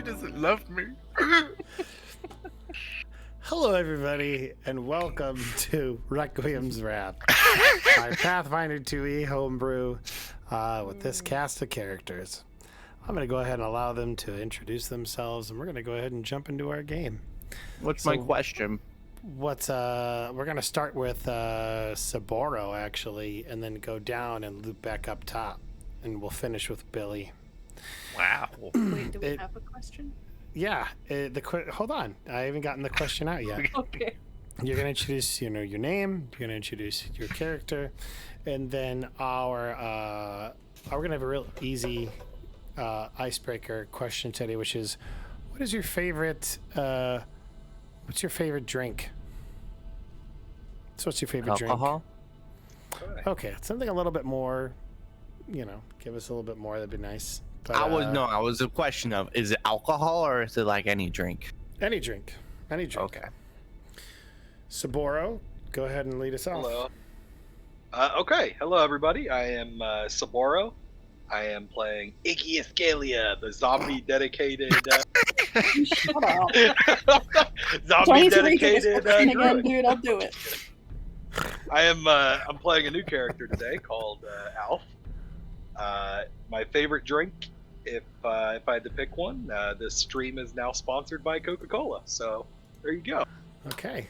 doesn't love me. Hello, everybody, and welcome to Requiems Wrath, our Pathfinder 2e homebrew with this cast of characters. I'm going to go ahead and allow them to introduce themselves, and we're going to go ahead and jump into our game. What's my question? We're going to start with Saboro, actually, and then go down and loop back up top, and we'll finish with Billy. Wow. Wait, do we have a question? Yeah, hold on. I haven't gotten the question out yet. Okay. You're going to introduce, your name. You're going to introduce your character, and then we're going to have a real easy icebreaker question today, which is, what is your favorite? What's your favorite drink? So, what's your favorite Alcohol? drink? Okay, something a little bit more. Give us a little bit more. That'd be nice. But, I was a question of, is it alcohol or is it like any drink? Any drink. Okay. Saboro, go ahead and lead us off. Hello. Okay. Hello, everybody. I am Saboro. I am playing Iggy Escalia, the zombie-dedicated... Shut up. zombie-dedicated druid. Dude, I'll do it. I'm playing a new character today called Alf. My favorite drink, if I had to pick one, this stream is now sponsored by Coca-Cola. So there you go. Okay.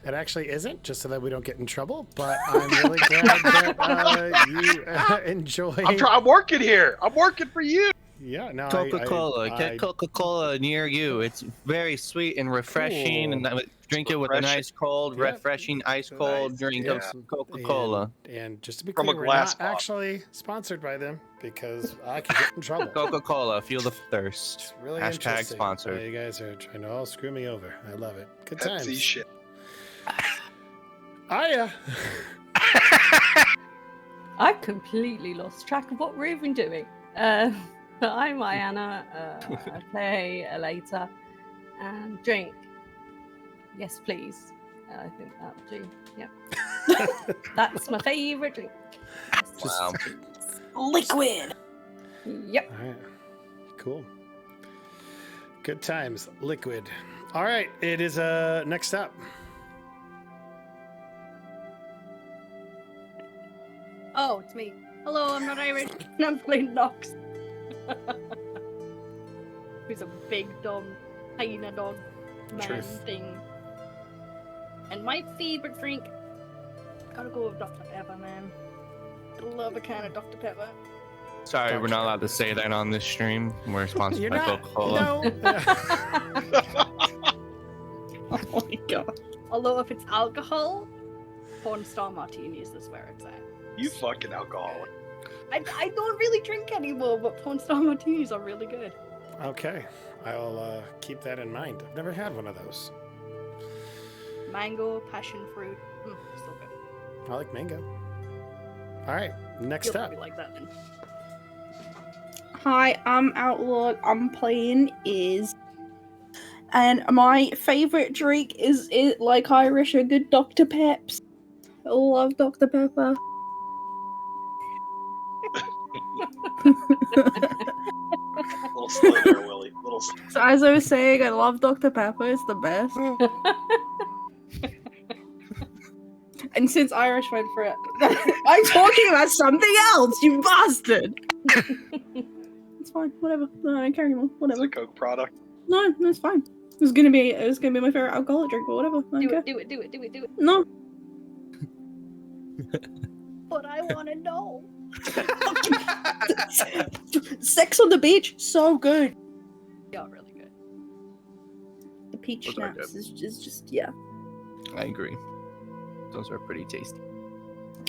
It actually isn't, just so that we don't get in trouble, but I'm really glad that you enjoy... I'm working here. I'm working for you. Yeah, no, Coca-Cola. Get Coca-Cola near you. It's very sweet and refreshing, and I would drink it with a nice cold, refreshing, ice-cold drink of Coca-Cola. And just to be From a clear, we're glass not actually sponsored by them, because I could get in trouble. Coca-Cola, feel the thirst. It's really Hashtag interesting. sponsored. You guys are trying to all screw me over. I love it. Good times. Pepsi shit. Aya. I've completely lost track of what we're even doing. I'm Iana. I play Elata and drink. Yes, please. I think that'll do. Yep. That's my favorite drink. Wow. Liquid. Yep. All right. Cool. Good times. Liquid. All right. It is next up. Oh, it's me. Hello, I'm not Irish. And I'm playing Nox. Who's a big, dumb, hyena dog man Truth. thing. And my favorite drink, gotta go with Dr. Pepper, man. I love a can of Dr. Pepper. Sorry, we're not allowed to say that on this stream. We're sponsored You're by not. Coca-Cola. No. Oh my god. Although if it's alcohol, Porn Star Martinis is where it's at. You fucking alcoholic. I don't really drink anymore, but Porn Star Martinis are really good. Okay. I'll keep that in mind. I've never had one of those. Mango, passion fruit. So good. I like mango. All right. Next You'll up. probably like that then. Hi, I'm Outlawed. I'm playing Iz. And my favourite drink is like Irish, a good Dr. Peps. I love Dr. Pepper. A little slow there, Willie. A little slow. So as I was saying, I love Dr. Pepper. It's the best. And since Irish went for it, I'm talking about something else, you bastard! It's fine, whatever. No, I don't care anymore. It's Whatever. a Coke product. No, it's fine. It was gonna be my favorite alcoholic drink, but whatever. I don't care. Do it. No. But I want to know. Sex on the beach, so good. Yeah, really good. The peach Those are schnapps is just yeah. I agree. Those are pretty tasty.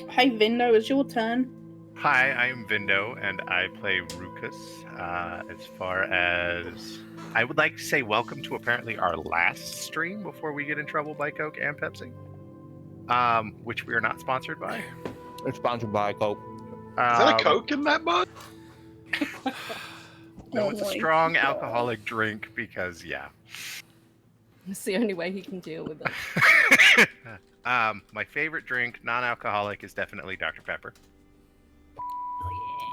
Hey Vindo, it's your turn. Hi, I'm Vindo, and I play Rucus. As far as I would like to say, welcome to apparently our last stream before we get in trouble by Coke and Pepsi, which we are not sponsored by. It's sponsored by Coke. Is that a Coke in that mug? No, it's a strong alcoholic drink because, yeah. It's the only way he can deal with it. My favorite drink, non-alcoholic, is definitely Dr. Pepper.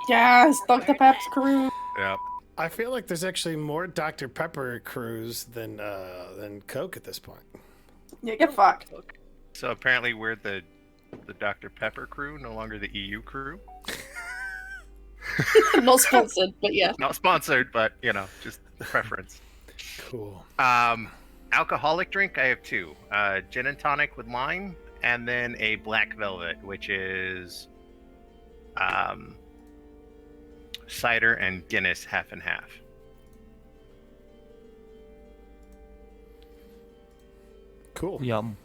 Yes, Dr. Pep's crew. Yep. I feel like there's actually more Dr. Pepper crews than Coke at this point. Yeah, get fucked. So apparently we're the Dr. Pepper crew, no longer the EU crew. Not sponsored, but yeah. Not sponsored, but just preference. Cool. Alcoholic drink, I have two. Gin and tonic with lime, and then a black velvet, which is cider and Guinness half and half. Cool. Yum.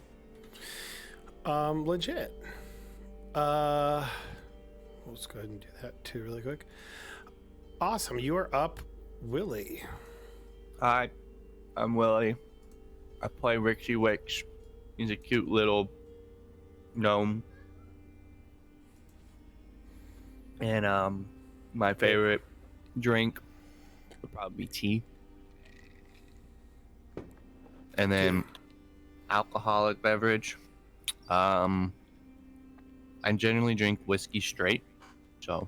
Legit. Let's go ahead and do that too really quick. Awesome. You are up, Willie. Hi, I'm Willie. I play Richie Wicks. He's a cute little gnome. And my favorite drink would probably be tea. And then alcoholic beverage. I generally drink whiskey straight, so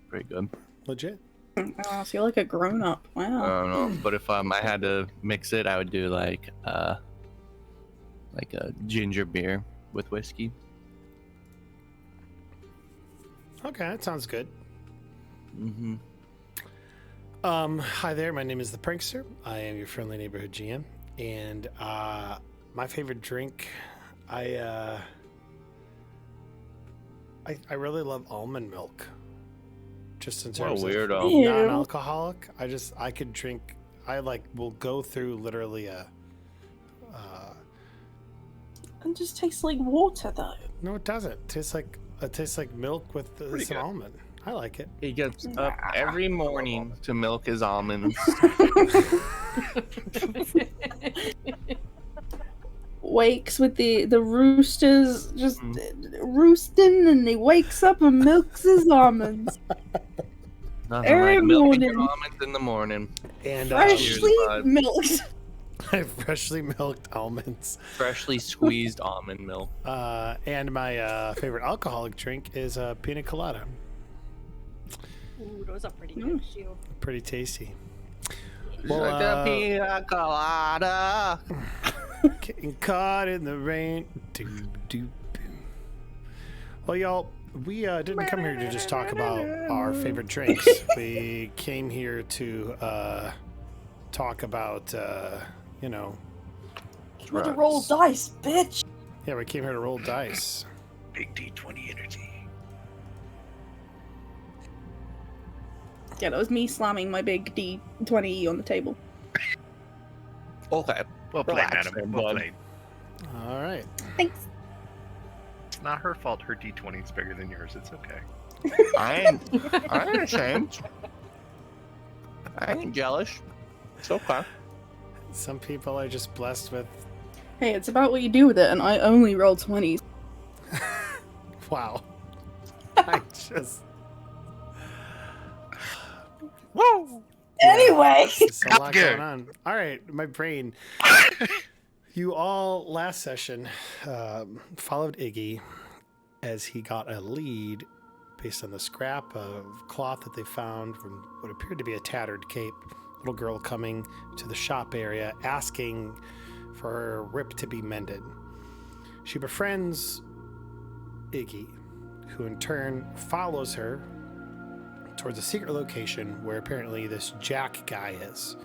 pretty good. Legit. Oh, so you're like a grown up. I Wow. don't know, but if I had to mix it, I would do like a ginger beer with whiskey. Okay, that sounds good. Mm-hmm. Hi there, my name is the Prankster. I am your friendly neighborhood GM, and my favorite drink, I really love almond milk. Just in terms What a of weirdo. Ew. non-alcoholic, I could drink. I will go through literally a. It just tastes like water, though. No, it doesn't. It tastes like milk with Pretty some good. almond. I like it. He gets up every morning to milk his almonds. Wakes with the roosters just roosting, and he wakes up and milks his almonds. Nothing Every like milking your morning. almonds in the morning. And Freshly bud. milked. freshly milked almonds. Freshly squeezed almond milk. And my favorite alcoholic drink is pina colada. Ooh, those are pretty good. Shield. Pretty tasty. Well, like a pina colada. Getting caught in the rain. Doo, doo, doo. Well, y'all, we didn't come here to just talk about our favorite drinks. We came here to talk about, With a roll dice, bitch. yeah, we came here to roll dice. Big D20 energy. Yeah, that was me slamming my big D20 on the table. Okay. Well played, Relax madam. there, Well bud. played. All right. Thanks. It's not her fault her D20 is bigger than yours. It's okay. I ain't ashamed. I ain't jealous. It's okay. Some people are just blessed with. Hey, it's about what you do with it, and I only roll 20s. Wow. I just. Woo! Anyway. There's a lot Good. going on. All right, my brain. You all last session followed Iggy as he got a lead based on the scrap of cloth that they found from what appeared to be a tattered cape. Little girl coming to the shop area asking for her rip to be mended. She befriends Iggy, who in turn follows her towards a secret location where apparently this Jack guy is.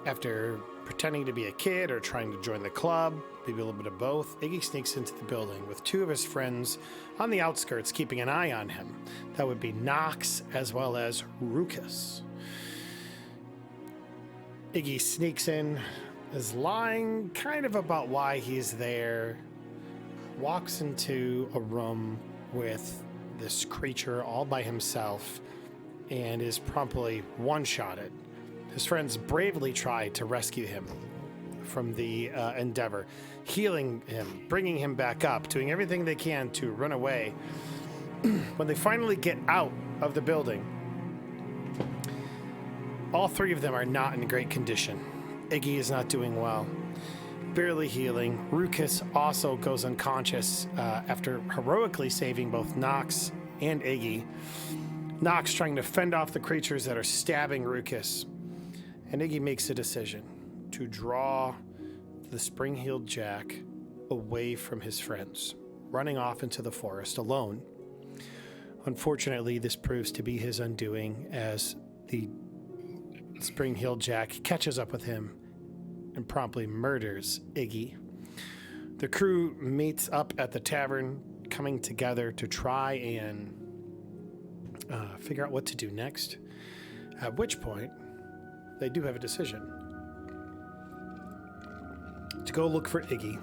After pretending to be a kid or trying to join the club, maybe a little bit of both, Iggy sneaks into the building with two of his friends on the outskirts keeping an eye on him. That would be Nox as well as Ruckus. Iggy sneaks in, is lying kind of about why he's there, walks into a room with this creature all by himself and is promptly one-shotted. His friends bravely try to rescue him from the endeavor, healing him, bringing him back up, doing everything they can to run away. When they finally get out of the building, all three of them are not in great condition. Iggy is not doing well, barely healing. Ruckus also goes unconscious after heroically saving both Nox and Iggy. Nox trying to fend off the creatures that are stabbing Rucus. And Iggy makes a decision to draw the spring-heeled jack away from his friends, running off into the forest alone. Unfortunately, this proves to be his undoing as the spring-heeled jack catches up with him and promptly murders Iggy. The crew meets up at the tavern, coming together to try and figure out what to do next, at which point they do have a decision to go look for Iggy.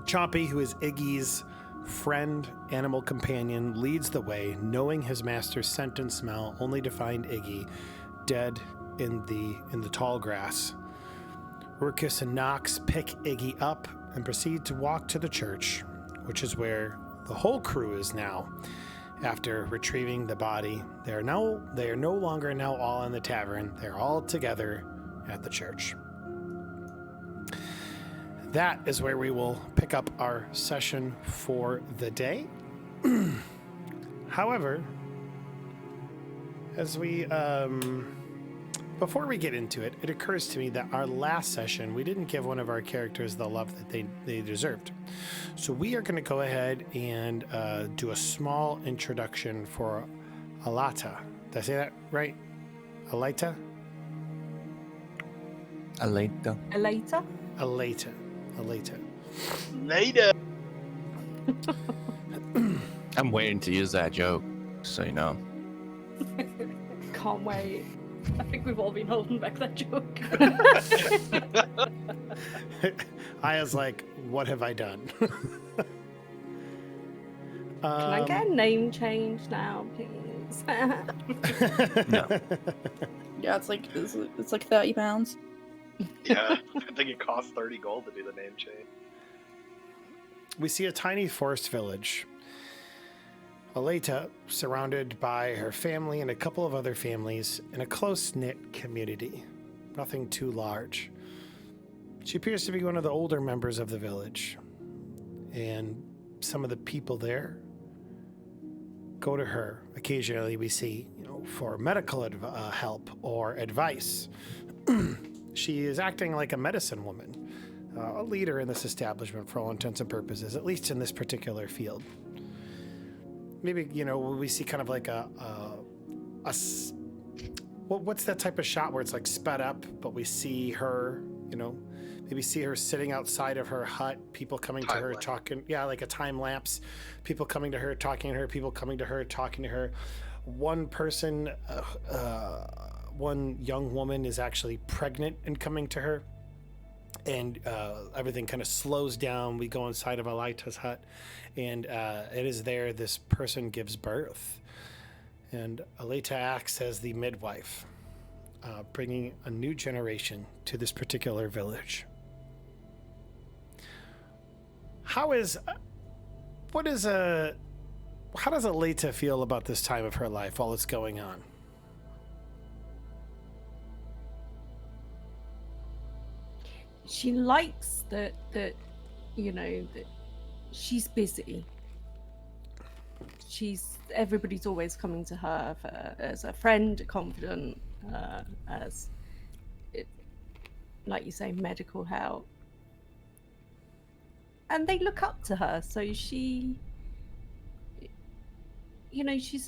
Chompy, who is Iggy's friend, animal companion, leads the way, knowing his master's scent and smell, only to find Iggy dead in the tall grass. Rucus and Nox pick Iggy up and proceed to walk to the church, which is where the whole crew is now. After retrieving the body, they are no longer now all in the tavern. They're all together at the church. That is where we will pick up our session for the day. However, as we before we get into it, it occurs to me that our last session, we didn't give one of our characters the love that they deserved. So we are going to go ahead and do a small introduction for Alata. Did I say that right? Alita? Alata. Later. Alata. Alata. Later. I'm waiting to use that joke, so you know. Can't wait. I think we've all been holding back that joke. I was like, what have I done? Can I get a name change now, please? No. Yeah, it's like £30. Yeah, I think it costs 30 gold to do the name change. We see a tiny forest village. Aleta, surrounded by her family and a couple of other families in a close-knit community. Nothing too large. She appears to be one of the older members of the village. And some of the people there go to her. Occasionally we see, for medical help or advice. She is acting like a medicine woman, a leader in this establishment for all intents and purposes, at least in this particular field. Maybe, we see kind of like what's that type of shot where it's like sped up, but we see her, maybe see her sitting outside of her hut, people coming to her, talking. Yeah, like a time lapse. People coming to her, talking to her, people coming to her, talking to her. One person, one young woman is actually pregnant and coming to her. And everything kind of slows down. We go inside of Alita's hut, and it is there this person gives birth. And Alita acts as the midwife, bringing a new generation to this particular village. How does Alita feel about this time of her life while it's going on? She likes that she's busy. Everybody's always coming to her as a friend, a confidant, like you say, medical help. And they look up to her, so she's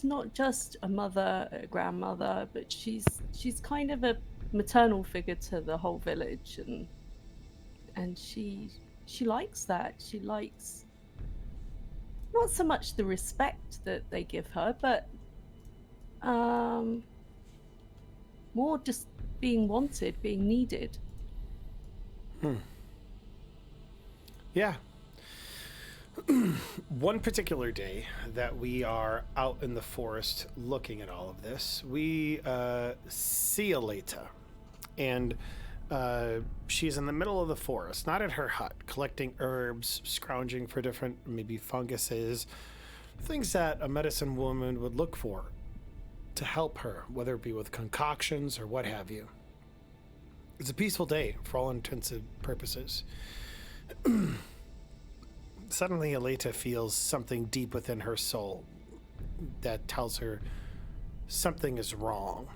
not just a mother, a grandmother, but she's kind of a maternal figure to the whole village, and she likes that. She likes not so much the respect that they give her, but more just being wanted, being needed. Yeah. One particular day that we are out in the forest looking at all of this, we see Alita, and she's in the middle of the forest, not at her hut, collecting herbs, scrounging for different maybe funguses, things that a medicine woman would look for to help her, whether it be with concoctions or what have you. It's a peaceful day for all intents and purposes. Suddenly, Alita feels something deep within her soul that tells her something is wrong.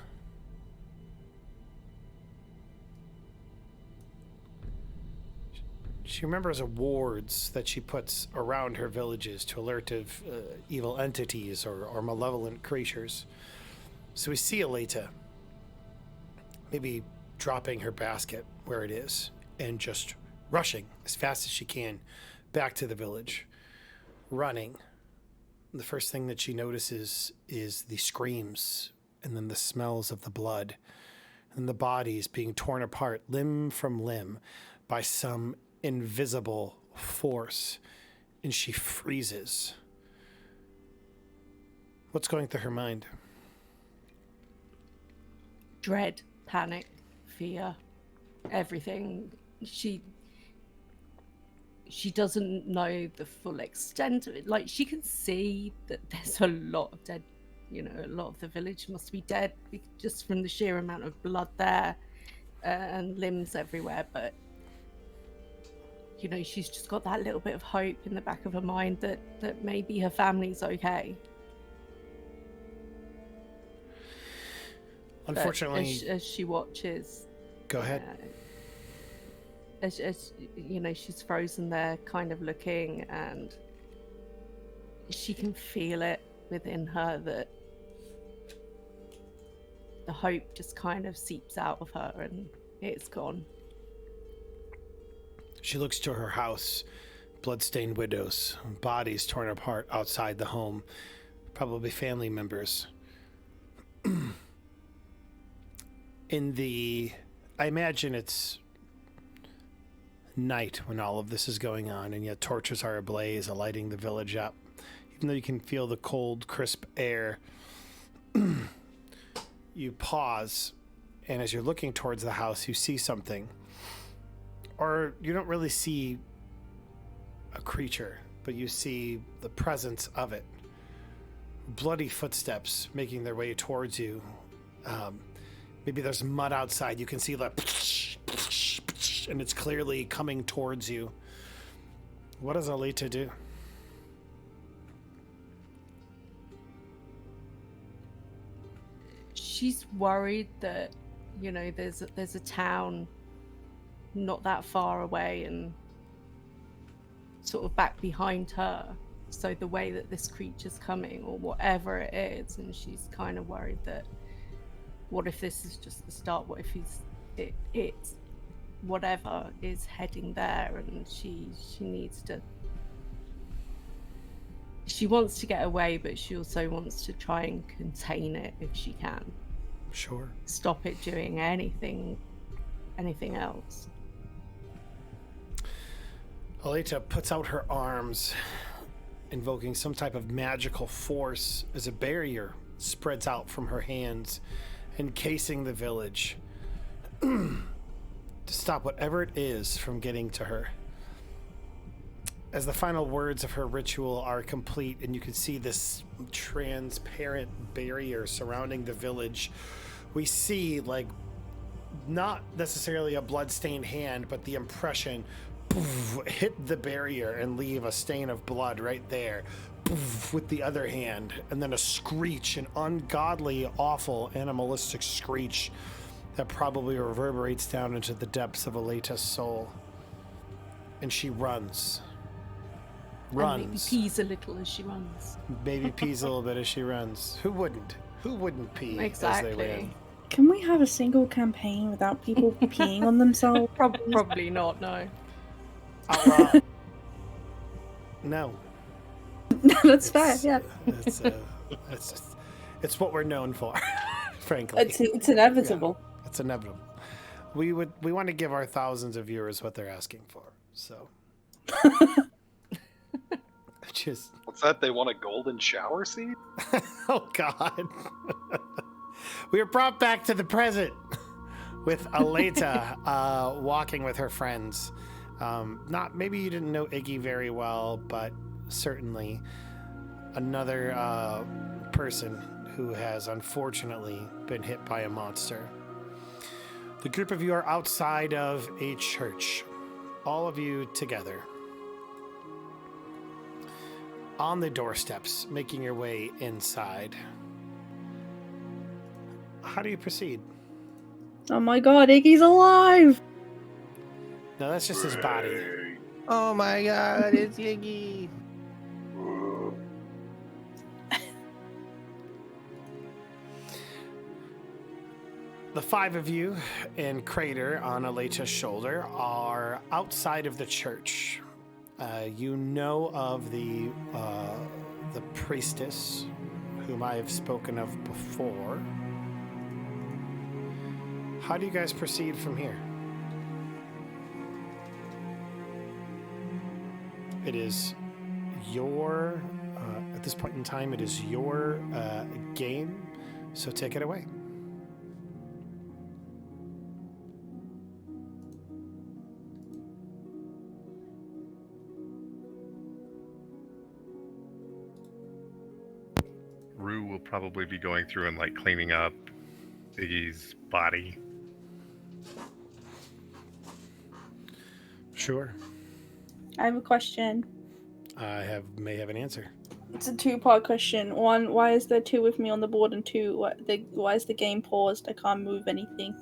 She remembers awards that she puts around her villages to alert of evil entities or malevolent creatures. So we see Aleta maybe dropping her basket where it is and just rushing as fast as she can back to the village, running. The first thing that she notices is the screams and then the smells of the blood and the bodies being torn apart limb from limb by some invisible force, and she freezes. What's going through her mind? Dread, panic, fear, everything. She doesn't know the full extent of it. Like, she can see that there's a lot of dead, a lot of the village must be dead just from the sheer amount of blood there and limbs everywhere, but she's just got that little bit of hope in the back of her mind that maybe her family's okay. Unfortunately, as she watches, go ahead. As she's frozen there, kind of looking, and she can feel it within her that the hope just kind of seeps out of her and it's gone. She looks to her house, blood-stained windows, bodies torn apart outside the home, probably family members. I imagine it's night when all of this is going on, and yet torches are ablaze, lighting the village up. Even though you can feel the cold, crisp air, you pause, and as you're looking towards the house, you see something. Or you don't really see a creature, but you see the presence of it. Bloody footsteps making their way towards you. Maybe there's mud outside. You can see the and it's clearly coming towards you. What does Aleta do? She's worried that, there's a town not that far away and sort of back behind her. So the way that this creature's coming or whatever it is, and she's kind of worried that what if this is just the start? What if it's whatever is heading there, and she needs to. She wants to get away, but she also wants to try and contain it if she can. Sure. Stop it doing anything else. Aleta puts out her arms, invoking some type of magical force as a barrier spreads out from her hands, encasing the village to stop whatever it is from getting to her. As the final words of her ritual are complete and you can see this transparent barrier surrounding the village, we see, like, not necessarily a blood-stained hand, but the impression hit the barrier and leave a stain of blood right there with the other hand, and then a screech, an ungodly, awful, animalistic screech that probably reverberates down into the depths of Aleta's soul. And she runs. And maybe pees a little as she runs. Maybe pees a little bit as she runs. Who wouldn't? Who wouldn't pee as they ran? Can we have a single campaign without people peeing on themselves? Probably not, no. No. That's fair, yeah. It's what we're known for, frankly. It's inevitable. Yeah, it's inevitable. We want to give our thousands of viewers what they're asking for, so. Just. What's that? They want a golden shower seat? Oh God. We are brought back to the present with Aleta walking with her friends. Maybe you didn't know Iggy very well, but certainly another person who has unfortunately been hit by a monster. The group of you are outside of a church, all of you together, on the doorsteps, making your way inside. how do you proceed? Oh my god, Iggy's alive! No, that's just his body. Oh my god, it's Yiggy. The 5 of you and Crater on Aleta's shoulder are outside of the church. You know of the priestess, whom I have spoken of before. How do you guys proceed from here? It is your, at this point in time, it is your game, so take it away. Rue will probably be going through and like cleaning up Iggy's body. Sure. I have a question. I may have an answer. It's a 2-part question. 1, why is there 2 with me on the board? And 2, why is the game paused? I can't move anything.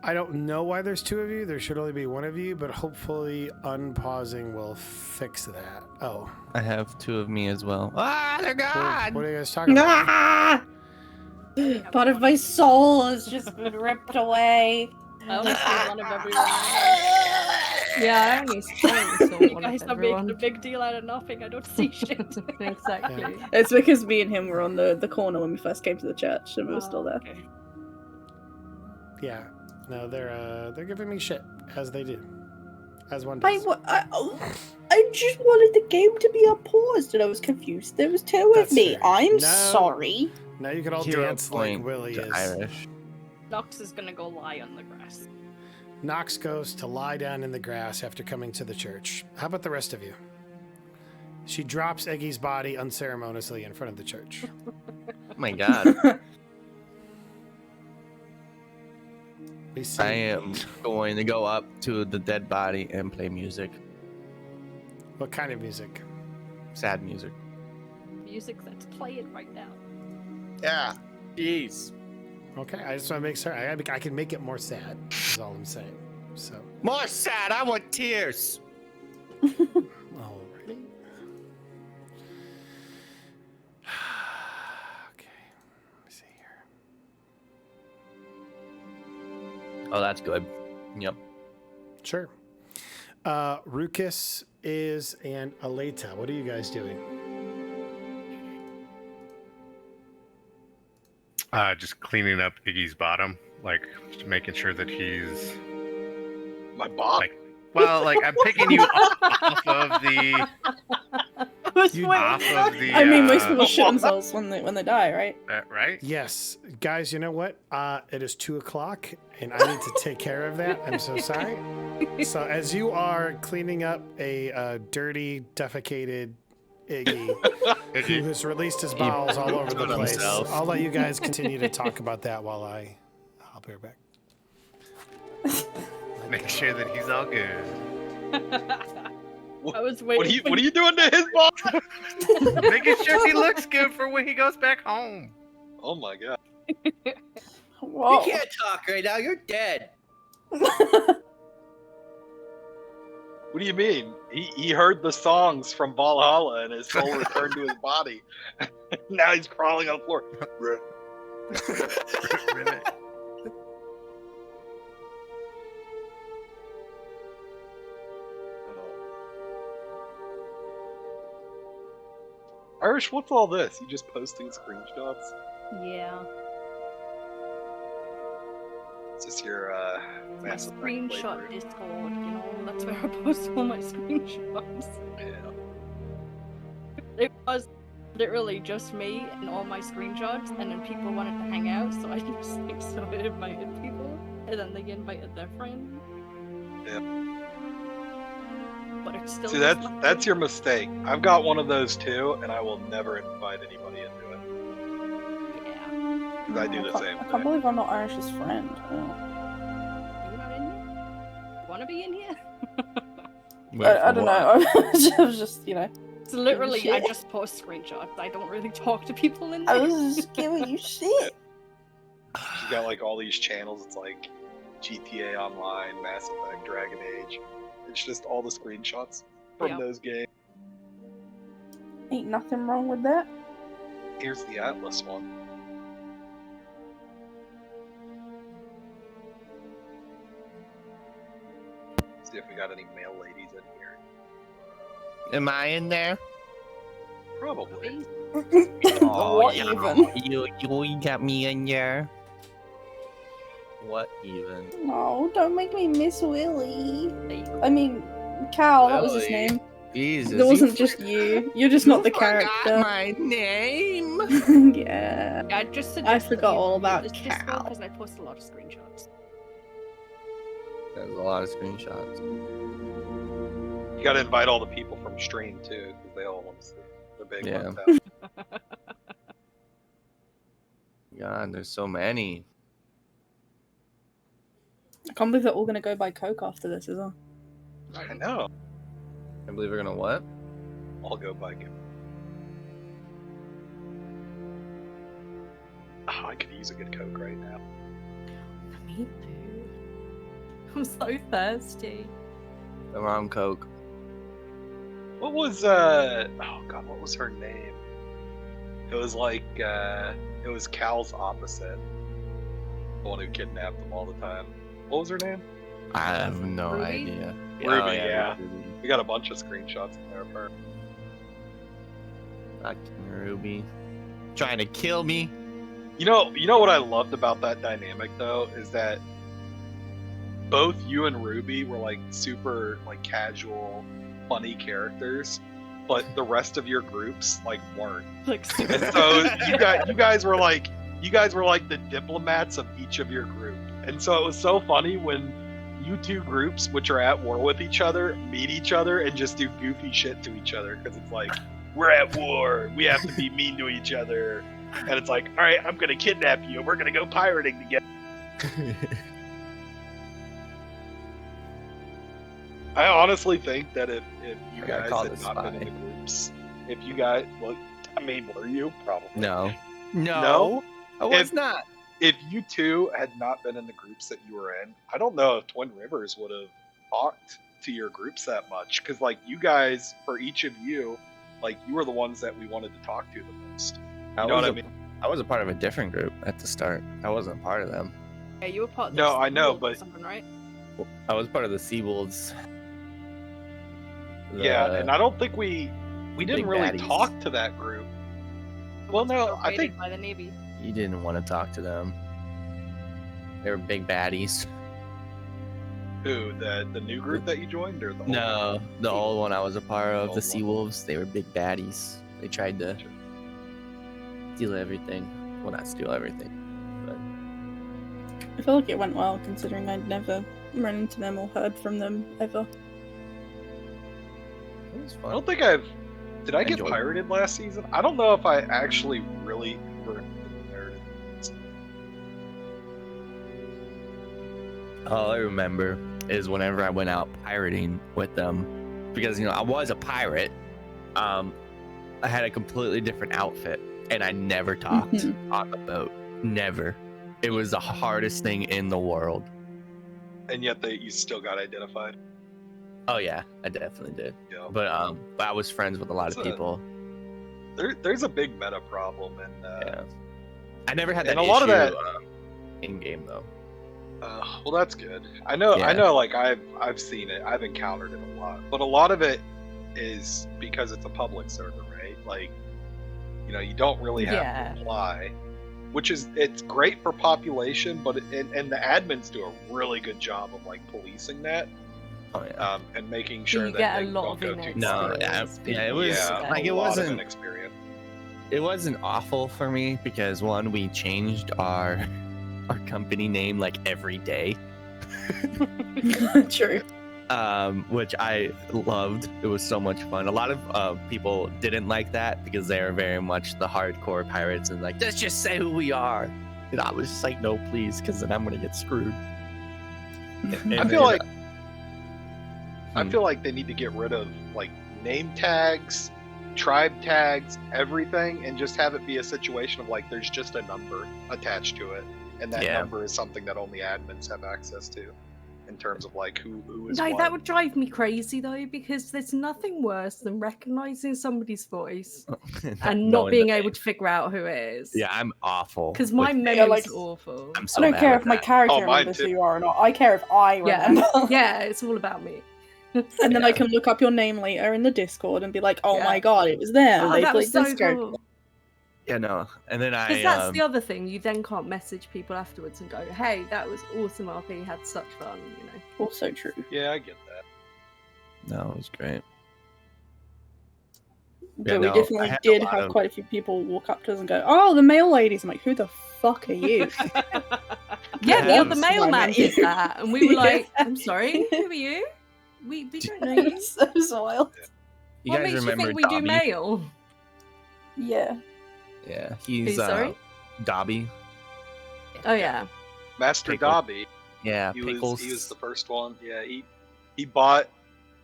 I don't know why there's 2 of you. There should only be 1 of you, but hopefully unpausing will fix that. Oh. I have 2 of me as well. Ah, they're gone! What are you guys talking about? Ah! Part of my soul has just been ripped away. I only see one of everyone. Yeah, I only saw one Guys of are making everyone. a big deal out of nothing. I don't see shit. Exactly. It's because me and him were on the corner when we first came to the church, and we were still there. Okay. Yeah. No, they're giving me shit, as they do. As one does. I just wanted the game to be unpaused, and I was confused. There was 2 That's of me. fair. I'm No. sorry. Now you can all 0 dance like point Willie to is. Irish. Nox is gonna go lie on the grass. Nox goes to lie down in the grass after coming to the church. How about the rest of you? She drops Eggy's body unceremoniously in front of the church. Oh my god. We see. I am going to go up to the dead body and play music. What kind of music? Sad music. Music that's playing right now. Yeah. Jeez. Okay, I just want to make sure. I can make it more sad, is all I'm saying. So. More sad. I want tears. Alrighty. Okay, let me see here. Oh, that's good. Yep. Sure. Rucus and Aleta. What are you guys doing? Just cleaning up Iggy's bottom, like just making sure that he's My bot. like, well, like I'm picking you off of the. Off of the I mean, most people shit themselves when they die, right? right? Yes, guys. You know what? It is 2:00, and I need to take care of that. I'm so sorry. So as you are cleaning up a dirty, defecated Iggy, who has released his bowels all over the place, himself. I'll let you guys continue to talk about that while I'll be right back. Make sure that he's all good. I was waiting. What are you doing to his bot? Making sure he looks good for when he goes back home. Oh my god. Whoa. You can't talk right now. You're dead. What do you mean? He heard the songs from Valhalla and his soul returned to his body. Now he's crawling on the floor. Irish, what's all this? You just posting screenshots? Yeah. Is this your My massive screenshot Discord, you know, that's where I post all my screenshots. Yeah. It was literally just me and all my screenshots, and then people wanted to hang out, so I just like sort of invited people, and then they invited their friends. Yeah. But it's still See, that's your mistake. I've got one of those too, and I will never invite anybody into it. Yeah. 'Cause I do the same I can't thing. believe I'm not Irish's friend. Oh. You not in here? Wanna be in here? I don't know. I was just, you know. So literally, I Shit. just post screenshots. I don't really talk to people in I there. was just giving you shit. got like all these channels. It's like GTA Online, Mass Effect, Dragon Age. It's just all the screenshots from those games. Ain't nothing wrong with that. Here's the Atlas one. See if we got any male ladies in here. Am I in there? Probably. What even? You got me in there. What even? No, don't make me miss Willie. I mean, Cal, that was his Willie. name. Jesus. It wasn't just you. You're just not the forgot character. my name. Yeah. I just I suggested forgot you all mute about this Discord Cal. because I post a lot of screenshots. There's a lot of screenshots. You gotta invite all the people from stream too, because they all want to see the big Yeah. one. God, there's so many. I can't believe they're all gonna go buy Coke after this as well. I know. I believe we're gonna what? I'll go buy it. Oh, I could use a good Coke right now. Me too. I'm so thirsty. The wrong Coke. What was oh god, what was her name? It was like it was Cal's opposite. The one who kidnapped them all the time. What was her name? I have no Ruby? idea. Ruby, yeah. Ruby. We got a bunch of screenshots in there of her. Fucking Ruby. Trying to kill me. You know what I loved about that dynamic though is that both you and Ruby were like super like casual, funny characters, but the rest of your groups like weren't. Like, And so you guys were like the diplomats of each of your group. And so it was so funny when you two groups, which are at war with each other, meet each other and just do goofy shit to each other because it's like we're at war, we have to be mean to each other, and it's like, all right, I'm gonna kidnap you, and we're gonna go pirating together. I honestly think that if you I gotta guys call had this not been in spy. the groups, if you guys, well, I mean, were you probably? No. No? I was If- not. If you two had not been in the groups that you were in, I don't know if Twin Rivers would have talked to your groups that much. Because, like, you guys, for each of you, like, you were the ones that we wanted to talk to the most. You know what I mean? I was a part of a different group at the start. I wasn't a part of them. yeah, you were part of No, the I know, Wolves or but- something, right? I was part of the Seawolves. Yeah, and I don't think we didn't big really baddies. talk to that group. Well, no, I Raided think by the Navy. You didn't want to talk to them. They were big baddies. who the new group that you joined or the old No, the old one I was a part of, Old the one. Seawolves, they were big baddies. They tried to steal everything. Well, not steal everything, but I feel like it went well considering I'd never run into them or heard from them ever. it was I fun. don't think did I get Enjoyed it. pirated last season? I don't know if I actually really ever pirated. All I remember is whenever I went out pirating with them, because I was a pirate. I had a completely different outfit, and I never talked Mhm. on the boat. Never. It was the hardest thing in the world. And yet you still got identified. Oh yeah, I definitely did. You know? But I was friends with a lot of That's a- people. There's a big meta problem, and Yeah. I never had that and a lot of issue, that- in game though. well, that's good. I know. Yeah. I know. Like I've seen it. I've encountered it a lot. But a lot of it is because it's a public server, right? Like, you don't really have Yeah. to apply, which it's great for population, but and the admins do a really good job of like policing that Oh yeah. and making sure you that get they a lot don't of go too inexperience. No, far. yeah, it was Yeah, like a it lot of wasn't. inexperience. It wasn't awful for me because one, we changed our company name like every day, True. which I loved. It was so much fun. A lot of people didn't like that because they are very much the hardcore pirates and like, let's just say who we are. And I was just like, no, please, because then I'm gonna get screwed. And I then- feel like Hmm. they need to get rid of like name tags tribe tags, everything, and just have it be a situation of like there's just a number attached to it, and that number is something that only admins have access to, in terms of like who is. No, what. that would drive me crazy though, because there's nothing worse than recognizing somebody's voice and not being able to figure out who it is. Yeah, I'm awful. Because my memory's awful. I'm so I don't bad care with if my that. character remembers who you are or not. I care if I remember. Yeah, it's all about me. And then I can look up your name later in the Discord and be like, "Oh my god, it was them! Oh, they that played was so this character." cool. Yeah, no. And then Because that's the other thing. You then can't message people afterwards and go, "Hey, that was awesome. RP had such fun." You know. Also true. Yeah, I get that. No, it was great. But we definitely did have quite a few people walk up to us and go, "Oh, the mail ladies." I'm like, "Who the fuck are you?" Yeah, the mailman did that, and we were like, "I'm sorry, who are you? We don't know you." So wild. You What guys makes you remember think we do Dobby? mail? Yeah. Yeah, he's sorry? Dobby. Oh yeah, Master Pickle. Dobby. Yeah, he Pickles. was the first one. Yeah, he bought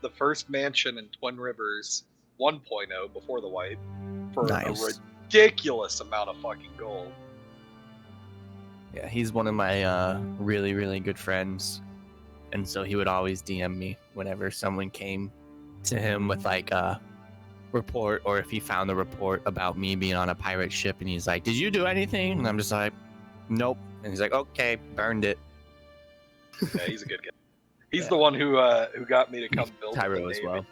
the first mansion in Twin Rivers 1.0 before the wipe for a ridiculous amount of fucking gold. Yeah, he's one of my really, really good friends. And so he would always DM me whenever someone came to him with like a report, or if he found a report about me being on a pirate ship and he's like, "Did you do anything?" And I'm just like, "Nope." And he's like, "Okay, burned it." Yeah, he's a good guy. He's the one who got me to come build Tyro the as Navy. well.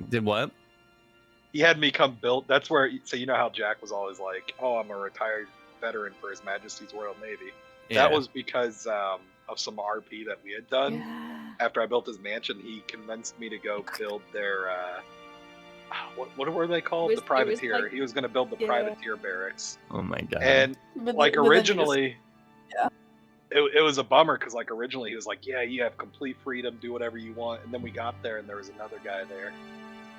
Did what? He had me come build. That's where. So you know how Jack was always like, "Oh, I'm a retired veteran for His Majesty's Royal Navy." Yeah. That was because of some RP that we had done. After I built his mansion, he convinced me to go build their what were they called? The privateer. like- He was going to build the privateer barracks. Oh my god. And But like then he just- originally, it was a bummer because like originally he was like, "Yeah, you have complete freedom, do whatever you want." And then we got there and there was another guy there,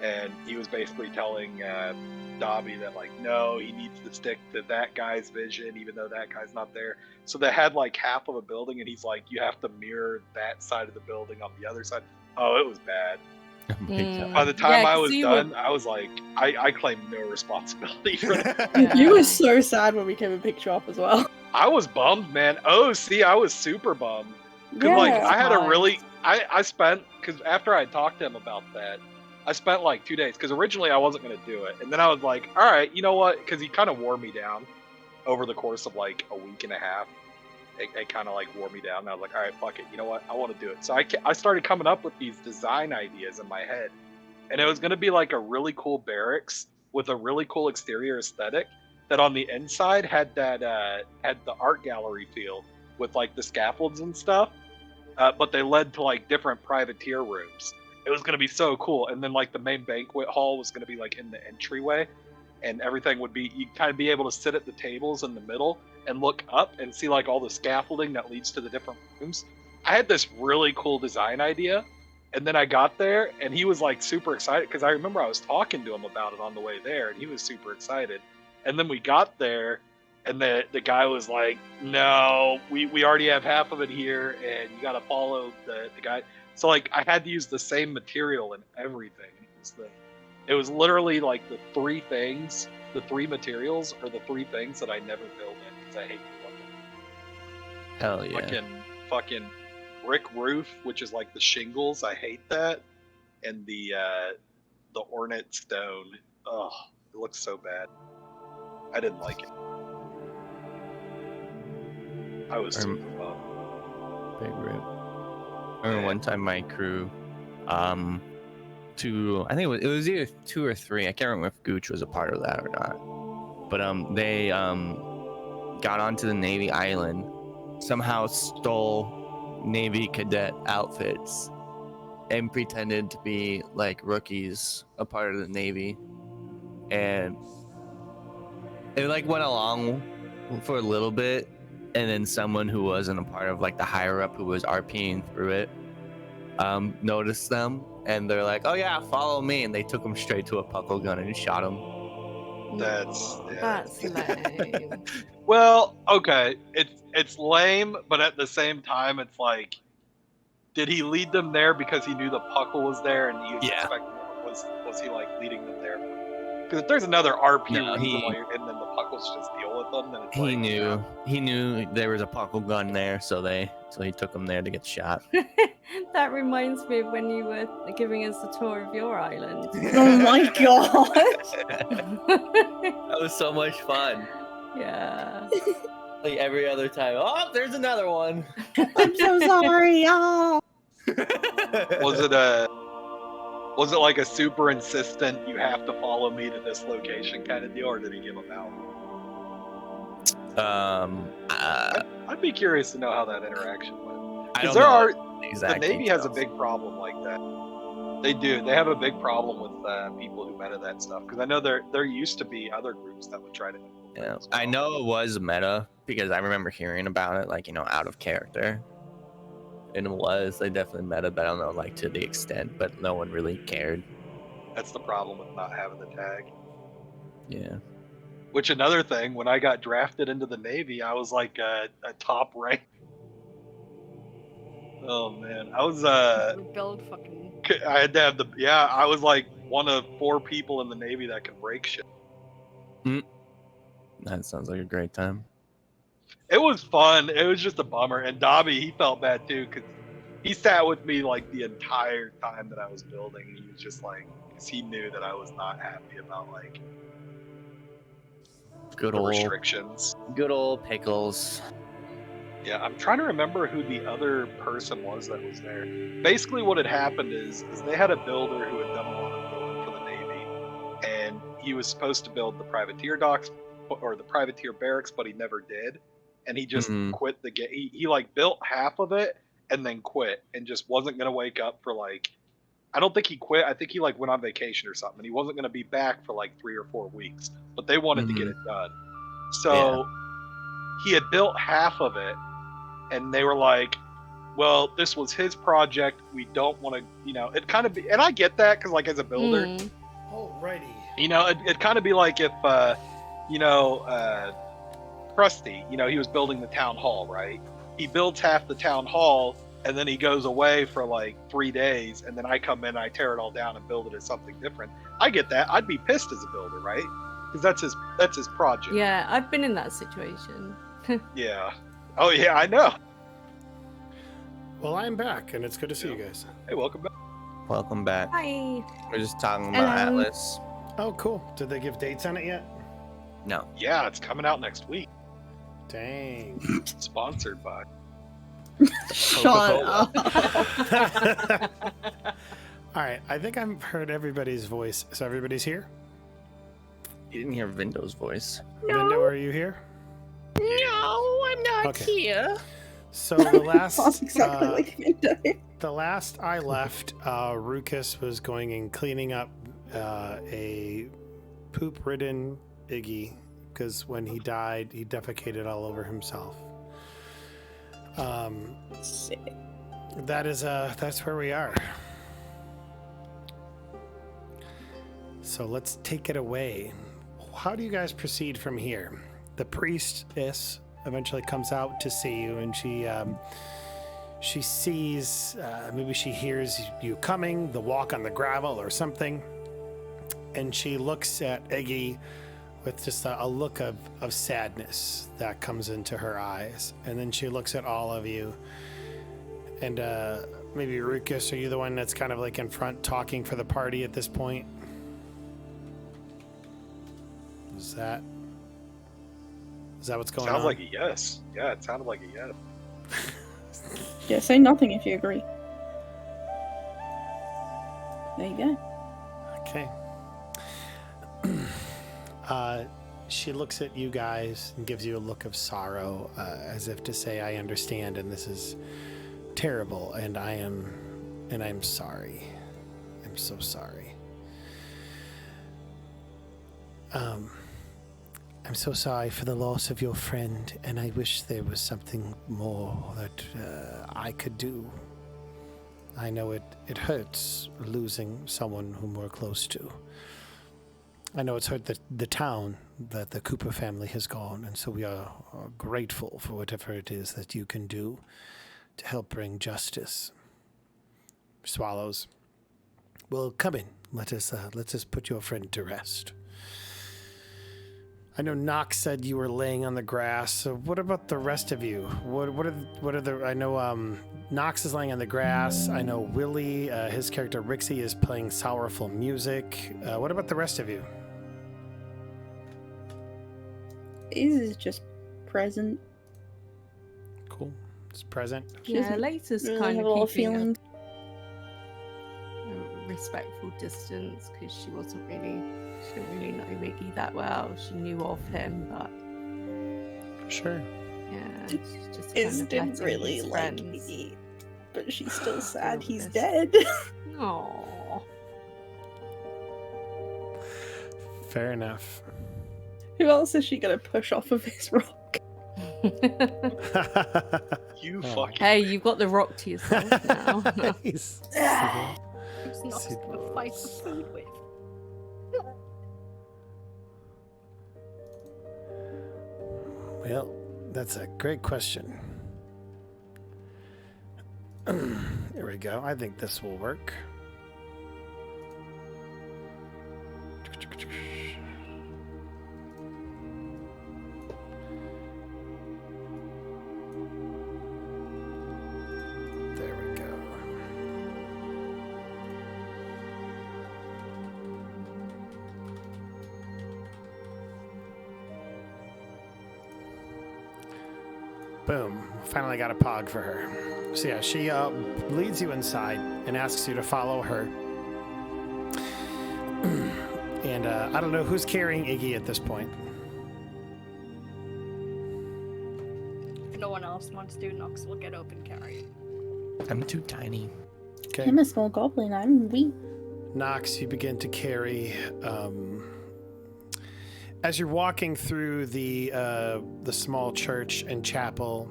and he was basically telling Dobby that like, no, he needs to stick to that guy's vision, even though that guy's not there. So they had like half of a building, and he's like, you have to mirror that side of the building on the other side. Oh, it was bad. Oh my God. By the time Yeah, I 'cause was you done, I was like, I claim no responsibility for that. You were so sad when we came and picked you up as well. I was bummed, man. Oh, see, I was super bummed. Because, like, I had a really... I spent... Because after I talked to him about that, I spent, like, 2 days. Because originally I wasn't going to do it. And then I was like, all right, you know what? Because he kind of wore me down over the course of, like, a week and a half. It kind of, like, wore me down. And I was like, all right, fuck it. You know what? I want to do it. So I started coming up with these design ideas in my head. And it was going to be, like, a really cool barracks with a really cool exterior aesthetic that on the inside had that had the art gallery feel with like the scaffolds and stuff, but they led to like different privateer rooms. It was gonna be so cool, and then like the main banquet hall was gonna be like in the entryway, and everything would be you kind of be able to sit at the tables in the middle and look up and see like all the scaffolding that leads to the different rooms. I had this really cool design idea, and then I got there and he was like super excited because I remember I was talking to him about it on the way there, and he was super excited. And then we got there, and the guy was like, "No, we already have half of it here, and you got to follow the guy." So like, I had to use the same material and everything. It was literally like the three things, the three materials, are the three things that I never build in because I hate fucking Hell yeah. fucking brick roof, which is like the shingles. I hate that, and the ornate stone. Oh, it looks so bad. I didn't like it. I was super bummed. Big rip. I remember one time my crew, I think it was either 2 or 3. I can't remember if Gooch was a part of that or not. But they got onto the Navy island, somehow stole Navy cadet outfits, and pretended to be like rookies, a part of the Navy, and it like went along for a little bit, and then someone who wasn't a part of like the higher up who was RPing through it noticed them, and they're like, "Oh yeah, follow me," and they took them straight to a puckle gun and shot them. That's lame. Well, okay, it's lame, but at the same time, it's like, did he lead them there because he knew the puckle was there and he was expecting was was he like leading them there? Because if there's another RP No, reason why you're and then the Puckles just deal with them, then it's He like, knew. He knew there was a puckle gun there, so he took him there to get shot. That reminds me of when you were giving us the tour of your island. Oh my god. That was so much fun. Yeah. Like every other time. Oh, there's another one. I'm so sorry. Oh. was it like a super insistent, you have to follow me to this location kind of deal, or did he give them out? I'd be curious to know how that interaction went. I Because don't know the exact Navy has a details. big problem like that. They do. They have a big problem with people who meta that stuff. Because I know there used to be other groups that would try to. Yeah, as well. I know it was meta because I remember hearing about it, like, out of character. And they definitely meta, but I don't know, like, to the extent, but no one really cared. That's the problem with not having the tag. Yeah. Which another thing, when I got drafted into the Navy, I was like a top rank. Oh man, I was Build fucking. I had to have I was like one of 4 people in the Navy that could break shit. That sounds like a great time. It was fun. It was just a bummer. And Dobby, he felt bad too, because he sat with me like the entire time that I was building, and he was just like, because he knew that I was not happy about like Good the old restrictions. Good old pickles. Yeah, I'm trying to remember who the other person was that was there. Basically, what had happened is they had a builder who had done a lot of building for the Navy, and he was supposed to build the privateer docks or the privateer barracks, but he never did, and he just quit the game. He like built half of it and then quit, and just wasn't gonna wake up for like. I don't think he quit. I think he like went on vacation or something. He wasn't gonna be back for like 3 or 4 weeks, but they wanted to get it done. So he had built half of it. And they were like, well, this was his project. We don't want to, it kind of be, and I get that because, like, as a builder, Alrighty. it'd kind of be like if, Krusty, he was building the town hall, right? He builds half the town hall, and then he goes away for like 3 days, and then I come in and I tear it all down and build it as something different. I get that. I'd be pissed as a builder, right? Because that's his project. Yeah, I've been in that situation. Yeah. Oh yeah, I know. Well, I'm back, and it's good to see you guys. Hey, welcome back. Welcome back. Hi. We're just talking about Hello. Atlas. Oh, cool. Did they give dates on it yet? No. Yeah, it's coming out next week. Dang. Sponsored by. Shut up. All right, I think I've heard everybody's voice. So everybody's here? You didn't hear Vindo's voice. Vindo, are you here? No, I'm not Okay. here. So the last That's exactly like Window. the last I left, Ruckus was going and cleaning up a poop-ridden Iggy because when he died, he defecated all over himself. Sick. That's where we are. So let's take it away. How do you guys proceed from here? The priestess eventually comes out to see you, and she sees, maybe she hears you coming, the walk on the gravel or something, and she looks at Iggy with just a look of sadness that comes into her eyes, and then she looks at all of you, and maybe Ruckus, are you the one that's kind of like in front talking for the party at this point? Is that what's going on? Sounds like a yes. Yeah, it sounded like a yes. Yeah, say nothing if you agree. There you go. Okay. She looks at you guys and gives you a look of sorrow, as if to say, "I understand, and this is terrible, and I'm sorry. I'm so sorry. I'm so sorry for the loss of your friend, and I wish there was something more that I could do. I know it hurts losing someone whom we're close to. I know it's hurt the town that the Cooper family has gone, and so we are grateful for whatever it is that you can do to help bring justice." Swallows. Well, come in. Let us put your friend to rest. I know Nox said you were laying on the grass. So what about the rest of you? What are the? I know Nox is laying on the grass. I know Willie, his character Rixie, is playing sorrowful music. What about the rest of you? Is just present. Cool. It's present. Yeah, Later's Really kind have a lot of of keeping feelings. a respectful distance because she didn't really know Iggy that well. She knew of him, but Sure. yeah, she's just Is kind of didn't letting really his like friends Iggy, but she's still sad deal with he's this. dead. Aww. Fair enough. Who else is she gonna push off of his rock? You Oh. fucking. Hey, you've got the rock to yourself now. He's Who's not gonna fight for food with? Well, that's a great question. There we go. I think this will work. There we go. Boom. Finally got a pog for her. So yeah, she leads you inside and asks you to follow her. And I don't know who's carrying Iggy at this point. If no one else wants to, Nox will get up and carry it. I'm too tiny. Okay. I'm a small goblin. I'm weak. Nox, you begin to carry. As you're walking through the small church and chapel,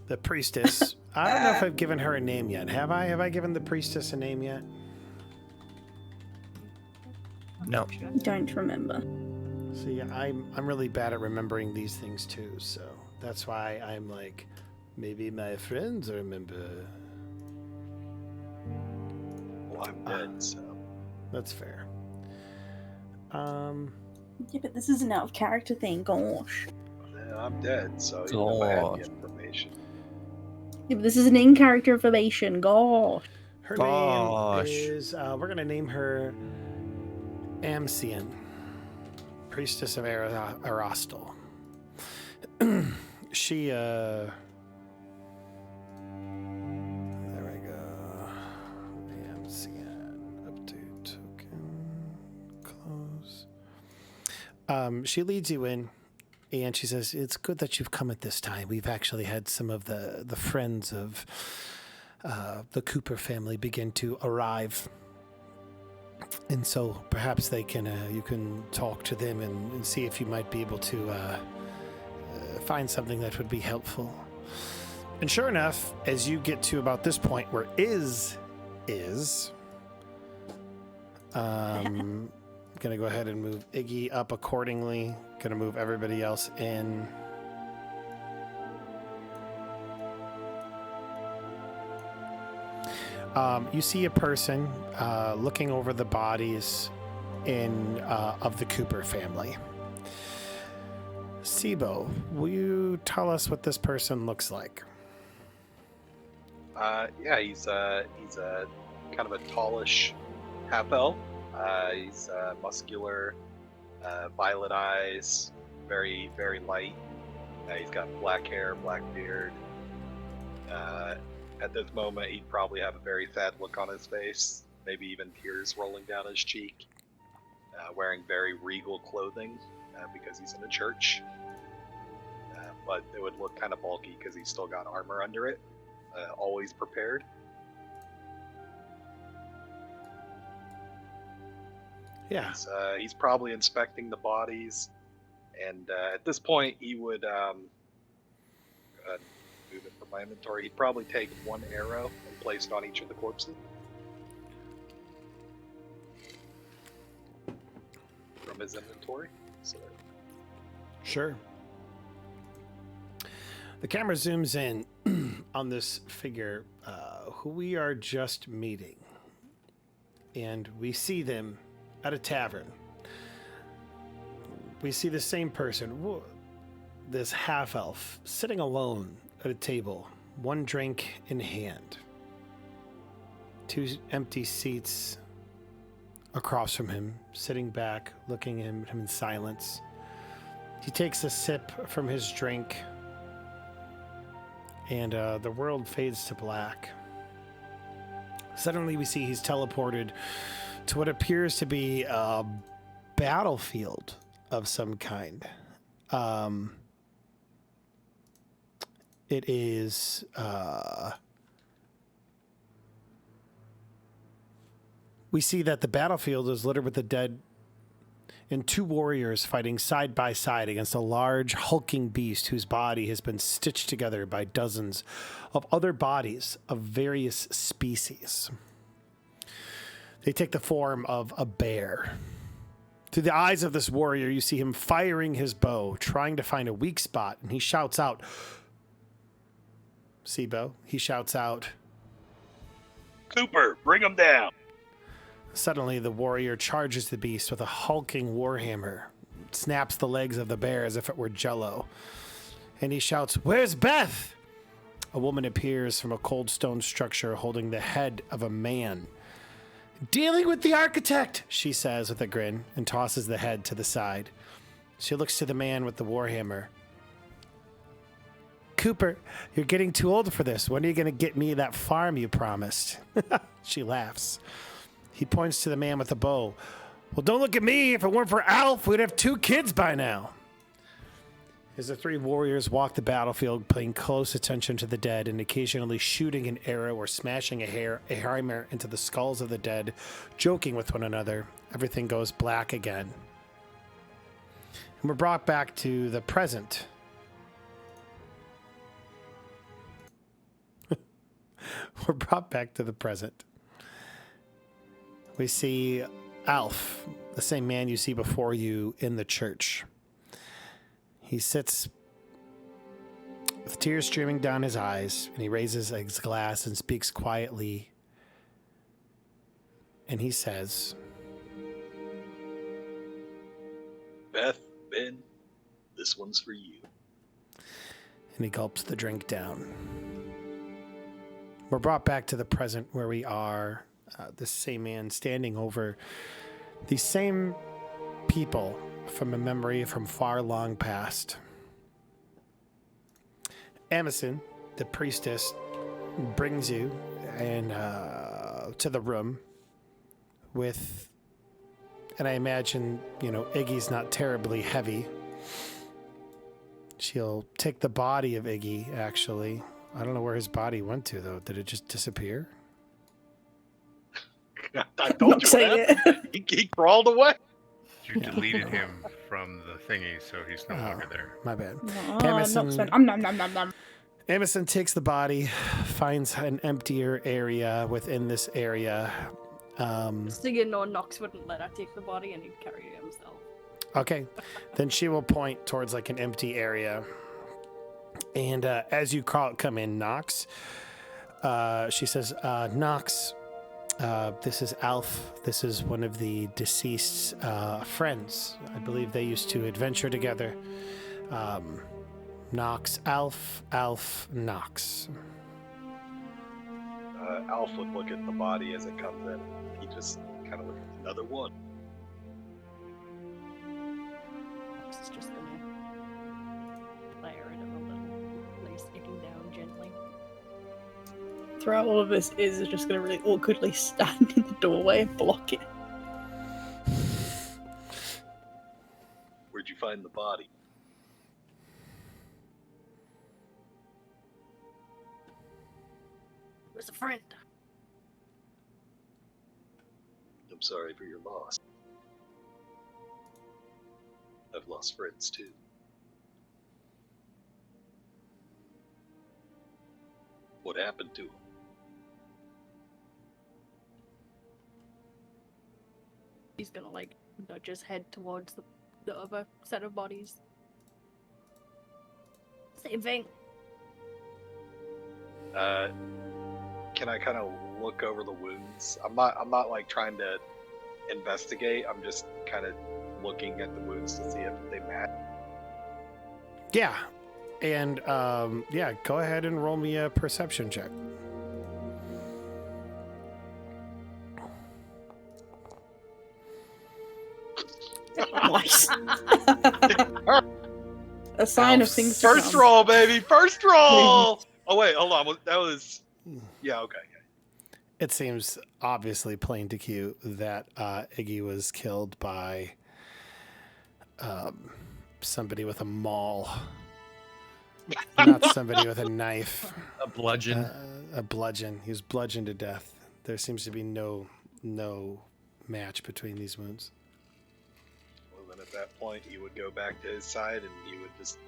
the priestess. I don't know if I've given her a name yet. Have I? Have I given the priestess a name yet? No. Don't remember. See, yeah, I'm really bad at remembering these things too. So that's why I'm like, maybe my friends remember. Well, I'm dead, so. That's fair. Yeah, but this is an out of character thing. Gosh. Yeah, I'm dead, so you know I had Gosh. the information. Yeah, but this is an in character information. Gosh. Her Gosh. name is. We're gonna name her Amcian, priestess of Arostal. She. There we go. Amcian. Update token. Close. She leads you in, and she says, "It's good that you've come at this time. We've actually had some of the friends of the Cooper family begin to arrive, and so perhaps they can you can talk to them and see if you might be able to find something that would be helpful." And sure enough, as you get to about this point where is, gonna go ahead and move Iggy up accordingly. Gonna move everybody else in. You see a person looking over the bodies of the Cooper family. Sibo, will you tell us what this person looks like? Yeah, he's a kind of a tallish half elf. He's muscular, violet eyes, very very light. He's got black hair, black beard. At this moment, he'd probably have a very sad look on his face, maybe even tears rolling down his cheek. Wearing very regal clothing because he's in a church. But it would look kind of bulky because he's still got armor under it. Always prepared. Yeah. He's probably inspecting the bodies, and at this point, he would move it from my inventory. He'd probably take one arrow and place it on each of the corpses from his inventory. So, Sure. The camera zooms in on this figure who we are just meeting. And we see them at a tavern. We see the same person, this half-elf, sitting alone at a table, one drink in hand. 2 empty seats across from him, sitting back, looking at him in silence. He takes a sip from his drink, and the world fades to black. Suddenly we see he's teleported to what appears to be a battlefield of some kind. It is we see that the battlefield is littered with the dead and 2 warriors fighting side by side against a large hulking beast whose body has been stitched together by dozens of other bodies of various species. They take the form of a bear. Through the eyes of this warrior, you see him firing his bow, trying to find a weak spot, and he shouts out, Sibo, he shouts out, Cooper, bring him down. Suddenly, the warrior charges the beast with a hulking warhammer, snaps the legs of the bear as if it were jello, and he shouts, "Where's Beth?" A woman appears from a cold stone structure holding the head of a man. "Dealing with the architect," she says with a grin, and tosses the head to the side. She looks to the man with the warhammer. "Cooper, you're getting too old for this. When are you going to get me that farm you promised?" She laughs. He points to the man with the bow. "Well, don't look at me. If it weren't for Alf, we'd have 2 kids by now." As the 3 warriors walk the battlefield, paying close attention to the dead and occasionally shooting an arrow or smashing a hammer into the skulls of the dead, joking with one another, everything goes black again. And we're brought back to the present. We're brought back to the present. We see Alf, the same man you see before you in the church. He sits with tears streaming down his eyes, and he raises his glass and speaks quietly. And he says, Beth, Ben, this one's for you. And he gulps the drink down. We're brought back to the present where we are. This same man standing over these same people from a memory from far long past. Amazon, the priestess, brings you and to the room with, and I imagine, Iggy's not terribly heavy. She'll take the body of Iggy, actually. I don't know where his body went to, though. Did it just disappear? I told you that. He crawled away. You deleted him from the thingy, so he's no longer there. My bad. Nom. Emerson takes the body, finds an emptier area within this area. So Nox wouldn't let her take the body and he'd carry it himself. Okay. Then she will point towards like an empty area. And as you come in, Nox, she says, Nox, this is Alf. This is one of the deceased's friends. I believe they used to adventure together. Nox, Alf, Nox. Alf would look at the body as it comes in. He just kind of looks at another one. Nox is just gonna layer it a little, lay sticking down gently. Throughout all of this, Iz is just going to really awkwardly stand in the doorway and block it. Where'd you find the body? It was a friend. I'm sorry for your loss. I've lost friends too. What happened to him? He's gonna nudge his head towards the other set of bodies. Same thing. can I kind of look over the wounds? I'm not like trying to investigate. I'm just kind of looking at the wounds to see if they match. Yeah. And yeah, go ahead and roll me a perception check. Nice. A sign of things to First come. roll, baby. First roll. Oh wait, hold on. That was. Yeah. Okay. It seems obviously plain to Q that Iggy was killed by somebody with a maul, not somebody with a knife. A bludgeon. A bludgeon. He was bludgeoned to death. There seems to be no match between these wounds. Well, then at that point, he would go back to his side, and he would just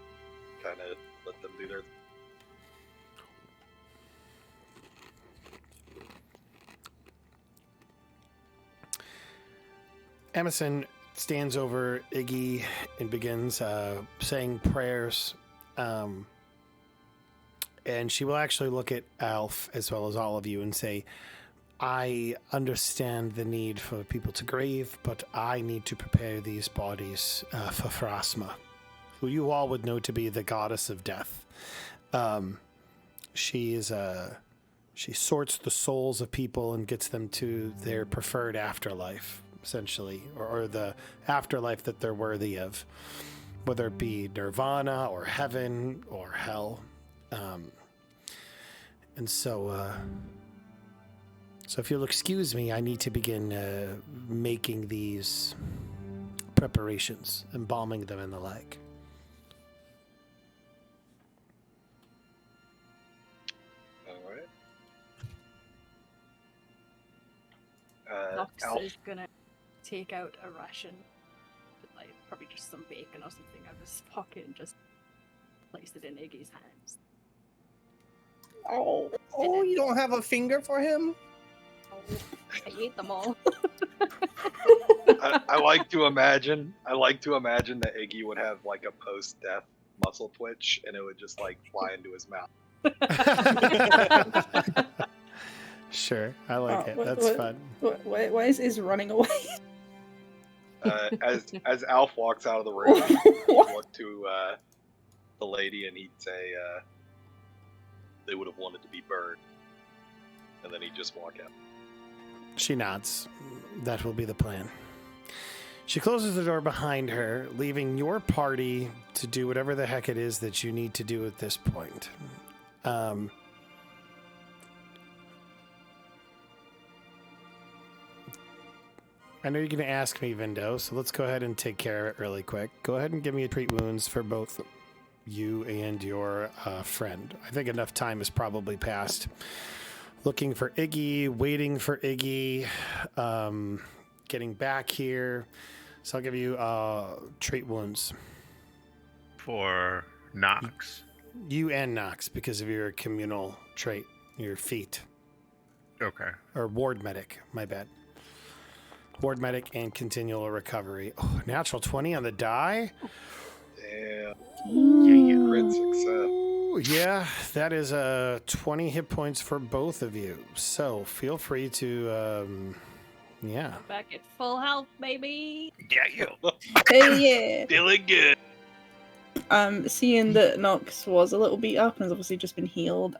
kind of let them do their. Emerson stands over Iggy and begins saying prayers. And she will actually look at Alf as well as all of you and say, I understand the need for people to grieve, but I need to prepare these bodies for Phrasma, who you all would know to be the goddess of death. She sorts the souls of people and gets them to their preferred afterlife, essentially, or the afterlife that they're worthy of, whether it be nirvana or heaven or hell. And so if you'll excuse me, I need to begin making these preparations, embalming them and the like. All right. Nox Alf. is gonna take out a ration, with, like probably just some bacon or something out of his pocket and just place it in Iggy's hands. Oh, You don't have a finger for him? Oh, I ate them all. I like to imagine that Iggy would have like a post-death muscle twitch, and it would just like fly into his mouth. Sure, I like it. That's fun. Why is running away? As Alf walks out of the room, he'd look to the lady and he'd say, "They would have wanted to be burned," and then he'd just walk out. She nods. That will be the plan. She closes the door behind her, leaving your party to do whatever the heck it is that you need to do at this point. I know you're going to ask me, Vindo, so let's go ahead and take care of it really quick. Go ahead and give me a treat wounds for both you and your friend. I think enough time has probably passed. Looking for Iggy, waiting for Iggy, getting back here. So I'll give you treat wounds. For Nox. You and Nox, because of your communal trait, your feat. Okay. Or ward medic, my bad. Ward medic and continual recovery. Oh, natural 20 on the die. Damn. Yeah. Crit success. Ooh, yeah, that is 20 hit points for both of you. So feel free to, yeah. Back at full health, baby. Yeah. Hey, yeah. Feeling good. Seeing that Nox was a little beat up and has obviously just been healed,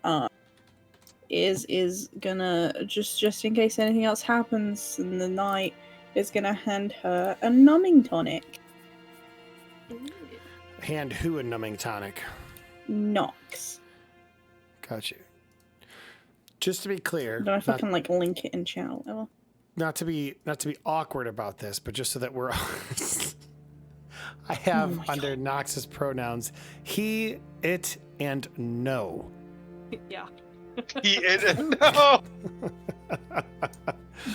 is gonna just in case anything else happens in the night, is gonna hand her a numbing tonic. Hand who a numbing tonic? Nox. Got you. Just to be clear, I don't know if I can like link it in chat or whatever. not to be awkward about this, but just so that we're I have under Nox's pronouns he, it, and no. Yeah. No.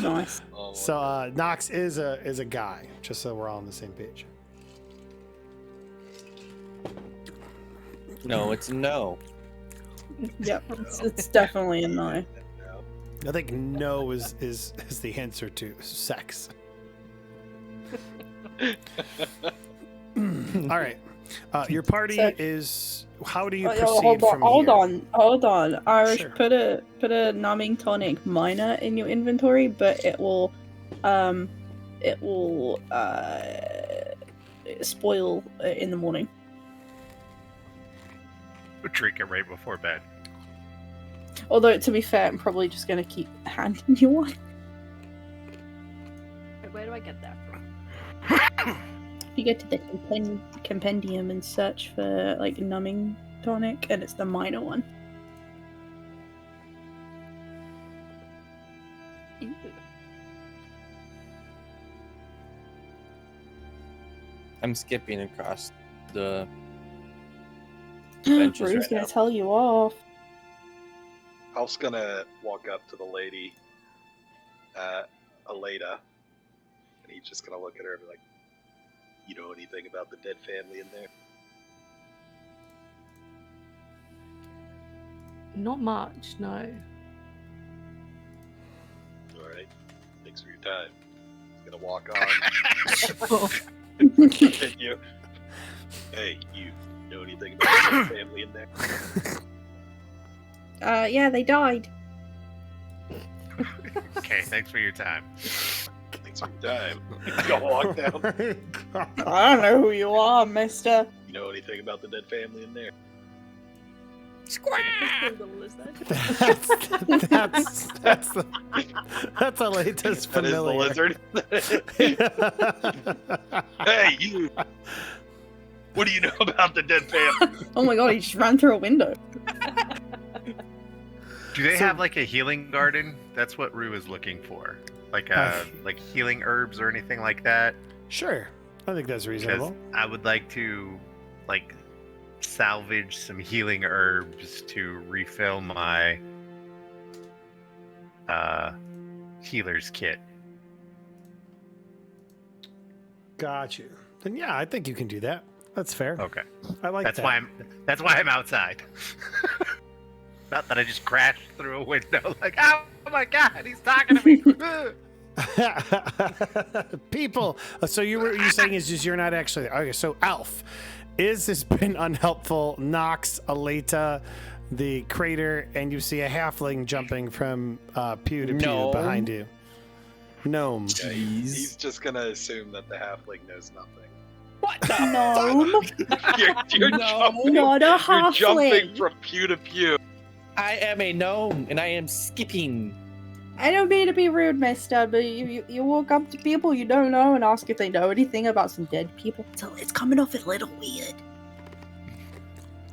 Nice. Oh, So Nox is a guy, just so we're all on the same page. No, it's no. Yep, it's definitely a no. I think no is the answer to sex. All right. Your party So- is how do you Oh, proceed from hold here? hold on. Irish, Sure. put a numbing tonic minor in your inventory, but it will spoil in the morning. Drink it right before bed. Although to be fair, I'm probably just gonna keep handing you one. Where do I get that from? You go to the compendium and search for like numbing tonic, and it's the minor one. Ew. I'm skipping across the benches Rue's right gonna now. tell you off. Alf's gonna walk up to the lady, Aleda, and he's just gonna look at her and be like, "You know anything about the dead family in there?" Not much, no. All right. Thanks for your time. He's gonna walk on. Oh, Continue. Hey, you know anything about the dead family in there? Yeah, they died. Okay, thanks for your time. Thanks for your time. He's gonna walk down. I don't know who you are, mister. You know anything about the dead family in there? Whose spindle is that? That's Aleta's That is the familiar. lizard. Hey, you! What do you know about the dead family? Oh my god, he just ran through a window. Do they So- have like a healing garden? That's what Rue is looking for. Like like healing herbs or anything like that. Sure, I think that's Because reasonable. I would like to like salvage some healing herbs to refill my healer's kit. Got you. Then yeah, I think you can do that. That's fair. Okay. I like That's that. why I'm outside. Not that I just crashed through a window like, oh my god, he's talking to me. People. So you're saying is just you're not actually okay. So Alf, is this been unhelpful? Nox, Aleta, the crater, and you see a halfling jumping from pew to pew Gnome. behind you. Gnome. Yeah, he's just gonna assume that the halfling knows nothing. What the Gnome, You're No, jumping, not a you're jumping halfling. from pew to pew. I am a gnome and I am skipping. I don't mean to be rude, mister, but you walk up to people you don't know and ask if they know anything about some dead people. So it's coming off a little weird.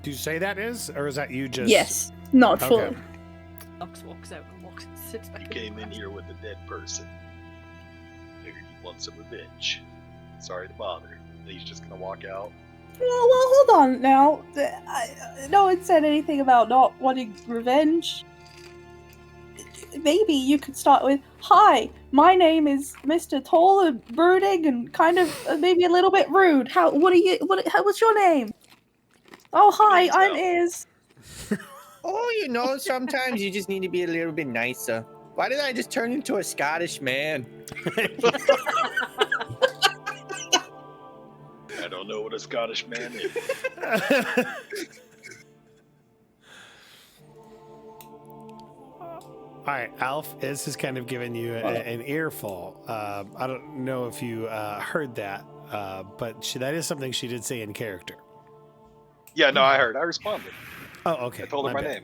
Do you say that is, or is that you just? Yes, not fully. Okay. Nox walks out and sits back. You came in here with a dead person. Figured you want some revenge. Sorry to bother. And he's just gonna walk out. Well, hold on now. No one said anything about not wanting revenge. Maybe you could start with, "Hi, my name is Mr. Tall and brooding and kind of maybe a little bit rude. What's your name? Oh, hi, name's I'm Al. Iz." Oh, you know, sometimes you just need to be a little bit nicer. Why did I just turn into a Scottish man? I don't know what a Scottish man is. All right, Alf is kind of giving you an earful. I don't know if you heard that, but that is something she did say in character. Yeah, no, I heard. I responded. Oh, okay. I told her my bad. name.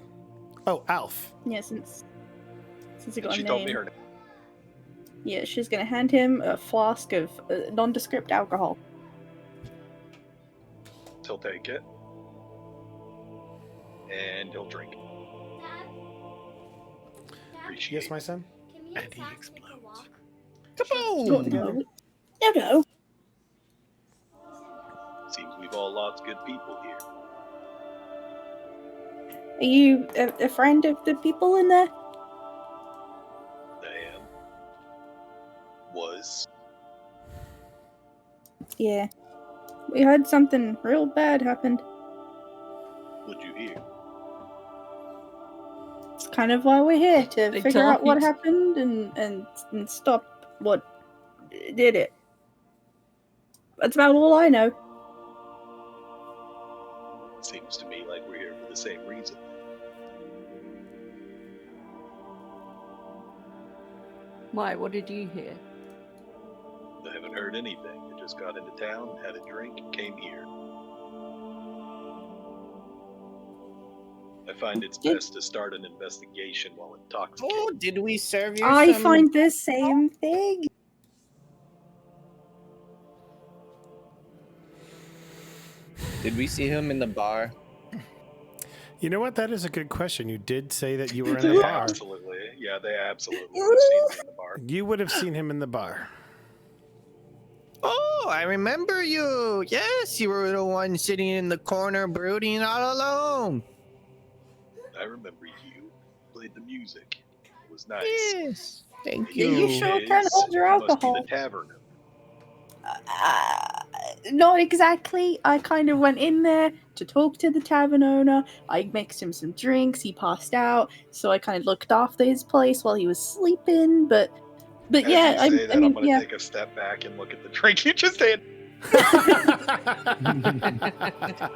Oh, Alf. Yeah, since you got And she a told me name. her name. Yeah, she's gonna hand him a flask of nondescript alcohol. He'll take it. And he'll drink it. Appreciate Yes, my son. Can we And he attack explodes. Make a walk? No, together. no. Seems we've all lost good people here. Are you a friend of the people in there? I am. Was. Yeah. We heard something real bad happened. What'd you hear? It's kind of why we're here, to They figure out what died. happened and stop what did it. That's about all I know. Seems to me like we're here for the same reason. Why? What did you hear? I haven't heard anything. I just got into town, had a drink, and came here. I find it's best to start an investigation while intoxicated. Oh, did we serve you I some... find the same thing. Did we see him in the bar? You know what? That is a good question. You did say that you were in They the bar. absolutely, yeah, they absolutely would have seen him in the bar. You would have seen him in the bar. Oh, I remember you. Yes, you were the one sitting in the corner brooding all alone. I remember you played the music. It was nice. Yes, thank Yeah, you. you sure can hold your You must be alcohol. the tavern. Not exactly. I kind of went in there to talk to the tavern owner. I mixed him some drinks. He passed out, so I kind of looked after his place while he was sleeping. But As yeah, you I say that, mean, I'm going to yeah. take a step back and look at the drink you just had.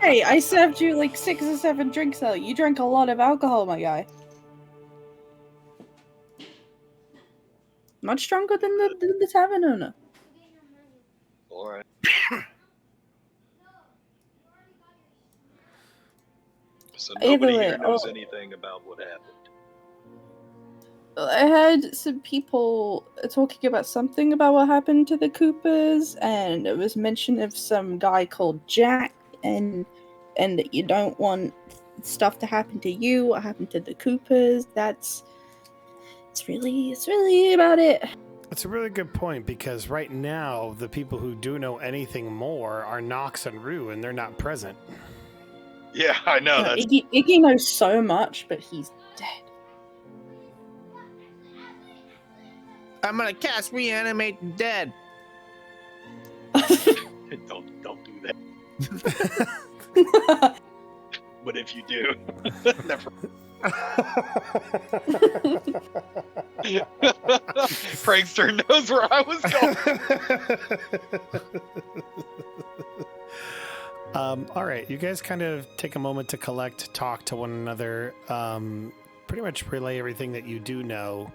Hey, I served you like 6 or 7 drinks earlier. You drank a lot of alcohol, my guy. Much stronger than the tavern owner. All right. So Either nobody way, here knows anything about what happened. I heard some people talking about something about what happened to the Coopers, and it was mention of some guy called Jack, and that you don't want stuff to happen to you. What happened to the Coopers? It's really about it. That's a really good point, because right now the people who do know anything more are Nox and Rue, and they're not present. Yeah, I know. That's Iggy knows so much, but he's dead. I'm gonna cast reanimate the dead. don't do that. But if you do, never. Prankster knows where I was going. All right, you guys kind of take a moment to collect, talk to one another, pretty much relay everything that you do know.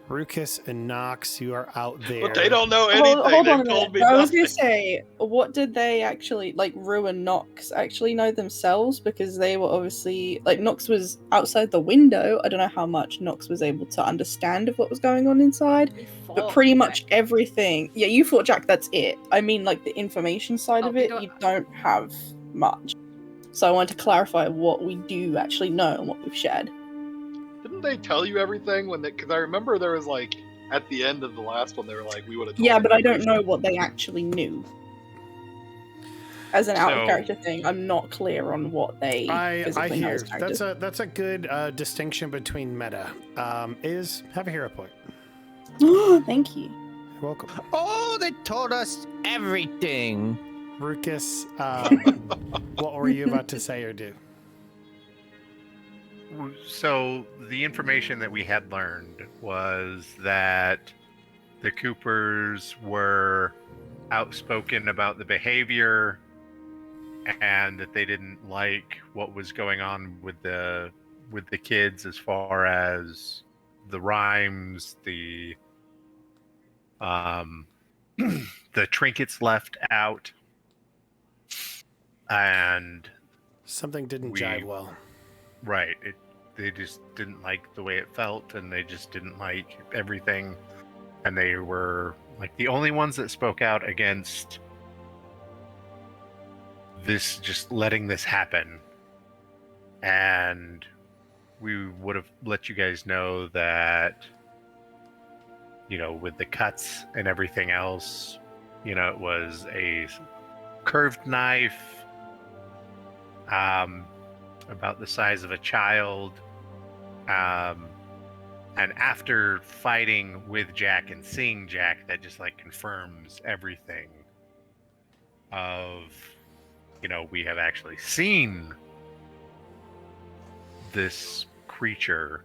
Rucus and Nox, you are out there. But they don't know anything. Hold on a They've told me minute. I was nothing. gonna say, what did they actually, like, Rue and Nox actually know themselves? Because they were obviously, like, Nox was outside the window. I don't know how much Nox was able to understand of what was going on inside, but pretty much everything. Yeah, you fought Jack, that's it. I mean, like, the information side of it, you don't have much. So I wanted to clarify what we do actually know and what we've shared. Didn't they tell you everything when they? Because I remember there was like at the end of the last one, they were like, "We would have." Yeah, but I don't know what they actually knew. As an out of character thing, I'm not clear on what they. I know hear as characters. that's a good distinction between meta. Is have a hero point. Thank you. You're welcome. Oh, they told us everything. Rucus, what were you about to say or do? So the information that we had learned was that the Coopers were outspoken about the behavior and that they didn't like what was going on with the kids as far as the rhymes, the the trinkets left out, and something didn't jive well. Right. They just didn't like the way it felt, and they just didn't like everything. And they were like the only ones that spoke out against this, just letting this happen. And we would have let you guys know that, you know, with the cuts and everything else, you know, it was a curved knife, about the size of a child. And after fighting with Jack and seeing Jack, that just like confirms everything of, you know, we have actually seen this creature.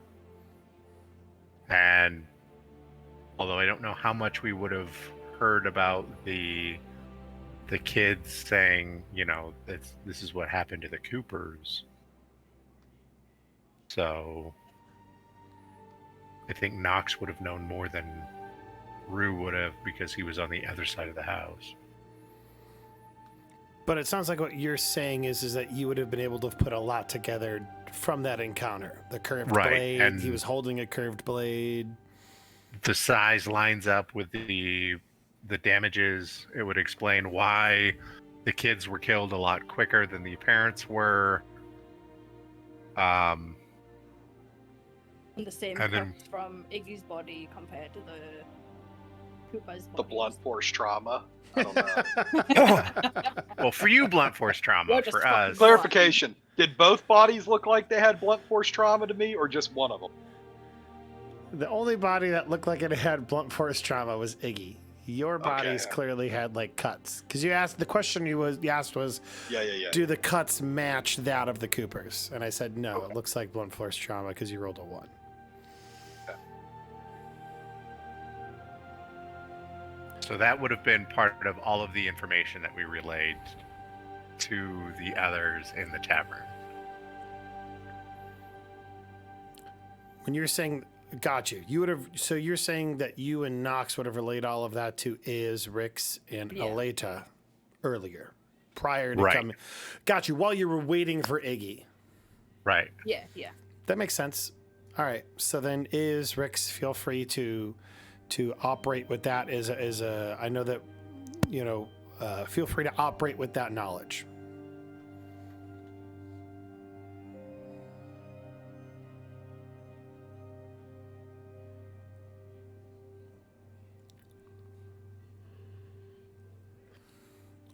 And although I don't know how much we would have heard about the the kids saying, this is what happened to the Coopers. So I think Knox would have known more than Rue would have because he was on the other side of the house. But it sounds like what you're saying is that you would have been able to put a lot together from that encounter. The curved blade, and he was holding a curved blade. The size lines up with the damages. It would explain why the kids were killed a lot quicker than the parents were. And the same And then- cuts from Iggy's body compared to the Koopa's body. The blunt force trauma. I don't know. Well, for you, blunt force trauma. You're just For fucking us, Clarification. Did both bodies look like they had blunt force trauma to me, or just one of them? The only body that looked like it had blunt force trauma was Iggy. Your bodies clearly had like cuts. Because you asked, the question you asked was, Yeah. do the cuts match that of the Coopers? And I said, no, it looks like blunt force trauma because you rolled a 1. so that would have been part of all of the information that we relayed to the others in the tavern. When you're saying, got you, you would have, so you're saying that you and Knox would have relayed all of that to Rix, and Yeah. Aleta earlier, prior to Right. coming. Got you, while you were waiting for Iggy. Right. Yeah. That makes sense. All right. So then Rix, feel free to operate with that as a I know that, feel free to operate with that knowledge.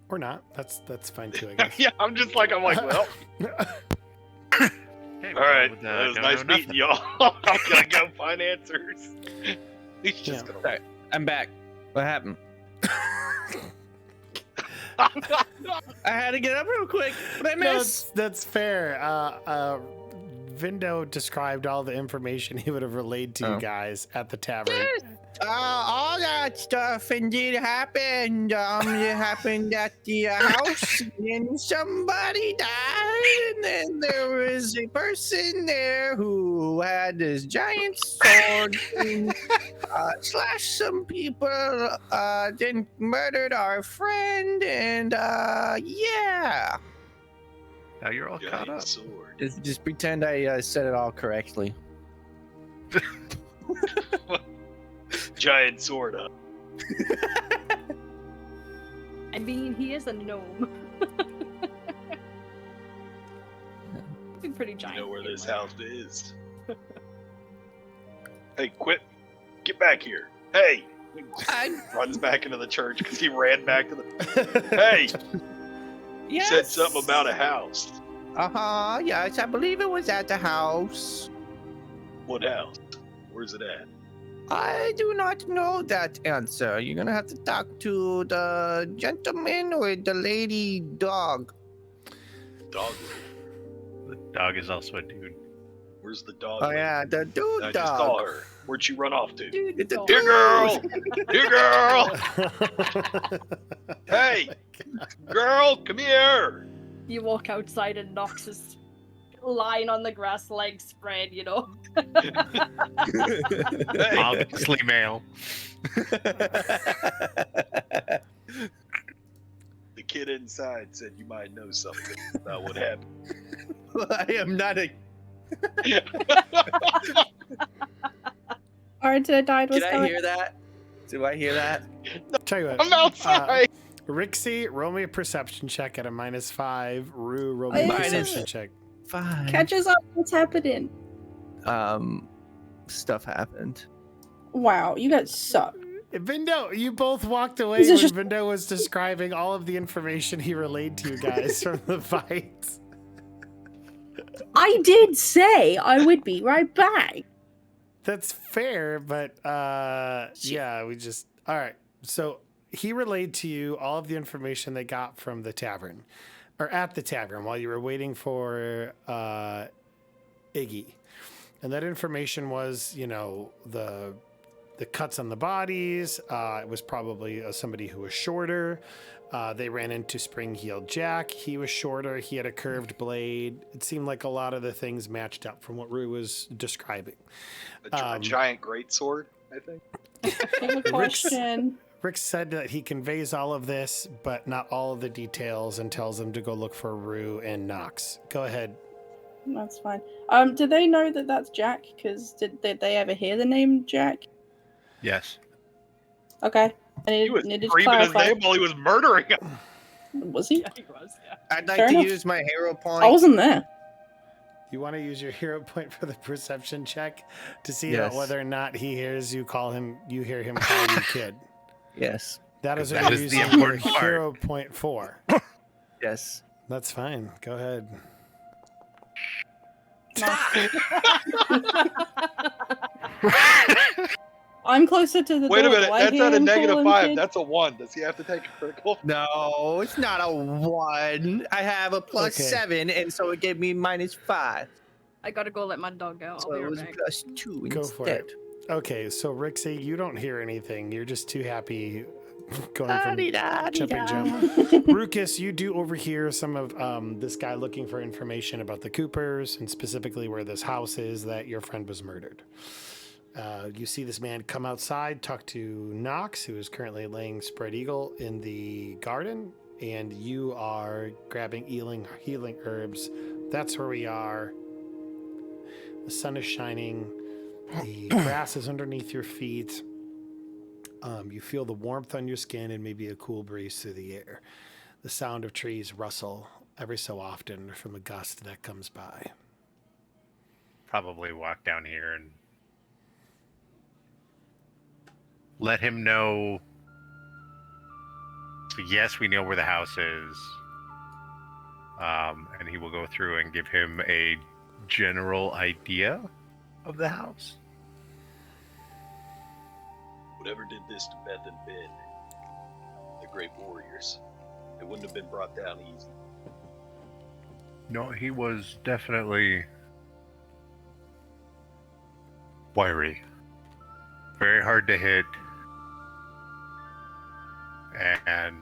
Or not. That's fine too, I guess. Yeah, I'm like, well, Okay, all right. with, It was don't nice know meeting nothing. y'all. I'm gonna go find answers. He's just Yeah. gonna. Sorry, I'm back. What happened? I had to get up real quick. What I No, miss? that's fair. Vindo described all the information he would have relayed to you guys at the tavern. All that stuff indeed happened. It happened at the house, and somebody died, and then there was a person there who had this giant sword and slashed some people, then murdered our friend, and yeah. Now you're all caught up. Giant sword. Just pretend I said it all correctly. Giant sword up. I mean, he is a gnome. He's pretty You giant. know where this anyway. house is. Hey, quit! Get back here! Hey! Runs back into the church because he ran back to the. Hey! You said something about a house. Yes, I believe it was at the house. What house? Where's it at? I do not know that answer. You're gonna have to talk to the gentleman or the lady dog. Dog. The dog is also a dude. Where's the dog? Oh yeah, the dude I dog. just saw her. Where'd she run off to? Dude, the Dog. Here, girl! Here, girl! Oh Hey! Girl, come here! You walk outside and Nox is lying on the grass, legs spread, Hey! Obviously male. The kid inside said you might know something about what happened. I am not a. Arta died. What's Did I going hear that? Do I hear that? Tell you what, I'm outside! Rixie, roll me a perception check at a -5. Rue, roll Oh, me a yeah. perception check. Fine. Catch us up. What's happening? Stuff happened. Wow, you guys suck. Vindo, you both walked away This when is just- Vindo was describing all of the information he relayed to you guys from the fight. I did say I would be right back. That's fair, but yeah, we just all right. So he relayed to you all of the information they got from the tavern, or at the tavern while you were waiting for Iggy, and that information was, the the cuts on the bodies. It was probably somebody who was shorter. They ran into Spring-Heeled Jack. He was shorter. He had a curved blade. It seemed like a lot of the things matched up from what Rue was describing. A giant greatsword, I think. I have a question. Rick said that he conveys all of this, but not all of the details, and tells them to go look for Rue and Nox. Go ahead. That's fine. Do they know that that's Jack? Because did they ever hear the name Jack? Yes. Okay. He was Needed to screaming his clarify. name while he was murdering him. Was he? Yeah, he was. Yeah. I'd like Fair to enough. use my hero point. I wasn't there. You want to use your hero point for the perception check to see Yes. whether or not he hears you call him. You hear him call you kid. Yes. That is That what you're is the using your important part. hero point for. Yes. That's fine. Go ahead. I'm closer to the Wait a door. minute, Do I that's hear at a him negative call him 5. kid? That's a 1. Does he have to take a critical? No, it's not a 1. I have a plus Okay. 7, and so it gave me minus 5. I gotta go let my dog out. So I'll be it right was back. plus 2 Go for instead. it. Okay, so Rixie, you don't hear anything. You're just too happy going from jumping jump. Rucus, you do overhear some of this guy looking for information about the Coopers and specifically where this house is that your friend was murdered. You see this man come outside, talk to Nox, who is currently laying spread eagle in the garden, and you are grabbing healing herbs. That's where we are. The sun is shining. The grass is underneath your feet. You feel the warmth on your skin and maybe a cool breeze through the air. The sound of trees rustle every so often from a gust that comes by. Probably walk down here and let him know. So yes, we know where the house is. And he will go through and give him a general idea of the house. Whatever did this to Beth and Ben, the great warriors, it wouldn't have been brought down easy. No, he was definitely wiry. Very hard to hit. And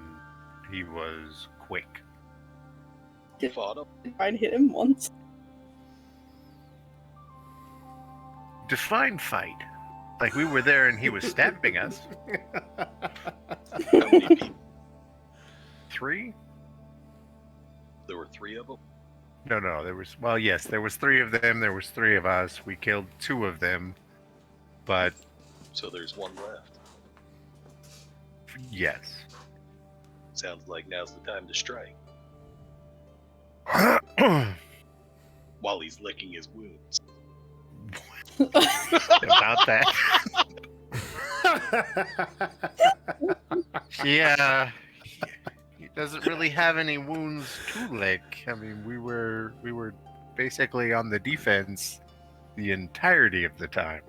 he was quick. You fought him. Try and hit him once. Define fight. Like we were there and he was stabbing us. How many people? 3? There were 3 of them. No, there was, well, yes, there was 3 of them, there was 3 of us. We killed 2 of them, but So there's 1 left. yes. Sounds like now's the time to strike. While he's licking his wounds. About that. Yeah. He doesn't really have any wounds to lick. I mean, we were basically on the defense the entirety of the time.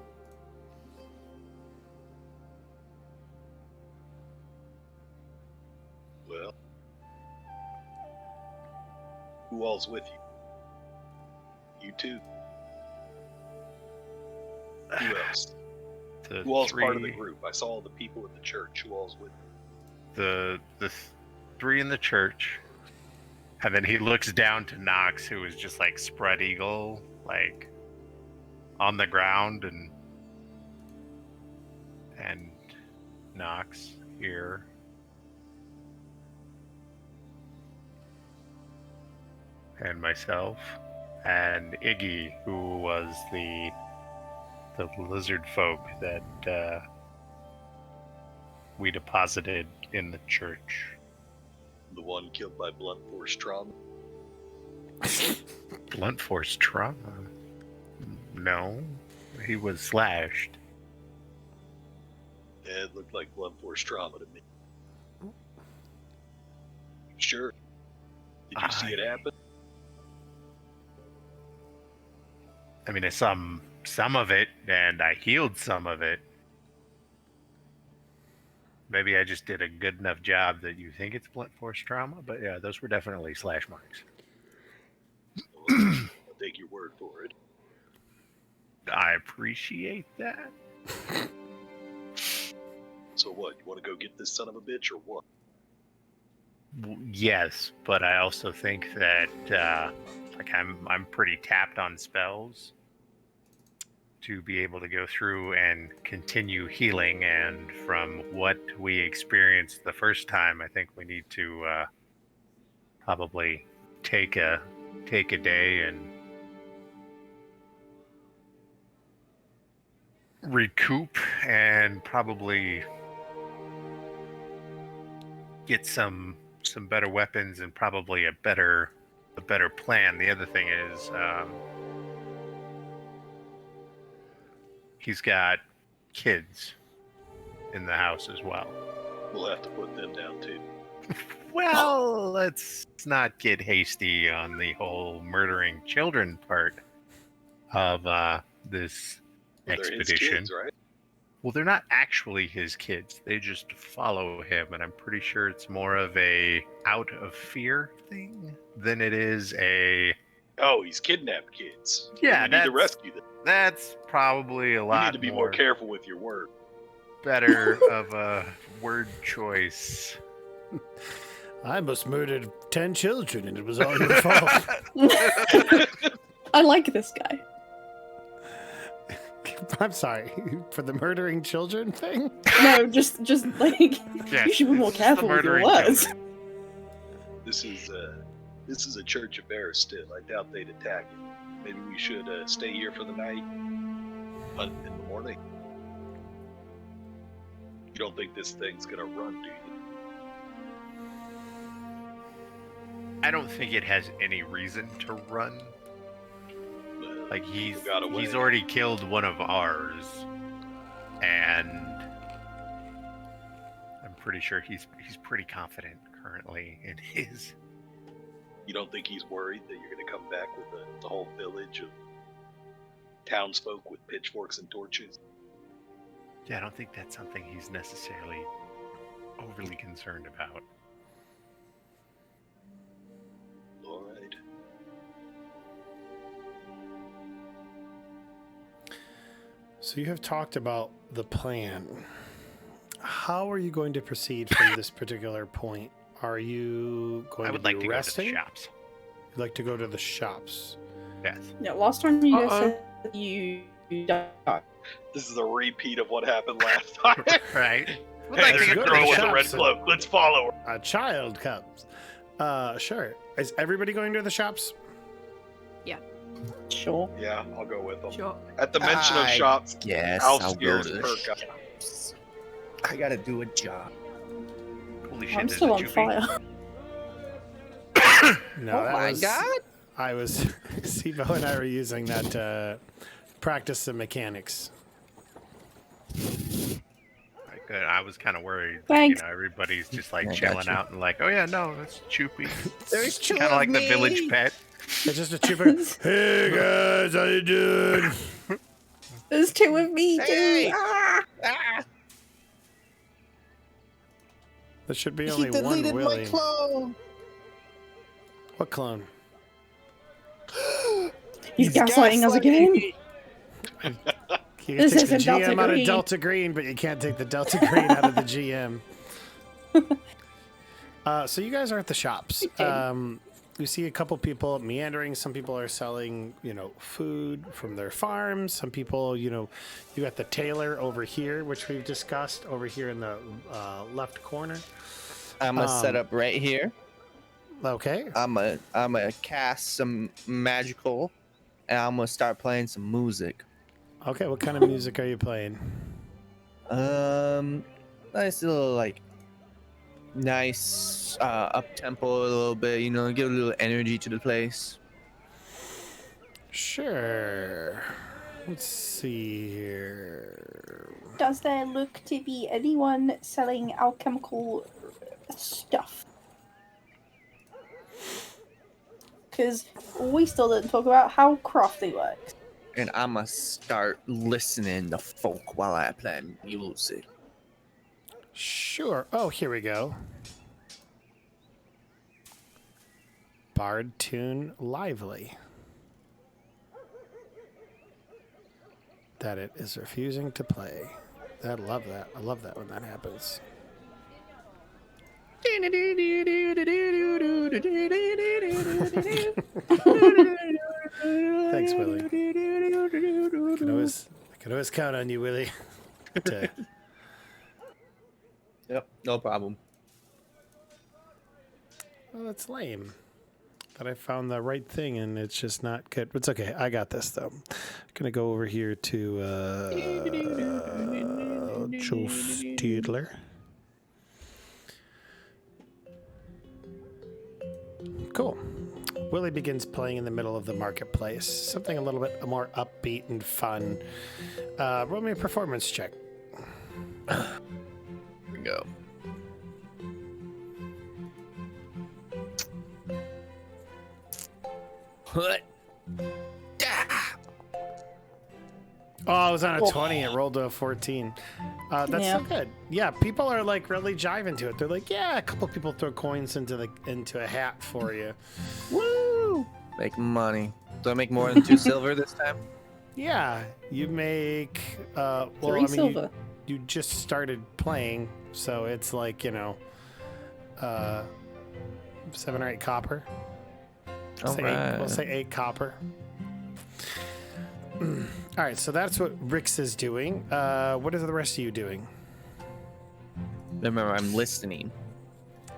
Well, who all's with you? You two. Who else? The Who all's part of the 3 group? I saw all the people in the church. Who all's with you? the 3 in the church, and then he looks down to Nox, who is just like spread eagle, like on the ground, and Nox here. And myself, and Iggy, who was the lizard folk that we deposited in the church. The one killed by blunt force trauma. Blunt force trauma? No, he was slashed. Yeah, it looked like blunt force trauma to me. Sure. Did you see it happen? I mean, I saw some of it, and I healed some of it. Maybe I just did a good enough job that you think it's blunt force trauma, but yeah, those were definitely slash marks. Well, I'll take your word for it. I appreciate that. So what? You want to go get this son of a bitch or what? Yes, but I also think that like I'm pretty tapped on spells to be able to go through and continue healing. And from what we experienced the first time, I think we need to probably take a day and recoup and probably get some better weapons and probably a better plan. The other thing is he's got kids in the house as well. We'll have to put them down too. Well, let's not get hasty on the whole murdering children part of this Well, they're his expedition. kids, right? Well, they're not actually his kids. They just follow him, and I'm pretty sure it's more of a out of fear thing than it is a... Oh, he's kidnapped kids. Yeah, you need to rescue them. That's probably a lot You need to be more careful with your word. better of a word choice. I must murdered 10 children, and it was all your fault. I like this guy. I'm sorry for the murdering children thing. No, just like Yes, you should be more this is the careful with your murdering words. children. This is a church affair still. I doubt they'd attack it. Maybe we should stay here for the night. Hunt in the morning. You don't think this thing's gonna run, do you? I don't think it has any reason to run. Well, Like he's got away. already killed one of ours, and I'm pretty sure he's pretty confident currently in his. You don't think he's worried that you're gonna come back with the whole village of townsfolk with pitchforks and torches? Yeah, I don't think that's something he's necessarily overly concerned about. All right. So you have talked about the plan. How are you going to proceed from this particular point? Are you going I would to be like to resting? go to the shops. You'd like to go to the shops. Yes. Yeah, last time you guys said you died. This is a repeat of what happened last time. Right. Would Hey, like to there's a go to girl the with a shops. red cloak. Let's follow her. A child comes. Sure. Is everybody going to the shops? Sure. Yeah, I'll go with them. Sure. At the mention of I shops, Yes, Alf's I'll go ears to the perk up. shops. I gotta do a job. Holy shit! I'm there's still a on Juby. fire. No, Oh that my was, god! I was Sibo and I were using that to practice the mechanics. Good. I was kind of worried. Thanks. Everybody's just like I got chilling you. out and like, oh yeah, no, that's Choopy. There's two Kind of of like the me. village pet. It's just a trooper. Hey guys, how you doing? There's two of me Hey! too. Ah! Ah, There should be he only one deleted my Willie. clone. What clone? He's gaslighting us again. You can This take the isn't Delta GM out of Green. Delta Green, but you can't take the Delta Green out of the GM. So you guys are at the shops. You see a couple people meandering. Some people are selling, food from their farms. Some people, you got the tailor over here, which we've discussed over here in the left corner. I'm gonna set up right here. Okay. I'm gonna cast some magical, and I'm gonna start playing some music. Okay. What kind of music are you playing? Nice little nice up tempo a little bit, give a little energy to the place. Sure. Let's see here. Does there look to be anyone selling alchemical stuff? Because we still didn't talk about how crafting works. And I'ma start listening to folk while I play music. Sure. Oh, here we go. Bard tune lively. That it is refusing to play. I love that. I love that when that happens. Thanks, Willie. I can always count on you, Willie. Yep, no problem. Well, that's lame. That I found the right thing and it's just not good. It's okay. I got this though. I'm gonna go over here to Joe Steedler. Cool. Willie begins playing in the middle of the marketplace. Something a little bit more upbeat and fun. Roll me a performance check. Here we go. What? Oh, I was on a 20. It rolled to a 14. That's Yeah. so good. Yeah, people are like really jiving to it. They're like, yeah, a couple people throw coins into a hat for you. Woo! Make money. Do I make more than 2 silver this time? Yeah, you make. Well, 3 I mean, silver. you just started playing, so it's like 7 or 8 copper. We'll say 8 copper. All right, so that's what Rix is doing. What are the rest of you doing? Remember, I'm listening.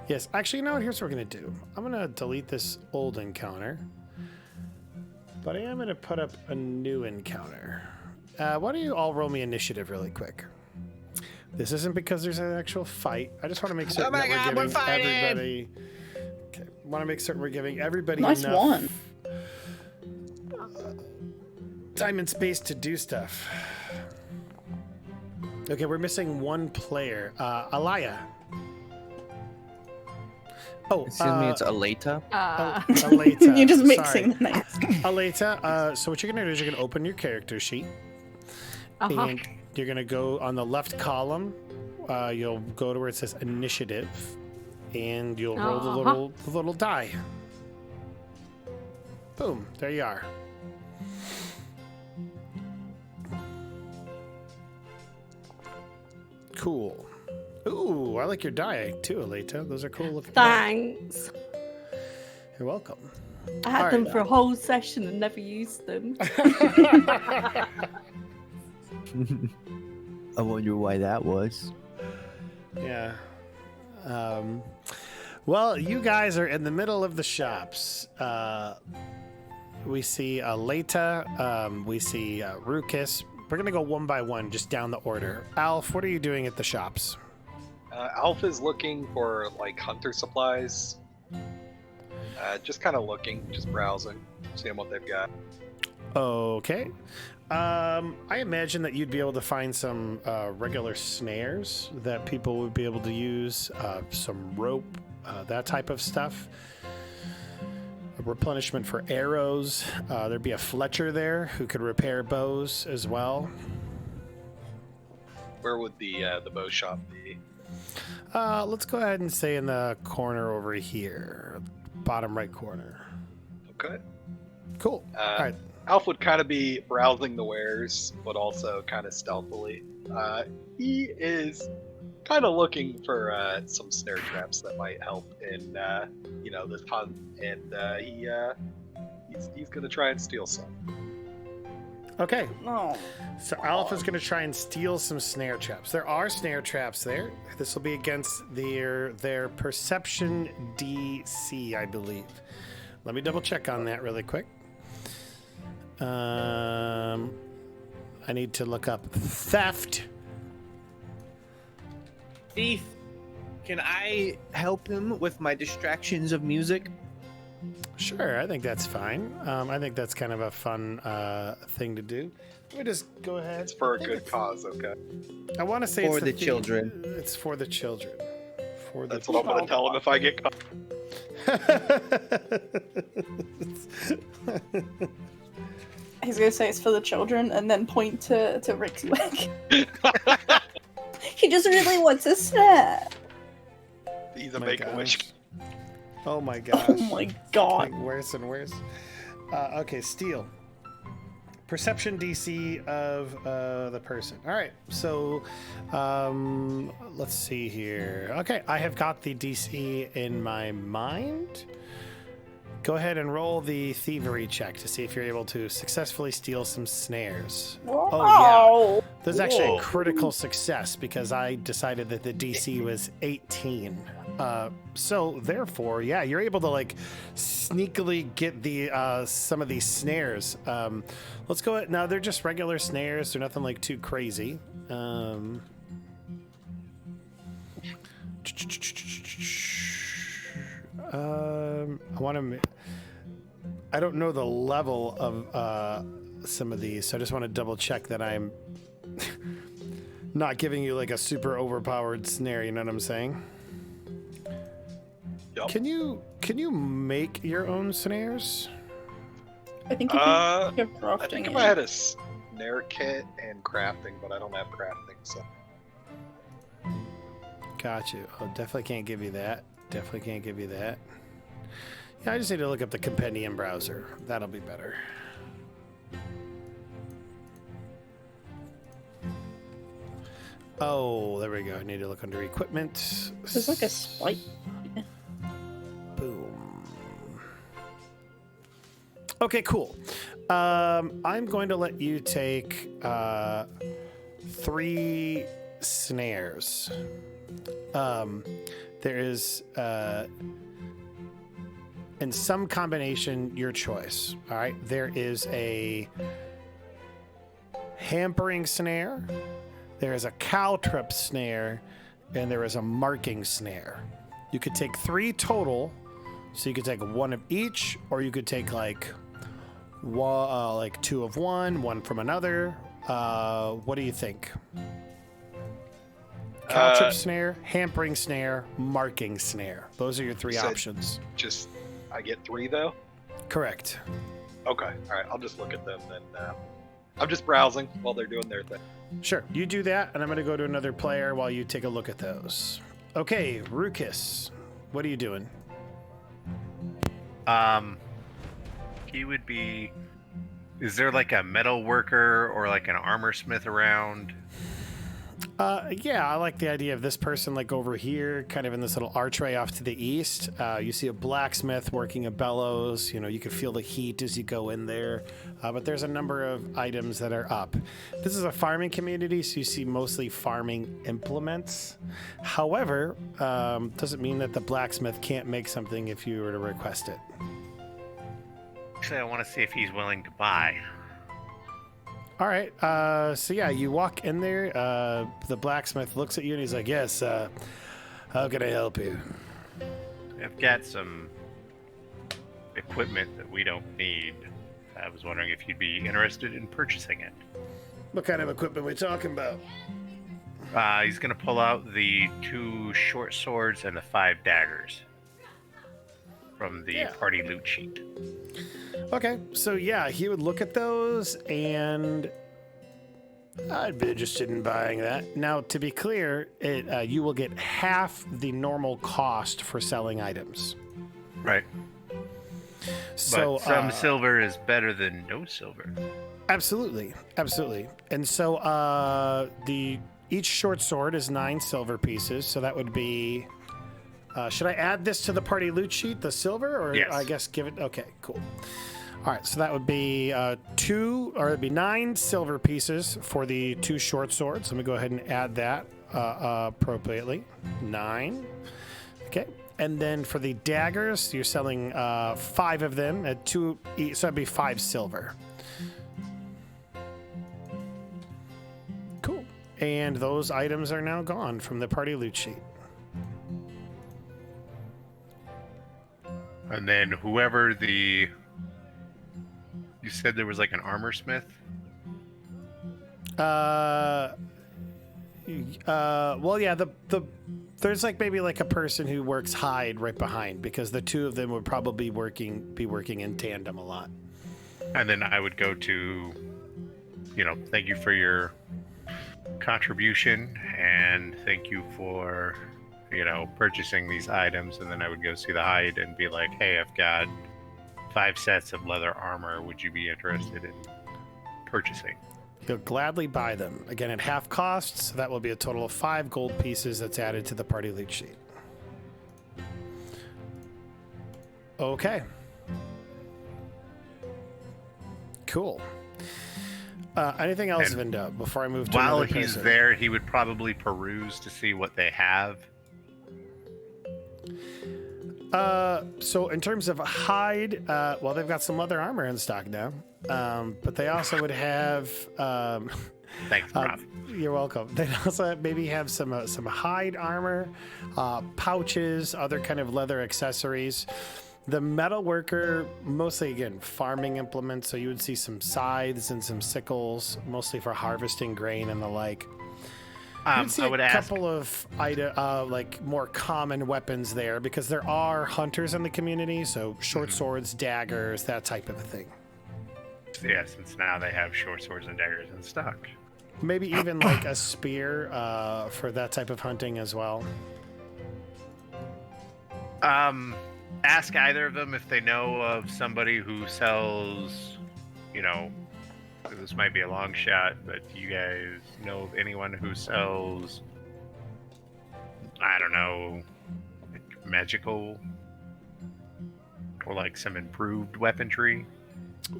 Yes, actually, you know what? Here's what we're going to do. I'm going to delete this old encounter, but I am going to put up a new encounter. Why don't you all roll me initiative really quick? This isn't because there's an actual fight. I just want to make certain that we're giving everybody... Okay, want to make certain we're giving everybody Nice enough... one. time and space to do stuff. Okay, we're missing one player. Alaya. Oh, Excuse me, it's Aleta. Aleta. You're just Sorry. mixing the names. Aleta, so what you're going to do is you're going to open your character sheet. And you're going to go on the left column. You'll go to where it says initiative. And you'll roll the little die. Boom. There you are. Cool. Ooh, I like your die too, Aleta. Those are cool looking. Thanks. You're welcome. I had them for a whole session and never used them. I wonder why that was. Yeah. Well, you guys are in the middle of the shops. We see Aleta. We see Rucus. We're going to go one by one, just down the order. Alf, what are you doing at the shops? Alf is looking for like hunter supplies. Just kind of looking, just browsing, seeing what they've got. Okay. I imagine that you'd be able to find some regular snares that people would be able to use, some rope, that type of stuff. A replenishment for arrows. There'd be a Fletcher there who could repair bows as well. Where would the bow shop be? Let's go ahead and say in the corner over here, bottom right corner. Okay. Cool. All right. Alf would kind of be browsing the wares, but also kind of stealthily. He is kind of looking for some snare traps that might help in this hunt, and he's gonna try and steal some. Okay. Oh. So Alf is going to try and steal some snare traps. There are snare traps there. This will be against their perception DC, I believe. Let me double check on that really quick. I need to look up theft. Thief, can I help him with my distractions of music? Sure, I think that's fine. I think that's kind of a fun thing to do. Let me just go ahead. It's for a good cause, okay? I want to say For it's the children. It's for the children. That's what I'm gonna tell him if I get caught. He's gonna say it's for the children and then point to Rick's leg. He just really wants a snare. He's a My make-a-wish. gosh. Oh my gosh. Oh my god. Like worse and worse. Okay, steal. perception DC of the person. All right, so let's see here. Okay, I have got the DC in my mind. Go ahead and roll the thievery check to see if you're able to successfully steal some snares. Wow. Oh, yeah. There's actually a critical success because I decided that the DC was 18. So therefore, yeah, you're able to like sneakily get the some of these snares. Let's go ahead. Now they're just regular snares. They're nothing like too crazy. I want to. I don't know the level of some of these, so I just want to double check that I'm not giving you like a super overpowered snare. You know what I'm saying? Yep. Can you make your own snares? I think if you're crafting I think if it. I had a snare kit and crafting, but I don't have crafting, so. Got you. Oh, definitely can't give you that. Definitely can't give you that. Yeah, I just need to look up the compendium browser. That'll be better. Oh, there we go. I need to look under equipment. There's like a spike. Boom. Okay, cool. I'm going to let you take 3 snares. There is in some combination your choice. All right, there is a hampering snare, there is a caltrip snare, and there is a marking snare. You could take 3 total, so you could take 1 of each, or you could take like 2 of one from another. What do you think? Caltrip snare, hampering snare, marking snare. Those are your 3 options. Just, I get 3 though? Correct. Okay, alright, I'll just look at them then. I'm just browsing while they're doing their thing. Sure, you do that, and I'm going to go to another player while you take a look at those. Okay, Rukus, what are you doing? He would be. Is there like a metal worker or like an armor smith around? Yeah, I like the idea of this person like over here, kind of in this little archway off to the east. You see a blacksmith working a bellows. You know, you can feel the heat as you go in there. But there's a number of items that are up. This is a farming community, so you see mostly farming implements. However, doesn't mean that the blacksmith can't make something if you were to request it. Actually, I want to see if he's willing to buy. All right. So yeah, you walk in there. The blacksmith looks at you and he's like, "Yes. How can I help you?" I've got some equipment that we don't need. I was wondering if you'd be interested in purchasing it. What kind of equipment are we talking about? He's going to pull out the 2 short swords and the 5 daggers from the party loot sheet. Okay, so yeah, he would look at those, and I'd be interested in buying that. Now, to be clear, you will get half the normal cost for selling items. Right. So but some silver is better than no silver. Absolutely, absolutely. And so each short sword is 9 silver pieces, so that would be. Should I add this to the party loot sheet, the silver, or yes. I guess give it? Okay, cool. All right, so that would be 9 silver pieces for the 2 short swords. Let me go ahead and add that appropriately. 9. Okay, and then for the daggers, you're selling 5 of them at 2 each, so that'd be 5 silver. Cool. And those items are now gone from the party loot sheet. And then whoever the... You said there was like an armor smith? Well, yeah, there's like maybe like a person who works hide right behind, because the 2 of them would probably be working in tandem a lot. And then I would go to, thank you for your contribution and thank you for, purchasing these items. And then I would go see the hide and be like, hey, I've got 5 sets of leather armor. Would you be interested in purchasing. He'll gladly buy them. Again, at half cost, so that will be a total of 5 gold pieces that's added to the party loot sheet. Okay. Cool. Anything else, And Vinda, before I move to While another he's person? there, he would probably peruse to see what they have. So in terms of hide, well, they've got some leather armor in stock now, but they also would have. Thanks, Rob. You're welcome. They'd also maybe have some hide armor, pouches, other kind of leather accessories. The metal worker, mostly again farming implements. So you would see some scythes and some sickles, mostly for harvesting grain and the like. You'd see I would a ask. couple of like more common weapons there because there are hunters in the community, so short swords, daggers, that type of a thing. Yeah, since now they have short swords and daggers in stock. Maybe even like a spear for that type of hunting as well. Ask either of them if they know of somebody who sells, this might be a long shot, but do you guys know of anyone who sells, I don't know, like magical or like some improved weaponry?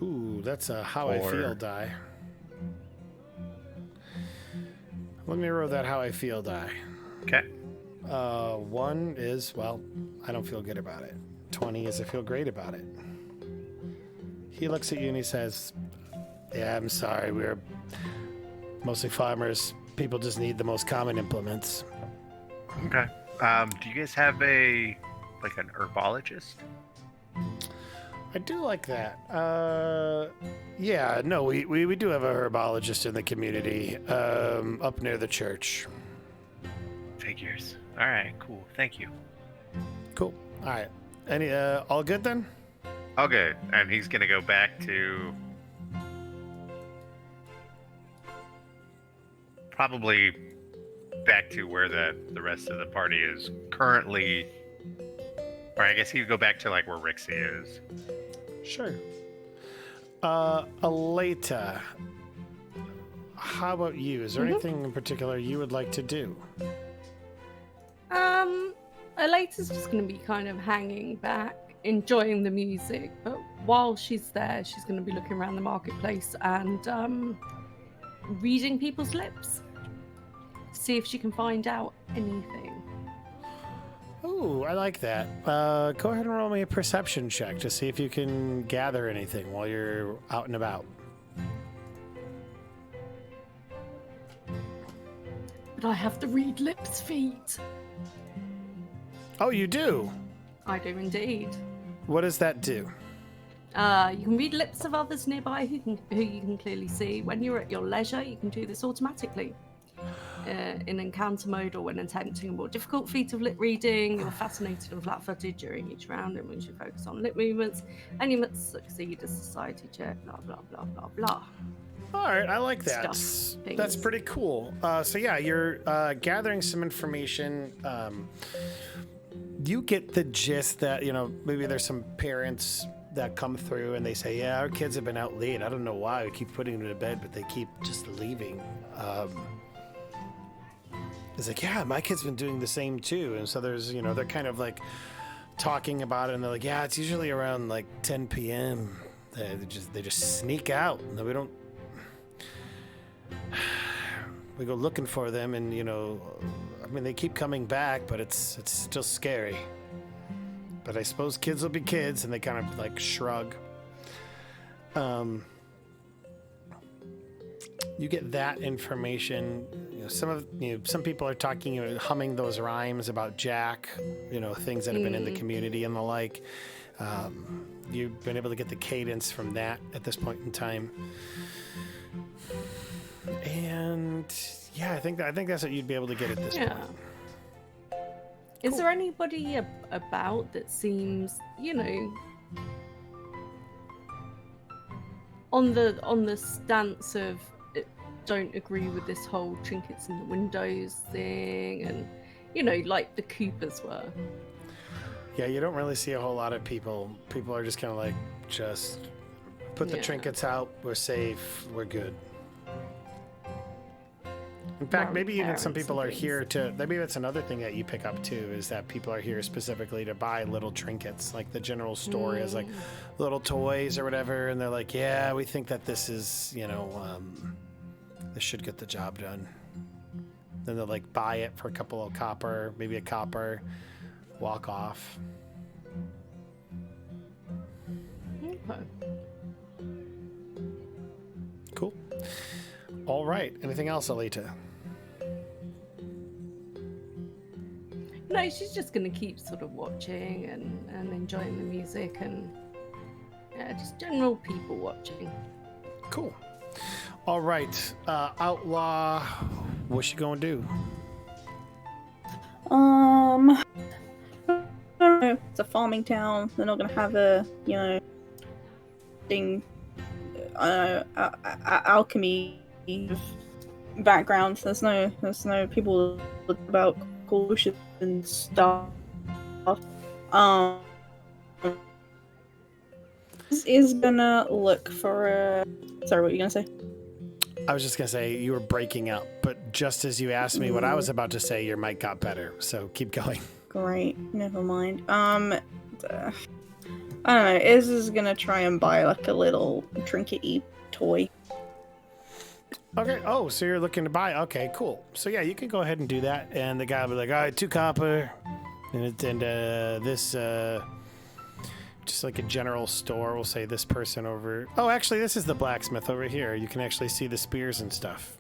Ooh, that's a how I feel die. Let me roll that how I feel die. Okay. 1 is, well, I don't feel good about it. 20 is I feel great about it. He looks at you and he says, yeah, I'm sorry, we're mostly farmers. People just need the most common implements. Okay. Do you guys have an herbologist? I do like that. Yeah, no, we do have a herbologist in the community, up near the church. Figures. All right, cool. Thank you. Cool. All right. Any, all good then? Okay, and he's gonna go back to probably back to where the rest of the party is currently. Or I guess he would go back to like where Rixie is. Sure. Aleta, how about you? Is there anything in particular you would like to do? Aleta's just going to be kind of hanging back, enjoying the music, but while she's there, she's going to be looking around the marketplace and reading people's lips. See if she can find out anything. Ooh, I like that. Go ahead and roll me a perception check to see if you can gather anything while you're out and about. But I have to read lips, feet. Oh, you do? I do indeed. What does that do? You can read lips of others nearby who you can clearly see. When you're at your leisure, you can do this automatically. In encounter mode or when attempting a more difficult feat of lip reading, you're fascinated and flat-footed during each round in which you focus on lip movements, and you must succeed a society check, blah, blah, blah, blah, blah. All right, I like that. Stuff, things. That's pretty cool. So yeah, you're gathering some information. You get the gist that, maybe there's some parents that come through and they say, yeah, our kids have been out late. I don't know why. We keep putting them to bed, but they keep just leaving. It's like, yeah, my kid's been doing the same too. And so there's, they're kind of like talking about it and they're like, yeah, it's usually around like 10 p.m. They just sneak out. And we don't, we go looking for them and, they keep coming back, but it's still scary. But I suppose kids will be kids, and they kind of like shrug. You get that information. Some people are talking, humming those rhymes about Jack, things that have been in the community and the like. You've been able to get the cadence from that at this point in time. And yeah, I think that's what you'd be able to get at this point. Is there anybody about that seems, on the stance of don't agree with this whole trinkets in the windows thing, and like the Coopers were? Yeah, you don't really see a whole lot of people. People are just kind of like Put the Yeah. trinkets out. We're safe. We're good. In fact, Well, maybe even parents some people and are things. here to. Maybe that's another thing that you pick up too, is that people are here specifically to buy little trinkets. Like the general store has like little toys or whatever, and they're like, "Yeah, we think that this is, this should get the job done." Then they'll like buy it for a couple of copper, maybe a copper, walk off. Okay. Cool. All right. Anything else, Alita? No, she's just going to keep sort of watching and enjoying the music and just general people watching. Cool. All right. Outlaw, what's she gonna do? It's a farming town. They're not gonna have a, thing, alchemy backgrounds. There's no people about cautious and stuff. Is gonna look for a. Sorry, what were you gonna say? I was just gonna say you were breaking up, but just as you asked me what I was about to say, your mic got better. So keep going. Great, never mind. I don't know. Iz is gonna try and buy like a little trinket-y toy. Okay. Oh, so you're looking to buy? Okay, cool. So yeah, you can go ahead and do that, and the guy will be like, "All right, 2 copper," and this. Just like a general store, we'll say this person over. Oh, actually, this is the blacksmith over here. You can actually see the spears and stuff.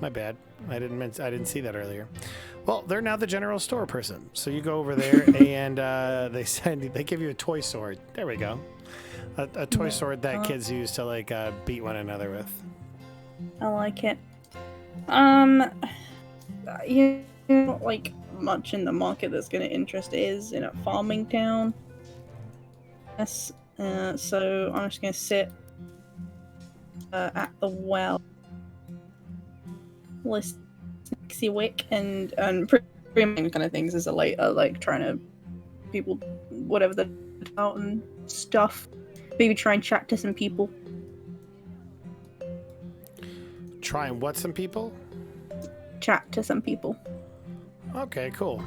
My bad. I didn't see that earlier. Well, they're now the general store person. So you go over there and they give you a toy sword. There we go. A toy sword that kids use to like beat one another with. I like it. Like much in the market that's going to interest is in a farming town. Yes, so I'm just going to sit at the well, list wick and pretty much kind of things as a later, like trying to people, whatever they're out and stuff. Maybe try and chat to some people. Try and what some people? Chat to some people. Okay, cool.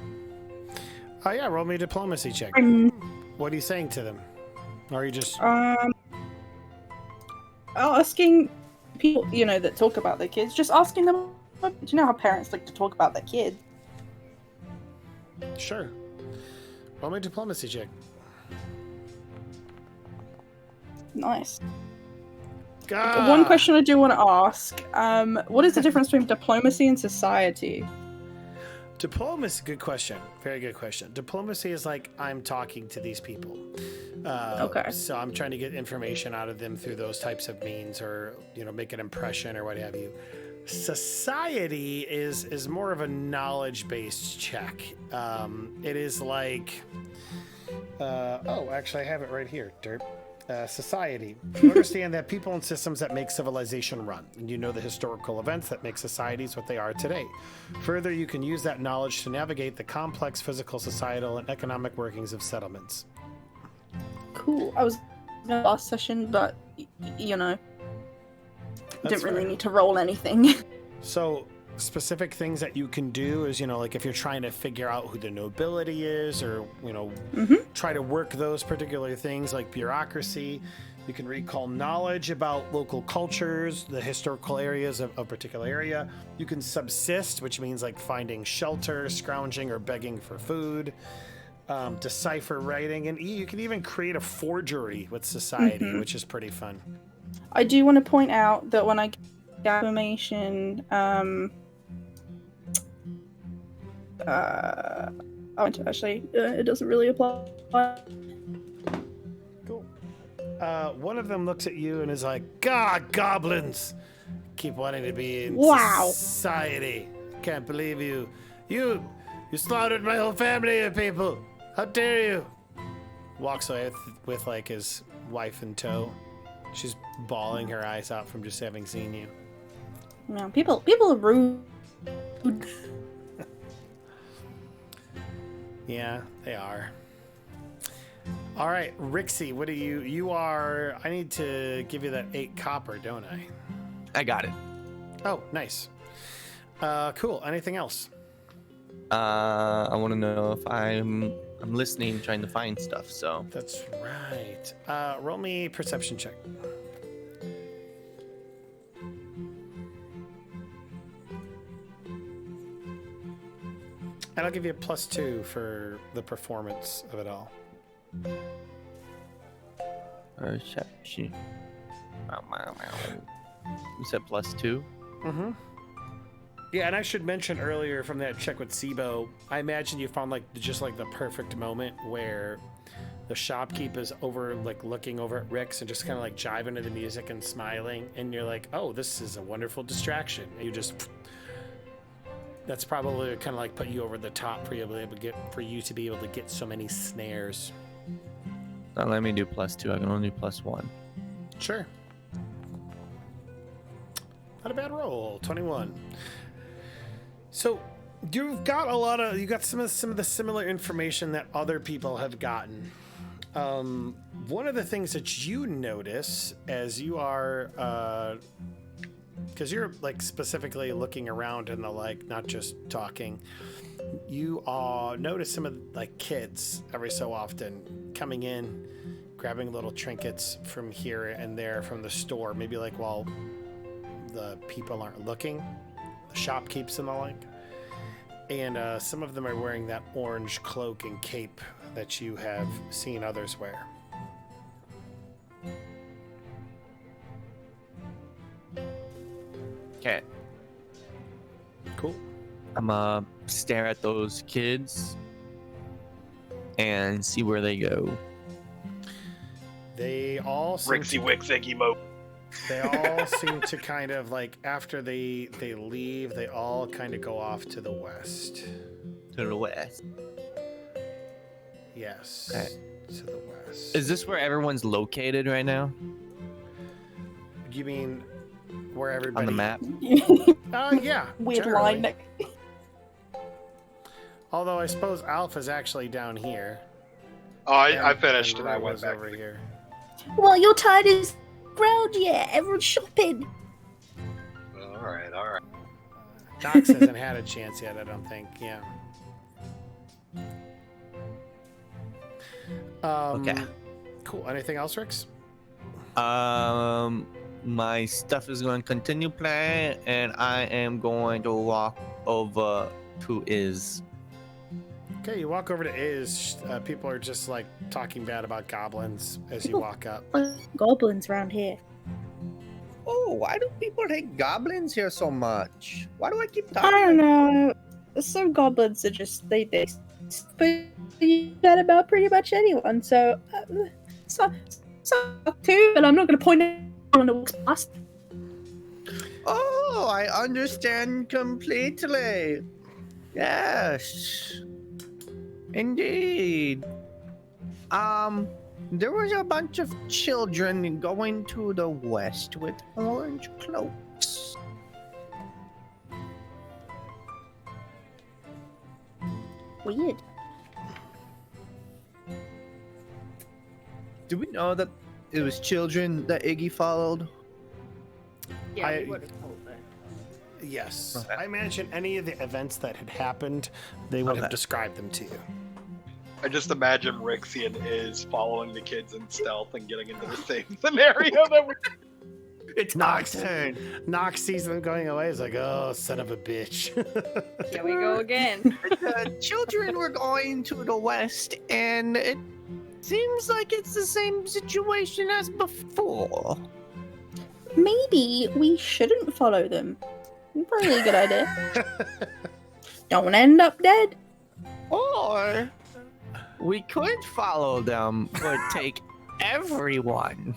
Oh yeah, roll me a diplomacy check. What are you saying to them? Or are you just asking people, that talk about their kids, just asking them, do you know how parents like to talk about their kids? Sure. Roll me a diplomacy check. Nice. God. One question I do want to ask, what is the difference between diplomacy and society? Diplomacy, good question. Very good question. Diplomacy is like I'm talking to these people. Okay. So I'm trying to get information out of them through those types of means, or make an impression or what have you. Society is more of a knowledge-based check. It is like, actually I have it right here, Derp. Society. You understand that people and systems that make civilization run, and you know the historical events that make societies what they are today. Further, you can use that knowledge to navigate the complex physical, societal, and economic workings of settlements. Cool. I was in the last session, but didn't really need to roll anything. So specific things that you can do is, like if you're trying to figure out who the nobility is, or, try to work those particular things like bureaucracy. You can recall knowledge about local cultures, the historical areas of a particular area. You can subsist, which means like finding shelter, scrounging, or begging for food. Decipher writing, and you can even create a forgery with society, which is pretty fun. I do want to point out that when I get information, it doesn't really apply. Cool. One of them looks at you and is like, "God, goblins keep wanting to be in society. Can't believe you slaughtered my whole family of people. How dare you?" Walks away with like his wife in tow. She's bawling her eyes out from just having seen you. No, people are rude. Yeah, they are. All right, Rixie, what do you are? I need to give you that 8 copper, don't I? I got it. Oh, nice. Cool. Anything else? I want to know if I'm listening, trying to find stuff. So That's right. Roll me perception check. And I'll give you a +2 for the performance of it all. perception. You said +2. Mm-hmm. Yeah, and I should mention earlier from that check with Sibo, I imagine you found just the perfect moment where the shopkeep is over looking over at Rix and just kind of jiving to the music and smiling, and you're like, oh, this is a wonderful distraction. And you just that's probably kind of put you over the top for you to be able to get so many snares. Now let me do +2. I can only do +1. Sure. Not a bad roll. 21. So you've got some of the similar information that other people have gotten. One of the things that you notice as you are, because you're specifically looking around and not just talking, you notice some of kids every so often coming in, grabbing little trinkets from here and there from the store, maybe while the people aren't looking, the shopkeepers and the like. And some of them are wearing that orange cloak and cape that you have seen others wear. Okay. Cool. I'm stare at those kids and see where they go. They all Rixie Wix Iggy Mo. They all seem to kind of after they leave, they all kind of go off to the west. To the west. Yes. Okay. To the west. Is this where everyone's located right now? You mean where everybody On the map? Yeah. Weird generally. line. Nick. Although I suppose Alpha's actually down here. Oh, I finished and I Rue went was back. over here. Well, your tide is round yet. Everyone's shopping. All right. Dox hasn't had a chance yet, I don't think. Yeah. Okay. Cool. Anything else, Rix? My stuff is going to continue playing, and I am going to walk over to Iz. Okay, you walk over to Iz. People are just talking bad about goblins as you walk up. Goblins around here. Oh, why do people hate goblins here so much? Why do I keep I don't know. Some goblins are just they that about pretty much anyone. So some too, but I'm not going to point it on the walks past. Oh, I understand completely. Yes. Indeed. There was a bunch of children going to the west with orange cloaks. Weird. Do we know that it was children that Iggy followed? Yeah, I- we would have told them. Yes. Okay. I imagine any of the events that had happened, they would have Okay. described them to you. I just imagine Rixie and Iz following the kids in stealth and getting into the same scenario that we. It's Nox. Nox's turn. Nox sees them going away. He's like, oh, son of a bitch. Here we go again. The children were going to the west, and it seems like it's the same situation as before. Maybe we shouldn't follow them. Probably a good idea. Don't want to end up dead. Or we could follow them, but take everyone.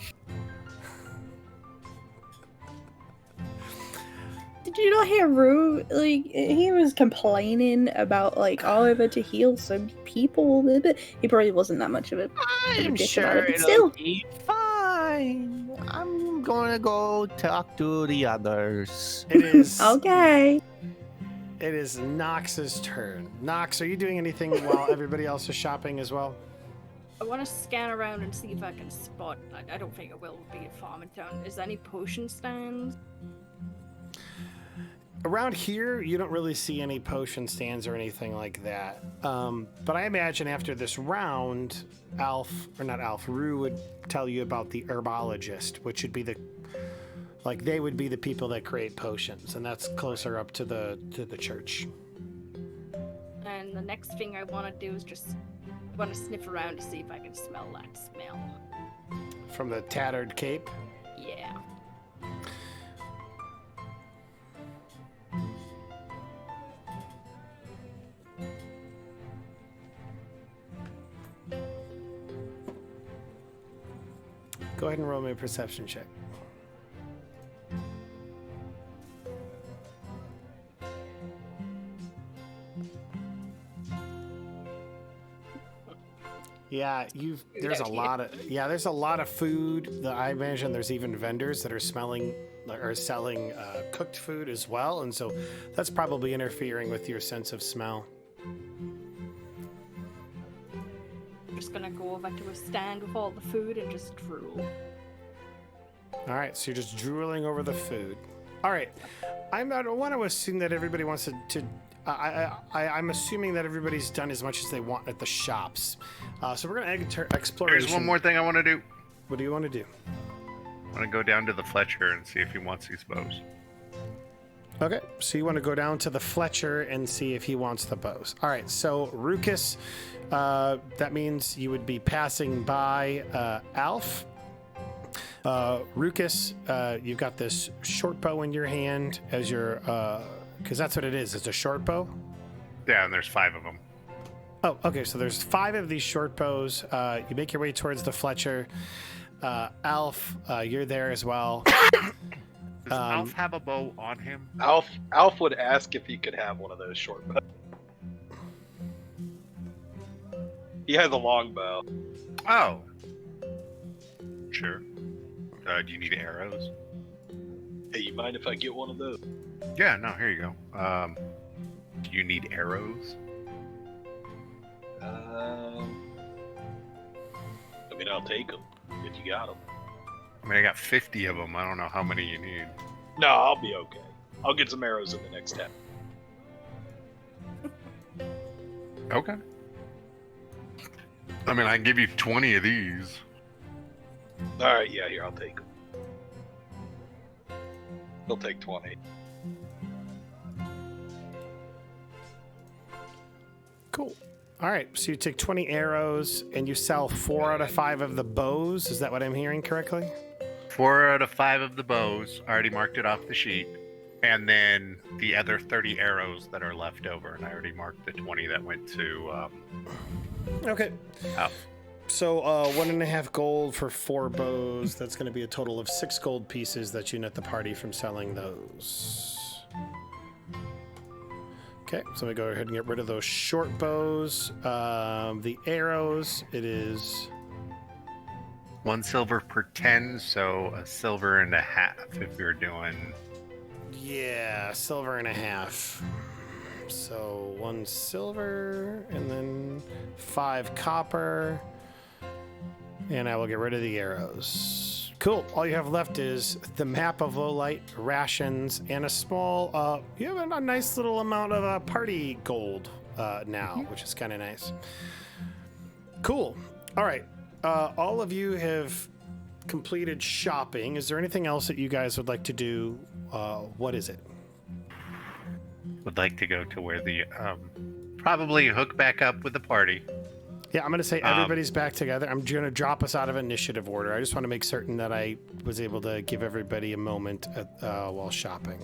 Did you not hear Rue? He was complaining about over to heal some people. But he probably wasn't that much of it. I'm Dick sure about it, but it'll still. be fine. I'm gonna go talk to the others. It is Okay. It is Nox's turn. Nox, are you doing anything while everybody else is shopping as well? I want to scan around and see if I can spot. I don't think it will be a farming town. Is there any potion stands? Around here, you don't really see any potion stands or anything like that. But I imagine after this round, Rue would tell you about the herbologist, which would be they would be the people that create potions, and that's closer up to the church. And the next thing I want to do is just want to sniff around to see if I can smell that smell. From the tattered cape? Yeah. Go ahead and roll me a perception check. Yeah, there's a lot of food. I imagine there's even vendors that are selling cooked food as well, and so that's probably interfering with your sense of smell. I'm just gonna go over to a stand with all the food and just drool. All right, so you're just drooling over the food. All right, I want to assume that everybody wants to I'm assuming that everybody's done as much as they want at the shops. So we're going to enter exploration. There's one more thing I want to do. What do you want to do? I want to go down to the Fletcher and see if he wants these bows. Okay, so you want to go down to the Fletcher and see if he wants the bows. All right, so Rucus, that means you would be passing by Alf. Rucus, you've got this short bow in your hand as your... because that's what it is. It's a short bow? Yeah, and there's 5 of them. Oh, okay. So there's 5 of these short bows. You make your way towards the Fletcher. Alf, you're there as well. Does Alf have a bow on him? Alf would ask if he could have one of those short bows. He has a long bow. Oh. Sure. Do you need arrows? Hey, you mind if I get one of those? Yeah, no, here you go. Do you need arrows? I mean, I'll take them if you got them. I mean, I got 50 of them. I don't know how many you need. No, I'll be okay. I'll get some arrows in the next 10. Okay. I mean, I can give you 20 of these. All right, yeah, here, I'll take them. He'll take 20. Cool. All right, so you take 20 arrows and you sell 4 out of 5 of the bows. Is that what I'm hearing correctly? 4 out of 5 of the bows. I already marked it off the sheet. And then the other 30 arrows that are left over. And I already marked the 20 that went to... Okay. Alf. So 1.5 gold for 4 bows. That's going to be a total of 6 gold pieces that you net the party from selling those. Okay, so we go ahead and get rid of those short bows. The arrows, it is 1 silver per 10, so a silver and a half if you're doing... Yeah, silver and a half. So 1 silver and then 5 copper. And I will get rid of the arrows. Cool. All you have left is the map of Lowlight, rations, and a small, you have a nice little amount of party gold now, which is kind of nice. Cool. All right. All of you have completed shopping. Is there anything else that you guys would like to do? What is it? Would like to go to where the, probably hook back up with the party. Yeah, I'm going to say everybody's back together. I'm going to drop us out of initiative order. I just want to make certain that I was able to give everybody a moment while shopping.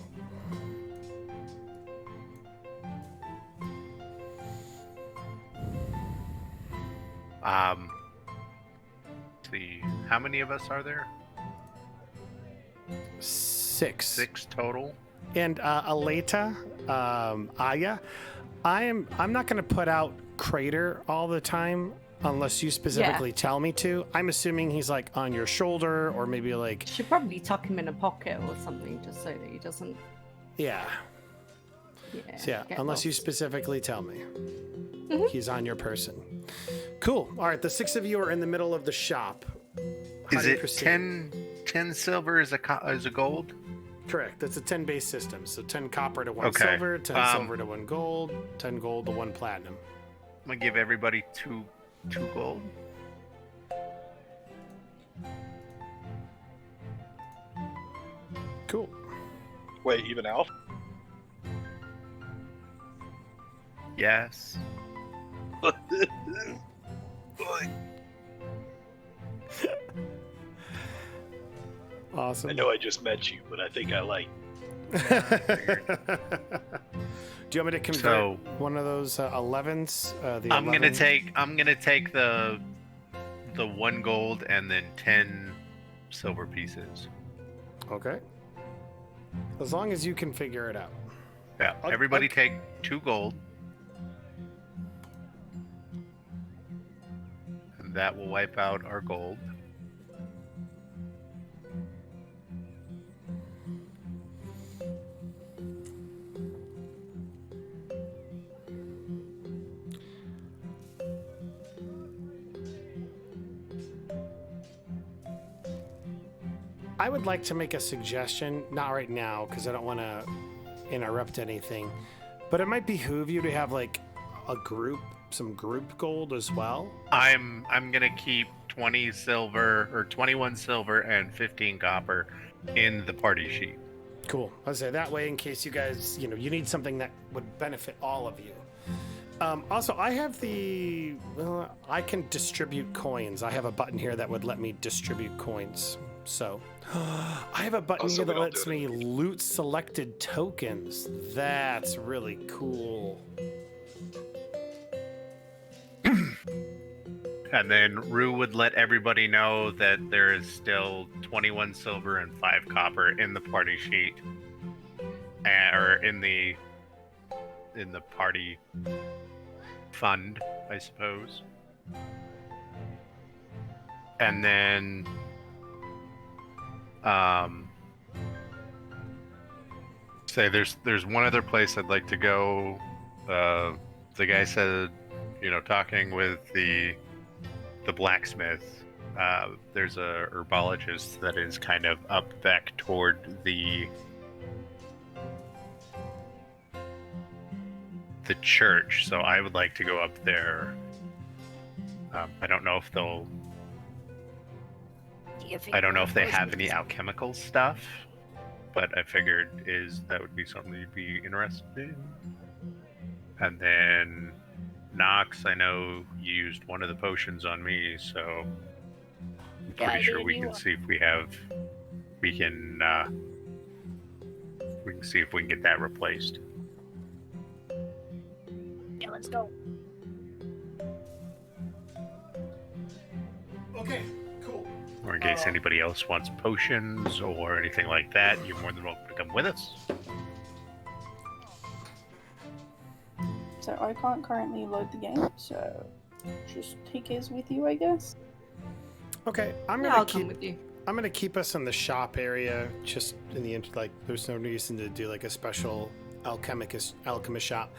See, how many of us are there? 6. 6 total. And Aleta, Aya, I'm not going to put out Crater all the time unless you specifically tell me to. I'm assuming he's like on your shoulder or maybe like... Should probably tuck him in a pocket or something just so that he doesn't... Yeah. Yeah, So yeah, get unless you lost. specifically tell me. He's on your person. Cool. All right, the 6 of you are in the middle of the shop. How Is do you it proceed? 10 silver is a gold? Correct. It's a 10 base system. So 10 copper to 1 Okay. silver, 10 silver to 1 gold, 10 gold to 1 platinum. I'm gonna give everybody two gold. Cool. Wait, even Alf? Yes. Awesome. I know I just met you, but I think I like. Do you want me to convert So- one of those 11s? The I'm 11? gonna take the 1 gold and then 10 silver pieces. Okay. As long as you can figure it out. Yeah. I'll- Everybody I'll- take 2 gold. And that will wipe out our gold. I would like to make a suggestion, not right now, because I don't want to interrupt anything, but it might behoove you to have like a group, some group gold as well. I'm gonna keep 20 silver or 21 silver and 15 copper in the party sheet. Cool. I'll say that way in case you guys, you need something that would benefit all of you. Also, I have I can distribute coins. I have a button here that would let me distribute coins. So, I have a button so here that we don't lets do it. me loot selected tokens. That's really cool. And then Rue would let everybody know that there is still 21 silver and 5 copper in the party sheet, or in the party fund, I suppose. And then, say there's one other place I'd like to go. The guy said, talking with the blacksmith, there's a herbologist that is kind of up back toward the church, so I would like to go up there. I don't know if they have any alchemical stuff, but I figured that would be something you'd be interested in. And then Nox, I know you used one of the potions on me, so I'm Yeah, I pretty sure did, we you can are. see if we can see if we can get that replaced. Yeah, let's go. Okay, cool. Or in case anybody else wants potions or anything like that, you're more than welcome to come with us. So I can't currently load the game, so just take his with you, I guess. Okay, I'm Yeah, gonna I'll come keep. with you. I'm gonna keep us in the shop area, just in the like. There's no reason to do like a special alchemist shop.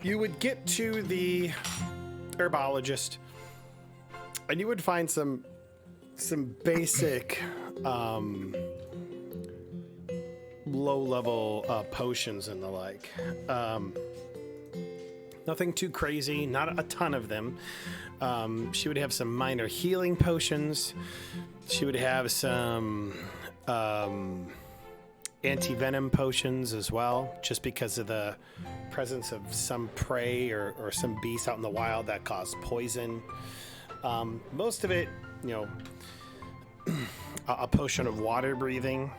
You would get to the herbologist, and you would find some basic low-level potions and the like. Nothing too crazy, not a ton of them. She would have some minor healing potions. She would have some anti-venom potions as well, just because of the presence of some prey or some beast out in the wild that cause poison. Most of it, a potion of water breathing,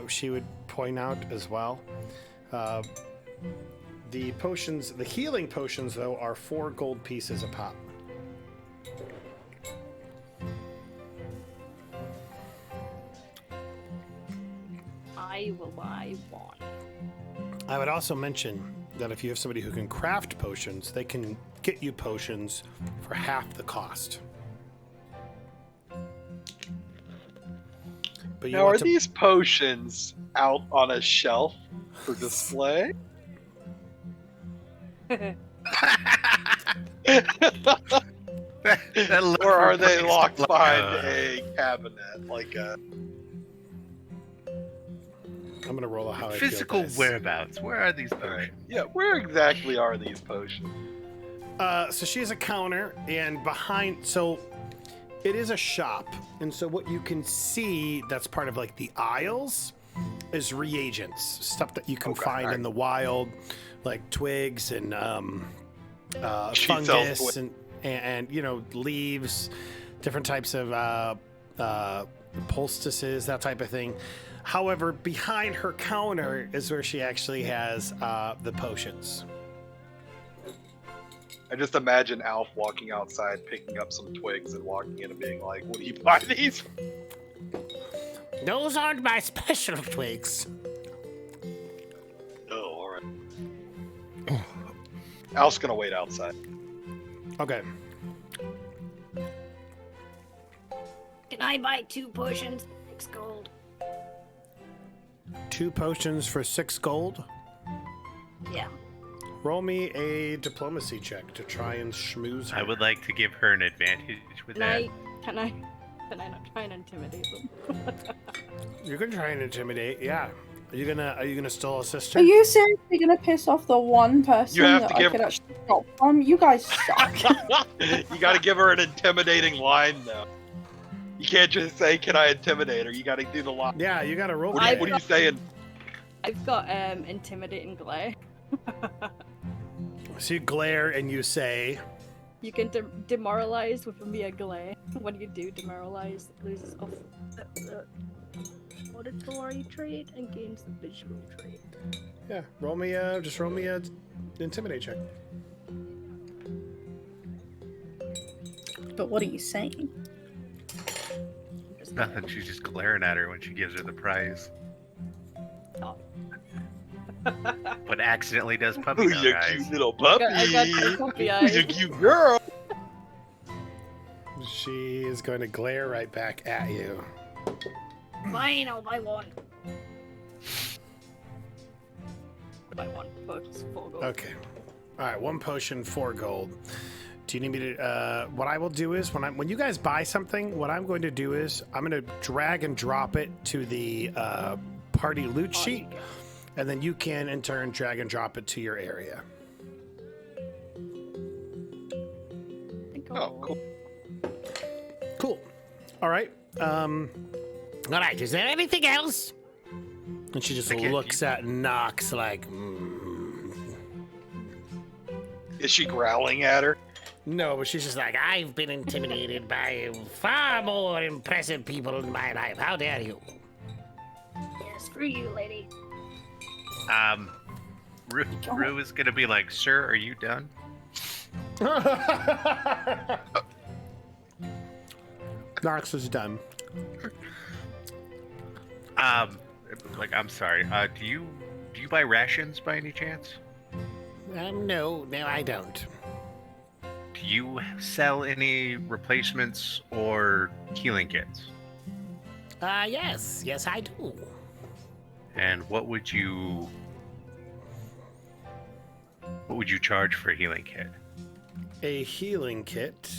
she would point out as well. The healing potions, though, are 4 gold pieces a pop. I will buy one. I would also mention that if you have somebody who can craft potions, they can get you potions for half the cost. But you Now, want are to- these potions out on a shelf for display? Or are they locked behind a cabinet, like a I'm gonna roll a how I physical feel dice. whereabouts? Where are these potions? Alright. Yeah, where exactly are these potions? So she has a counter, and behind, so it is a shop, and so what you can see that's part of like the aisles is reagents, stuff that you can find in the wild, like twigs and She sells fungus and you know, leaves, different types of poultices, that type of thing. However, behind her counter is where she actually has the potions. I just imagine Alf walking outside, picking up some twigs, and walking in and being like, "What do you buy these?" Those aren't my special twigs. Oh, all right. Alf's gonna wait outside. Okay. Can I buy 2 potions? 6 gold. 2 potions for 6 gold. Yeah. Roll me a diplomacy check to try and schmooze her. I would like to give her an advantage with that. Can I not try and intimidate them? You can try and intimidate. Yeah. Are you gonna still assist her? Are you seriously gonna piss off the one person You have that to I give- could actually stop from? You guys suck. You gotta give her an intimidating line, though. You can't just say, "Can I intimidate her?" You gotta do the line. Yeah, you gotta roll. What are you saying? I've got intimidating glare. So you glare and you say, You can demoralize with a mere glare. When you do demoralize, it loses off the auditory trait and gains the visual trait. "Yeah, roll me a intimidate check." But what are you saying? Nothing. She's just glaring at her when she gives her the prize. Oh. But accidentally does puppy Ooh, dog you eyes. cute little puppy. I got 2 puppy Who's a eyes. cute girl? She is going to glare right back at you. Fine, I'll buy 1. Buy 1 potions, 4 gold. Okay. All right, 1 potion, 4 gold. Do you need me to? What I will do is when you guys buy something, what I'm going to do is I'm going to drag and drop it to the party loot sheet, and then you can in turn drag and drop it to your area. Oh, cool. Cool. All right. All right. Is there anything else? And she just Again, looks at Nox like, Is she growling at her? No, but she's just like, I've been intimidated by far more impressive people in my life. How dare you? Yeah, screw you, lady. Rue is gonna be like, "Sir, are you done?" Nox is done. Like, I'm sorry. Do you buy rations by any chance? No, I don't. Do you sell any replacements or healing kits? Yes, I do. And what would you charge for a healing kit? A healing kit.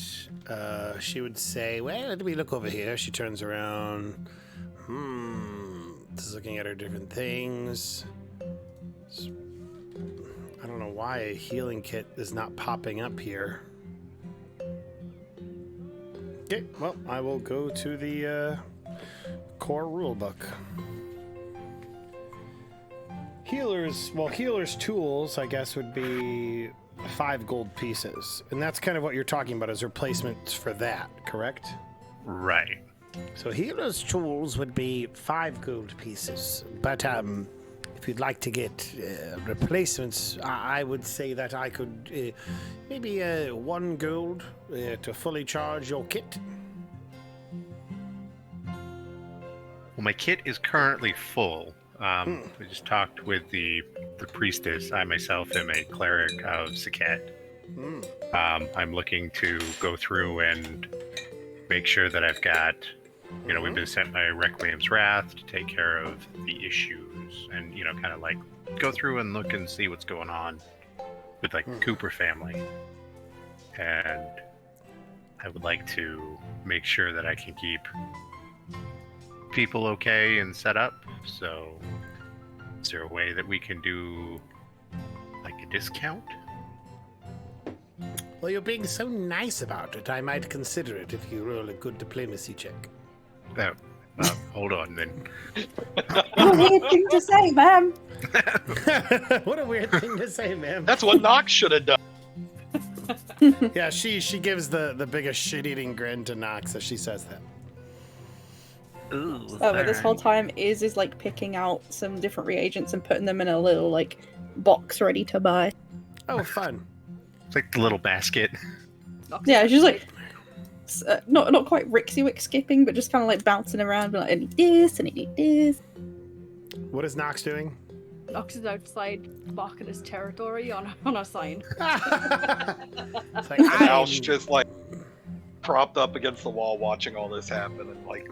She would say, well, let me look over here. She turns around. Just looking at her different things. I don't know why a healing kit is not popping up here. Okay, well, I will go to the core rulebook. Healer's tools, I guess, would be 5 gold pieces. And that's kind of what you're talking about as replacements for that, correct? Right. So healer's tools would be 5 gold pieces. But if you'd like to get replacements, I would say that I could maybe 1 gold to fully charge your kit. Well, my kit is currently full. I just talked with the priestess. I myself am a cleric of Saket. I'm looking to go through and make sure that I've got, we've been sent by Requiems Wrath to take care of the issues and, kind of like go through and look and see what's going on. with like Cooper family, and I would like to make sure that I can keep people okay and set up. So, is there a way that we can do like a discount? Well, you're being so nice about it. I might consider it if you roll a good diplomacy check. Oh, hold on then. What a weird thing to say, ma'am. What a weird thing to say, ma'am. That's what Nox should have done. Yeah, she gives the biggest shit-eating grin to Nox as she says that. Ooh, Oh, but this whole time is like picking out some different reagents and putting them in a little like box ready to buy. Oh, fun. It's like the little basket. Yeah, she's like not quite Rixie Wick skipping, but just kind of like bouncing around, like I need this, and I need this. What is Nox doing? Nox is outside barking his territory on a sign. It's like, Al's just like propped up against the wall watching all this happen and like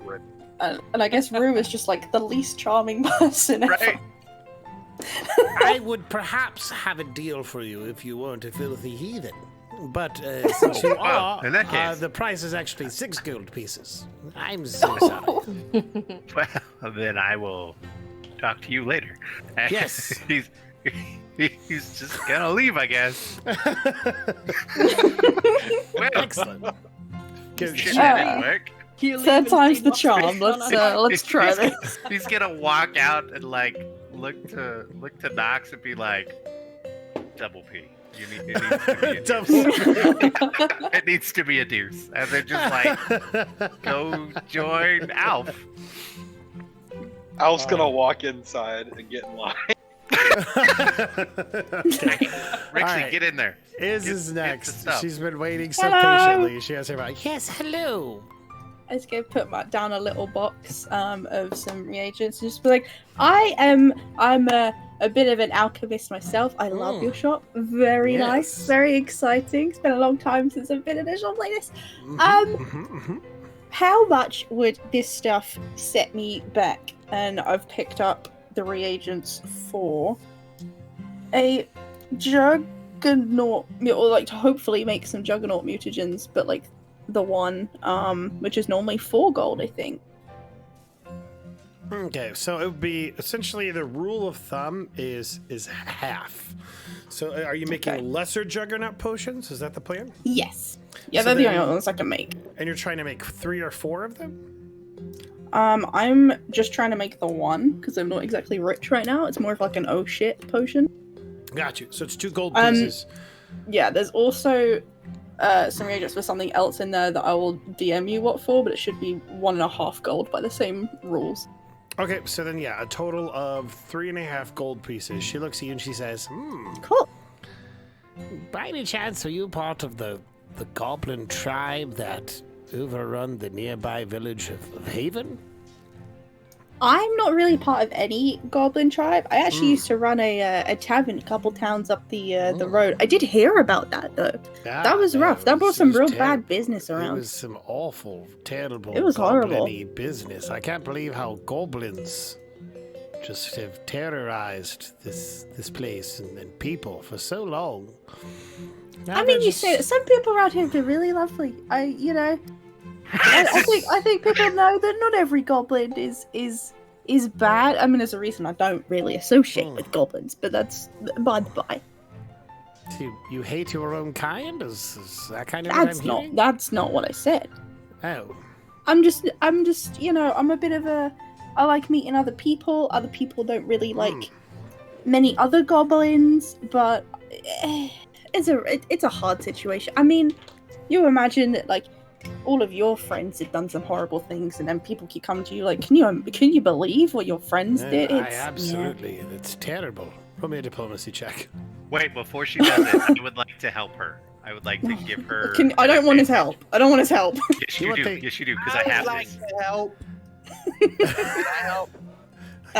And I guess Rue is just like the least charming person ever. Right. I would perhaps have a deal for you if you weren't a filthy heathen. But since you are, in that case. the price is actually 6 gold pieces. I'm so sorry. Well, then I will talk to you later. Yes. he's just gonna leave, I guess. Well, Excellent. Good shit, shit. that didn't work. Third time's the charm. Let's try this. He's gonna walk out and like look to Nox and be like, "Double P. It needs to be a deuce," and then just like go join Alf. Al's gonna walk inside and get in line. Okay. Rixie, right. get in there. Is Get the next. stuff. She's been waiting so Hello. patiently. She has her back. Yes, hello. I just go put down a little box of some reagents and just be like, I'm a bit of an alchemist myself. I love your shop. Very nice, Yes. very exciting. It's been a long time since I've been in a shop like this. Mhm. How much would this stuff set me back? And I've picked up the reagents for a juggernaut, or like to hopefully make some juggernaut mutagens, but like the one, which is normally 4 gold, I think. Okay, so it would be essentially the rule of thumb is half. So are you making Okay. lesser juggernaut potions? Is that the plan? Yes. Yeah, So they're the then- only ones I can make. And you're trying to make 3 or 4 of them? I'm just trying to make the one because I'm not exactly rich right now. It's more of like an oh shit potion. Got you. So it's 2 gold Um, pieces. Yeah, there's also some reagents for something else in there that I will DM you what for, but it should be 1.5 gold by the same rules. Okay, so then yeah, a total of 3.5 gold pieces. She looks at you and she says, Cool. by any chance are you part of the goblin tribe that overrun the nearby village of Haven? I'm not really part of any goblin tribe. I actually used to run a tavern a couple towns up the road. I did hear about that though. That was rough. That brought some real bad business It around. was some awful, terrible, It was horrible. goblin-y business. I can't believe how goblins just have terrorized this place and people for so long. Now I they're mean, you just- say that some people around here are really lovely. I think people know that not every goblin is bad. I mean, there's a reason I don't really associate with goblins, but that's by the by. You hate your own kind? Is that kind of what I'm hearing? That's not what I said. Oh. I'm just I'm a bit of a I like meeting other people. Other people don't really like many other goblins, but it's a hard situation. I mean, you imagine that like all of your friends had done some horrible things, and then people keep coming to you like, can you believe what your friends did? Absolutely. It's terrible. Roll me a diplomacy check. Wait, before she does it, I would like to help her. I would like to give her. I don't want his help. I don't want his help. Yes, you do. Yes, you do. Because I have this. help.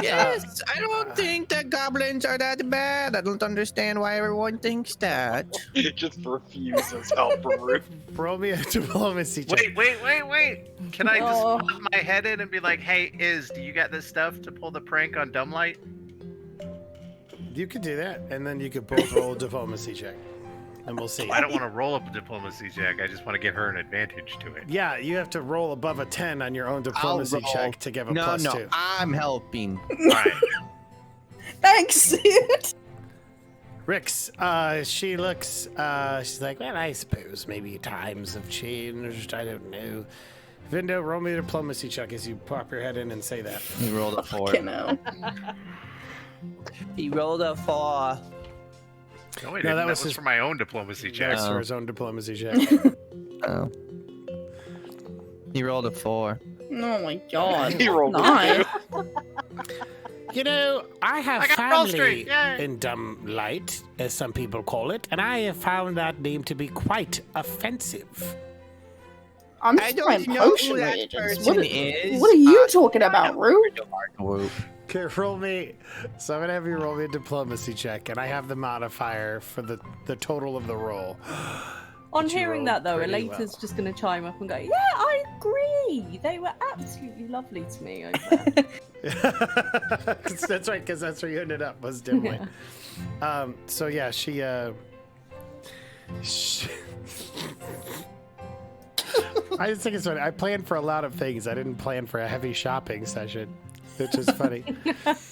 Yes, I don't think that goblins are that bad. I don't understand why everyone thinks that. It just refuses help from Ruth. Roll me a diplomacy check. Wait. Can I just Oh. pop my head in and be like, hey, do you got this stuff to pull the prank on Dumblight? You could do that, and then you could both roll a diplomacy check, and we'll see. I don't want to roll up a diplomacy check. I just want to give her an advantage to it. Yeah, you have to roll above a 10 on your own diplomacy roll. check to give a No, plus no, 2. I'm helping. All right. Thanks, dude. Rix, she looks, she's like, well, I suppose maybe times have changed. I don't know. Vindo, roll me a diplomacy check as you pop your head in and say that. He rolled a 4. Fucking hell. He rolled a 4. No, I No, didn't. that was his- for my own diplomacy check. That's for his own diplomacy check. Oh. He rolled a 4. Oh my god. He rolled a Nice. You know, I have I got Wall family Street, yay! in Dumb Light, as some people call it, and I have found that name to be quite offensive. I'm I just don't trying know potion who that reagents. person What, is. what are you talking about, Rue? Group. Okay, roll me. So I'm gonna have you roll me a diplomacy check, and I have the modifier for the total of the roll. On But you hearing rolled that, though, pretty Elata's well. just going to chime up and go, yeah, I agree. They were absolutely lovely to me over there. That's right, because that's where you ended up, was Dimly. Yeah. So yeah, she I just think it's funny. I planned for a lot of things. I didn't plan for a heavy shopping session, which is funny.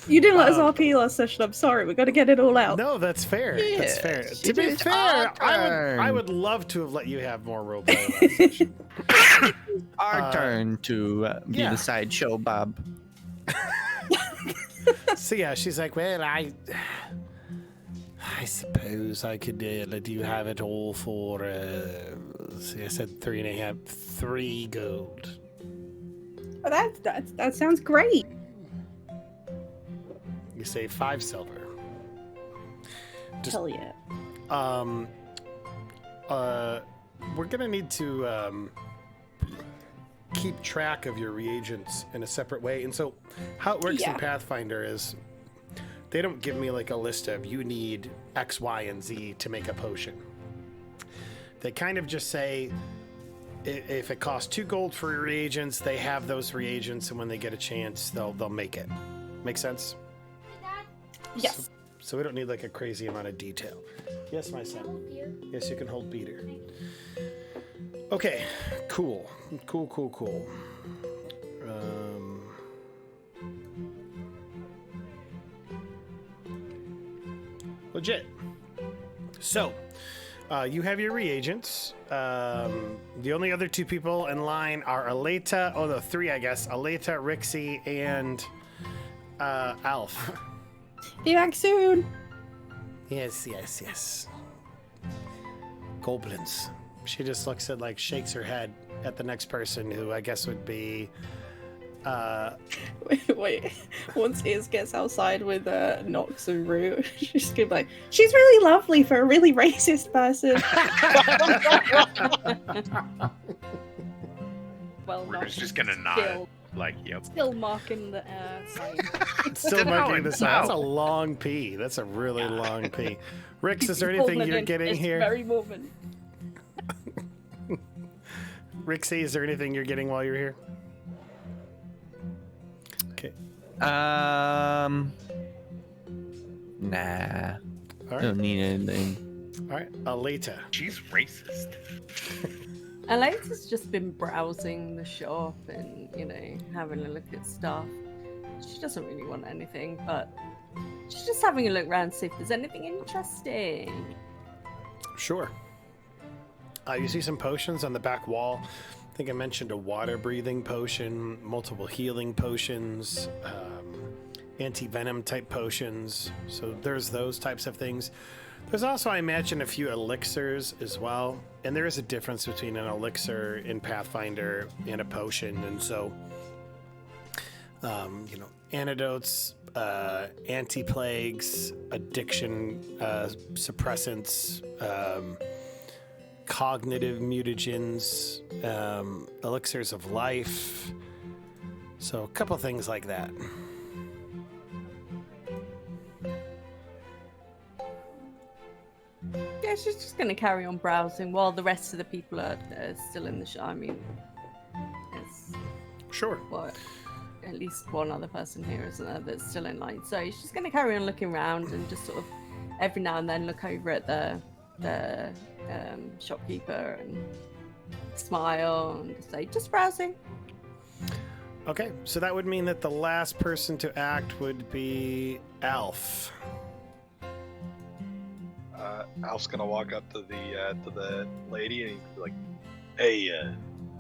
You didn't let us RP last session. I'm sorry. We got to get it all out. No, that's fair. That's Yes, fair. it To be is fair, our I would turn. love to have let you have more roleplay last session. Our turn to be yeah. the sideshow Bob. So yeah, she's like, well, I suppose I could let you have it all for. See, I said 3 gold. Oh, that sounds great. You say 5 silver. Just- Hell yeah. We're gonna need to keep track of your reagents in a separate way. And so, how it works Yeah. in Pathfinder is they don't give me like a list of you need X, Y, and Z to make a potion. They kind of just say if it costs 2 gold for your reagents, they have those reagents, and when they get a chance, they'll make it. Make sense? Yes. So we don't need like a crazy amount of detail. Yes, my son. Yes, you can hold Peter. Okay, cool. Legit. So, you have your reagents. The only other 2 people in line are Aleta. Oh, no, 3, I guess. Aleta, Rixie, and Alf. Be back soon. Yes. Goblins. She just looks at, like, shakes her head at the next person, who I guess would be, Wait. Once Iz gets outside with Nox and Rue, she's gonna be like, she's really lovely for a really racist person. Well, We're not just gonna nod. still, Like, yep. still marking the sign. still marking the sign. That's a No. long P. That's a really long P. Rix, is there Holding anything it you're in getting this here? very moment. Rixie, is there anything you're getting while you're here? Okay. Nah. All I right. don't need anything. All right. Aleta. She's racist. Elata's just been browsing the shop and, having a look at stuff. She doesn't really want anything, but she's just having a look around to see if there's anything interesting. Sure. You see some potions on the back wall. I think I mentioned a water-breathing potion, multiple healing potions, anti-venom type potions. So there's those types of things. There's also, I imagine, a few elixirs as well. And there is a difference between an elixir in Pathfinder and a potion. And so, antidotes, anti-plagues, addiction suppressants, cognitive mutagens, elixirs of life. So a couple things like that. Yeah, she's just going to carry on browsing while the rest of the people are still in the shop. I mean, it's Sure. what? at least one other person here, isn't there, that's still in line. So she's going to carry on looking around and just sort of every now and then look over at the shopkeeper and smile and say, just browsing. Okay, so that would mean that the last person to act would be Alf. Alf's gonna walk up to the lady and he's like, "Hey,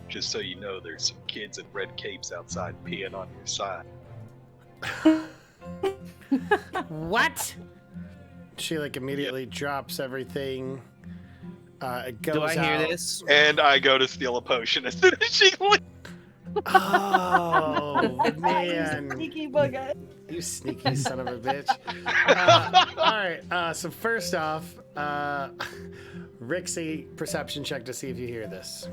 just so you know, there's some kids in red capes outside peeing on your side." What? She like immediately drops everything. Goes Do I hear out. this? And I go to steal a potion as soon as she leaves. Oh man, Sneaky bugger. you sneaky son of a bitch! All right, so first off, Rixie, perception check to see if you hear this.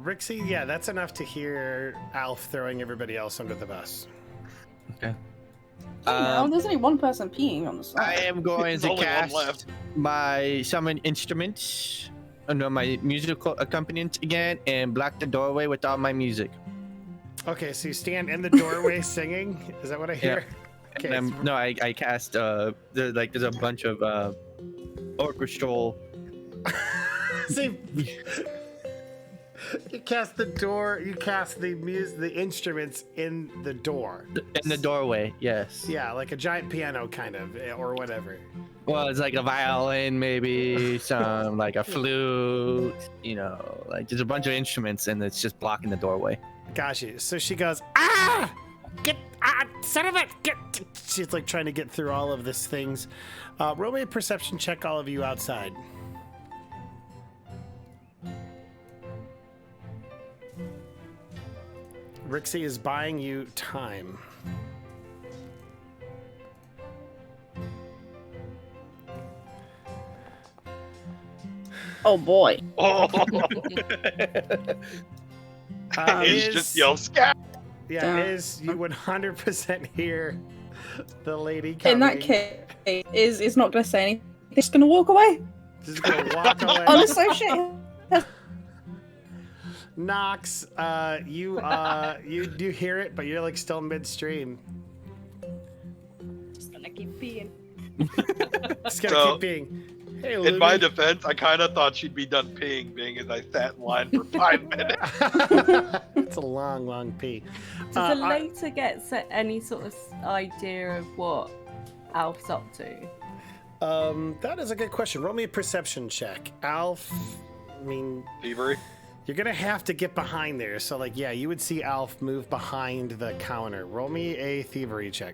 Rixie, yeah, that's enough to hear Alf throwing everybody else under the bus. Okay. No, there's only one person peeing on the I side. am going There's to only one cast left. my summon instruments, no, my musical accompaniment again, and block the doorway with all my music. Okay, so you stand in the doorway singing. Is that what I hear? Okay. And I cast there's a bunch of orchestral. See, you cast the door. You cast the instruments in the door. In the doorway, yes. Yeah, like a giant piano, kind of, or whatever. Well, it's like a violin, maybe some like a flute. Like there's a bunch of instruments, and it's just blocking the doorway. Gotcha. So she goes, son of a, she's like trying to get through all of these things. Roll me a perception check, all of you outside. Rixie is buying you time. Oh boy. Oh, Is- he's just yells, "Scat!" Yeah, is you 100% hear the lady coming. In that case, is not going to say anything. He's just going to walk away. Just gonna walk away. Unassociated. Nox, you do hear it, but you're like still midstream. Just gonna keep peeing. Just gonna So, keep being. Hey, In my Louie. defense, I kind of thought she'd be done peeing, being as I sat in line for 5 minutes. It's a long pee. Does the later get any sort of idea of what Alf's up to? That is a good question. Roll me a perception check. Alf, I mean, Thievery. you're gonna have to get behind there. So, like, yeah, you would see Alf move behind the counter. Roll me a thievery check.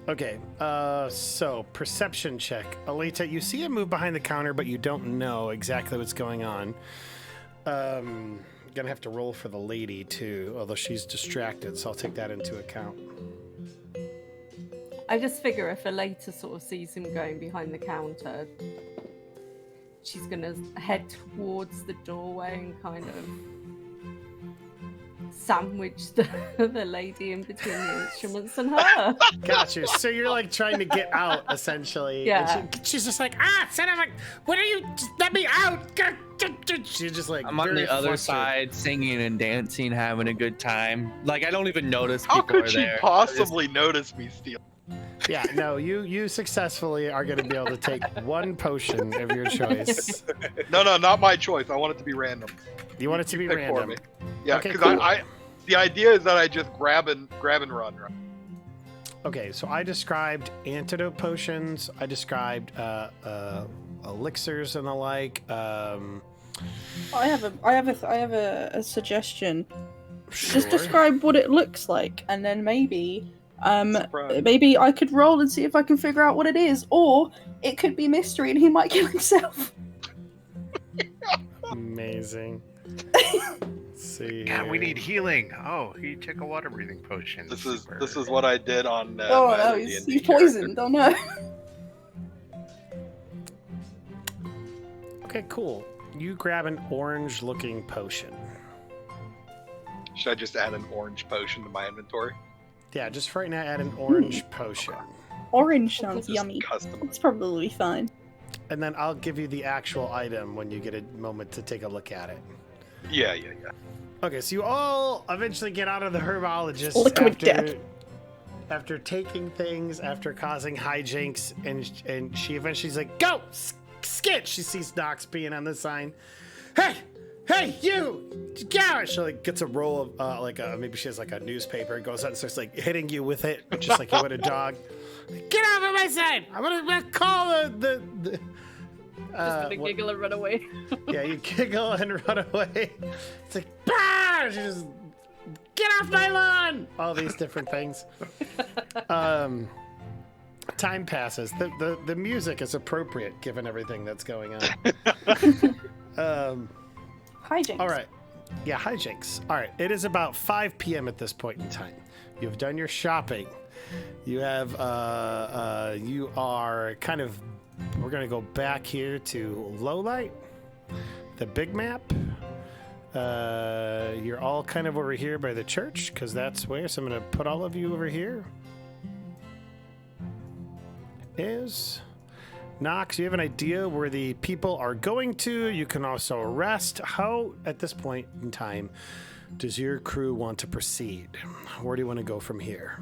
Okay, so perception check. Alita, you see him move behind the counter, but you don't know exactly what's going on. Gonna have to roll for the lady too, although she's distracted, so I'll take that into account. I just figure if Aleta sort of sees him going behind the counter, she's gonna head towards the doorway and kind of sandwich the lady in between the instruments and her. Gotcha. So you're like trying to get out, essentially. Yeah. And she's just like, son of a, what are you? Just let me out. She's just like, I'm on very the other flustered. side, singing and dancing, having a good time. Like I don't even notice How people could are she there. possibly notice me steal? Yeah, no, you successfully are going to be able to take one potion of your choice. No, not my choice. I want it to be random. You want it to be Pick for random. me. Yeah, Okay, because cool. I the idea is that I just grab and run. Right? Okay, so I described antidote potions. I described elixirs and the like. I have a suggestion. Just Sure. describe what it looks like, and then maybe Surprise. maybe I could roll and see if I can figure out what it is, or it could be mystery and he might kill himself. Amazing. Let's see. God, we here. need healing. Oh, he took a water breathing potion. This is Super. what I did on. Oh my no, other he's D&D poisoned. Oh no. Okay, cool. You grab an orange-looking potion. character. Should I just add an orange potion to my inventory? Yeah, just for right now, add an orange potion. Orange sounds Just yummy. custom. It's probably fine. And then I'll give you the actual item when you get a moment to take a look at it. Yeah. Okay, so you all eventually get out of the herbologist Liquid death. after taking things, after causing hijinks, and she eventually's like, go! Skid! She sees Nox being on the sign. Hey, you! Go! She like gets a roll of maybe she has like a newspaper, goes out and starts like hitting you with it, just like you would a dog. Get off of my side! I'm gonna call the Just gonna giggle and run away. yeah, you giggle and run away. It's like, bah! She just, get off my lawn! All these different things. Time passes. The music is appropriate given everything that's going on. Hijinks. All right. Yeah, hijinks. All right. It is about 5 p.m. at this point in time. You've done your shopping. You have, you are kind of, we're going to go back here to Lowlight, the big map. You're all kind of over here by the church because that's where, so I'm going to put all of you over here. Nox, you have an idea where the people are going to. You can also rest. How, at this point in time, does your crew want to proceed? Where do you want to go from here?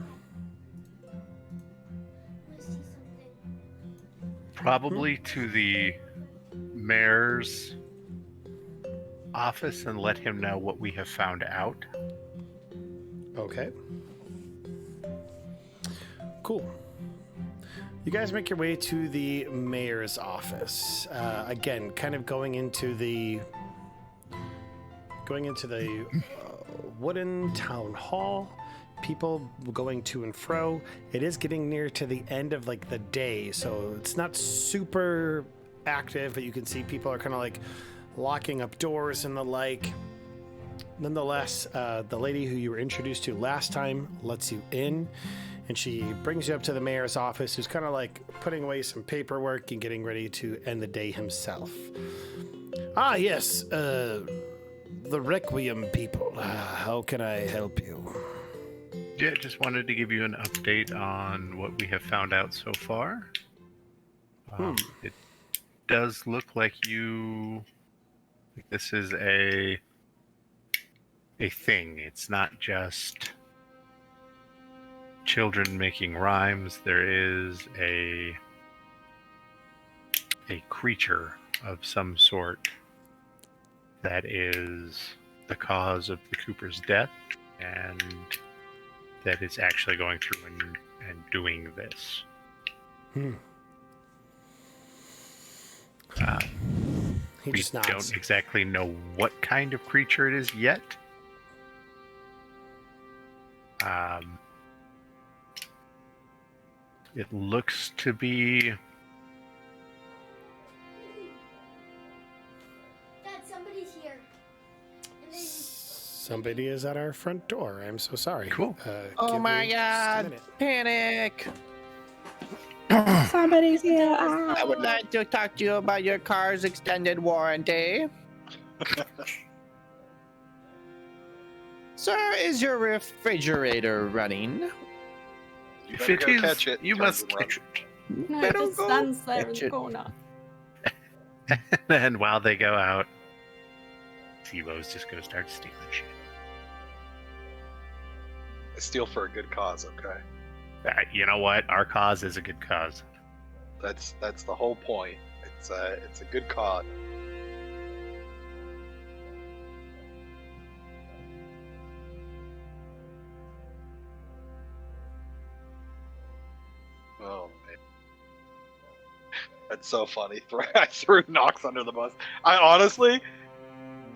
Probably to the mayor's office and let him know what we have found out. Okay. Cool. You guys make your way to the mayor's office. Again, kind of going into the wooden town hall. People going to and fro. It is getting near to the end of like the day, so it's not super active, but you can see people are kind of like locking up doors and the like. Nonetheless, the lady who you were introduced to last time lets you in. And she brings you up to the mayor's office, who's kind of like putting away some paperwork and getting ready to end the day himself. Ah, yes, the Requiem people. How can I help you? Yeah, just wanted to give you an update on what we have found out so far. It does look like this is a thing. It's not just children making rhymes. There is a creature of some sort that is the cause of the Cooper's death, and that is actually going through and doing this. He We just nods. don't exactly know what kind of creature it is yet. It looks to be Dad, somebody's here. And they... Somebody is at our front door. I'm so sorry. Cool. Oh give my me just a god! minute. Panic! Somebody's here. I would like to talk to you about your car's extended warranty. Sir, is your refrigerator running? You if better it go is, catch it. you Turns must and runs. catch No, They it don't just go stands there in fetch the it. corner. it. And while they go out, T-Bo's just gonna start stealing shit. I steal for a good cause, okay? You know what? Our cause is a good cause. That's the whole point. It's a good cause. Oh man, that's so funny. I threw Nox under the bus. I honestly,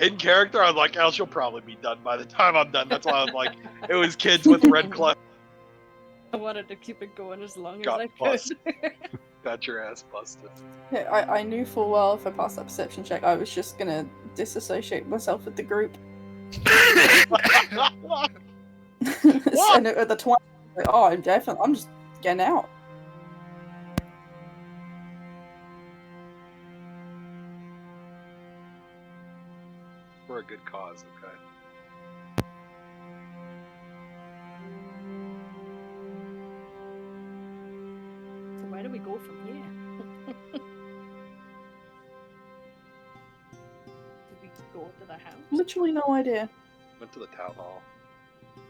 in character, I was like, "Oh, she'll probably be done by the time I'm done." That's why I was like, "It was kids with red clothes." I wanted to keep it going as long Got as I busted. could. Got your ass busted. Yeah, I knew full well if I passed that perception check, I was just gonna disassociate myself with the group. And at the 20, like, oh, I'm just getting out. For a good cause, okay? go from here? Did we go to the house? Literally no idea. Went to the town hall.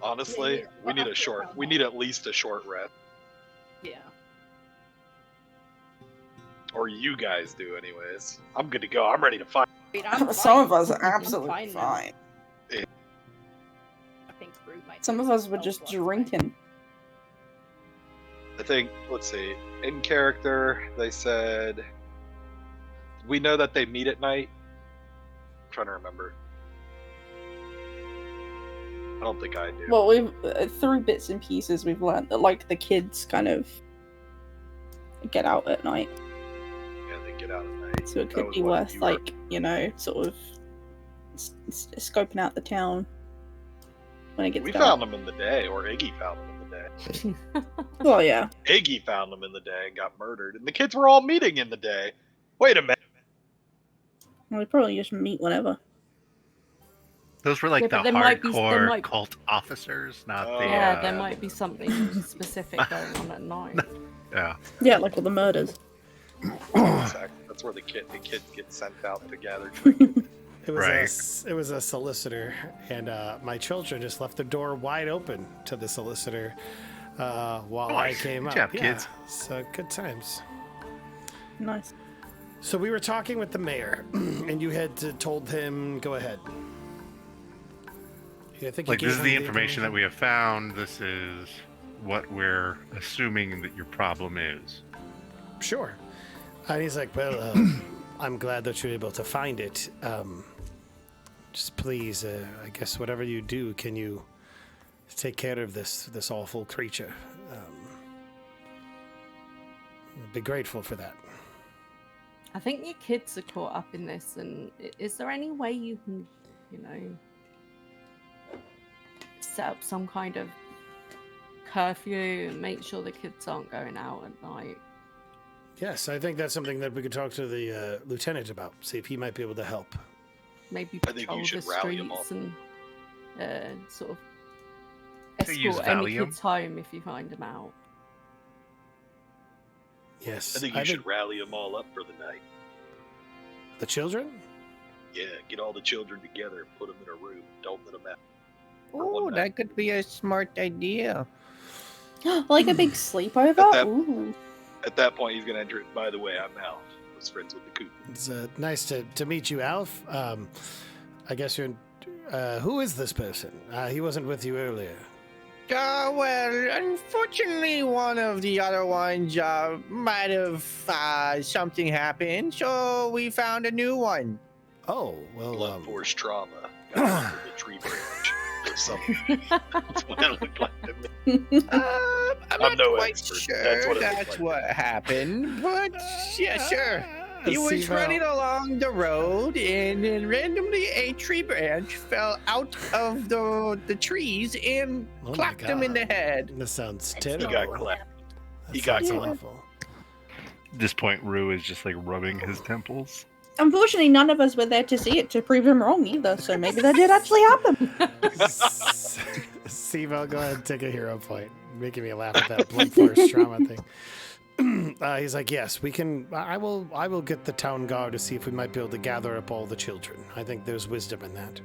Honestly, Yeah, we need after a short. town We hall. need at least a short rest. Yeah. Or you guys do, anyways. I'm good to go. I'm ready to fight. I mean, I'm Some of fine. us are I'm absolutely now. fine. I think Rue might Some be of us were else just last night. drinking. I think. Let's see. In character, they said. We know that they meet at night. I'm trying to remember. I don't think I do. Well, we've through bits and pieces we've learned that like the kids kind of get out at night, Yeah, they get out at night. so it That could was be what worth you were- like sort of scoping out the town when it gets We dark. found them in the day, or Iggy found them in the day. Well, yeah. Iggy found them in the day and got murdered, and the kids were all meeting in the day. Wait a minute. Well, we probably just meet whenever. Those were like Yeah, the but there might be- there hardcore might- cult officers, not Oh. the. Yeah, there might be something specific going on at night. Yeah. Yeah, like all the murders. Exactly. That's where the kids get sent out to gather. It was Right. it was a solicitor, and my children just left the door wide open to the solicitor while I Nice. came Good up. job, Yeah, kids. so good times. Nice. So we were talking with the mayor, and you had told him, go ahead. Yeah, I think you Like, gave this is him the information that we have found. This is what we're assuming that your problem is. Sure. And he's like, well, I'm glad that you're able to find it. Just please, I guess whatever you do, can you take care of this awful creature? I'd be grateful for that. I think your kids are caught up in this, and is there any way you can, set up some kind of curfew and make sure the kids aren't going out at night? Yes, I think that's something that we could talk to the lieutenant about, see if he might be able to help. Maybe I think you patrol the should rally 'em streets and sort of They use escort any Valium. kids home if you find them out. Yes, I think you should rally them all up for the night. The children? Yeah, get all the children together, put them in a room, don't let them out. Oh, that could be a smart idea. Like a big sleepover? At that- Ooh. At that point, he's gonna enter it. By the way, I'm Alf. I was friends with the Coop. It's nice to meet you, Alf. I guess you're... who is this person? He wasn't with you earlier. Well, unfortunately, one of the other ones might have something happened, so we found a new one. Oh, well, Blunt force trauma. Got under the tree branch or something. That's what it looked like to me. I'm not no quite expert. sure That's what it that's looked like. what happened, but yeah, sure. He was Sivo. running along the road, and then randomly a tree branch fell out of the trees and Oh my clapped him in the God. head. This sounds He terrible. got clapped. That He got sounds clapped. awful. At this point, Rue is just like rubbing his temples. Unfortunately, none of us were there to see it to prove him wrong either, so maybe that did actually happen. Sivo, go ahead and take a hero point. Making me laugh at that blunt force trauma thing. He's like, yes, we can. I will get the town guard to see if we might be able to gather up all the children. I think there's wisdom in that.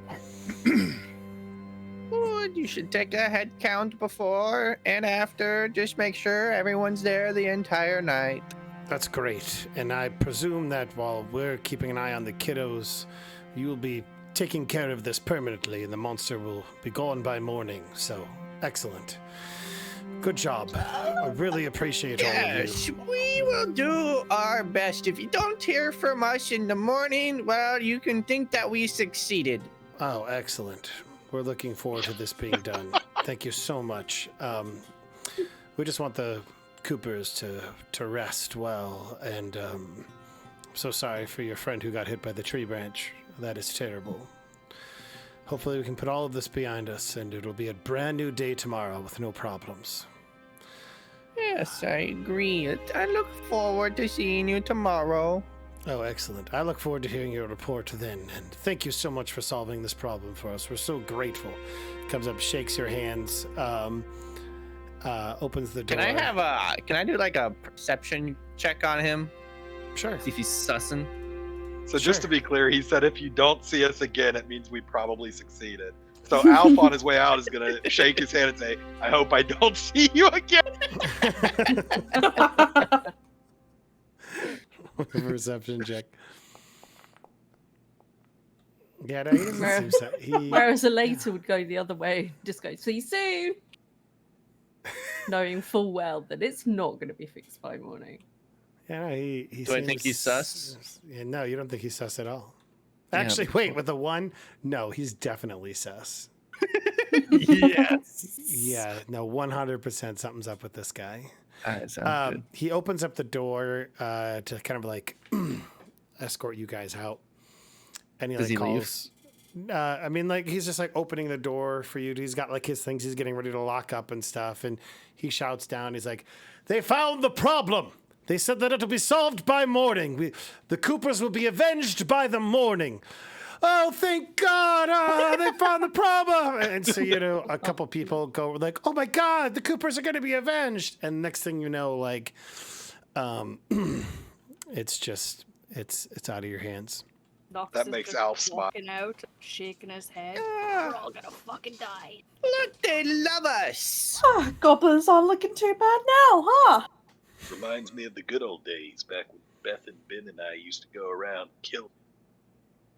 Good. You should take a head count before and after. Just make sure everyone's there the entire night. That's great. And I presume that while we're keeping an eye on the kiddos, you'll be taking care of this permanently, and the monster will be gone by morning. So, excellent. Good job. I really appreciate all of Yes, you. we will do our best. If you don't hear from us in the morning, well, you can think that we succeeded. Oh, excellent. We're looking forward to this being done. Thank you so much. We just want the Coopers to rest well, and I'm so sorry for your friend who got hit by the tree branch. That is terrible. Hopefully we can put all of this behind us, and it'll be a brand new day tomorrow with no problems. Yes, I agree. I look forward to seeing you tomorrow. Oh, excellent. I look forward to hearing your report then, and thank you so much for solving this problem for us. We're so grateful. Comes up, shakes your hands. opens the door. Can I do like a perception check on him? Sure. See if he's sussing. So just to be clear, he said if you don't see us again, it means we probably succeeded. So Alf on his way out is gonna shake his hand and say, "I hope I don't see you again." Perception check. Yeah, no, he doesn't seem so. Whereas a later would go the other way, just go, see you soon. Knowing full well that it's not going to be fixed by morning. Yeah, no, he Do I think he's sus? Yeah, no, you don't think he's sus at all. Yeah. Actually, wait, with the 1, no, he's definitely sus. Yes. Yeah, no, 100% something's up with this guy. All right, sounds good. He opens up the door to kind of like escort you guys out. And he Does like he calls. I mean, like he's just like opening the door for you. He's got like his things he's getting ready to lock up and stuff. And he shouts down. He's like, "They found the problem. They said that it'll be solved by morning. The Coopers will be avenged by the morning. Oh, thank God! They found the problem." And so a couple people go like, "Oh my God, the Coopers are going to be avenged!" And next thing you know, like, it's just it's out of your hands. Nox That is makes just Alf smile. walking out, shaking his head. We're all gonna fucking die. Look, they love us. Gobblers aren't looking too bad now, huh? Reminds me of the good old days back when Beth and Ben and I used to go around and kill.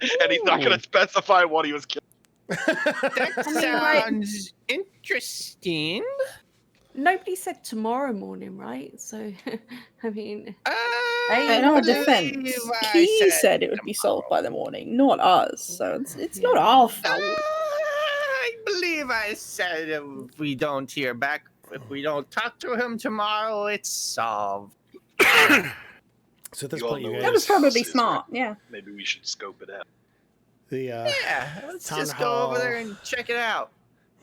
And he's not going to specify what he was killing. That sounds interesting. Nobody said tomorrow morning, right? So, I mean, In our believe defense, I he said it would be solved by the morning, not us. So it's not our fault. I believe I said if we don't hear back, if we don't talk to him tomorrow, it's solved. So at this You all point, you know guys. That was probably Yes, smart, yeah. Maybe we should scope it out. The Yeah, let's Town just go over hall. there and check it out.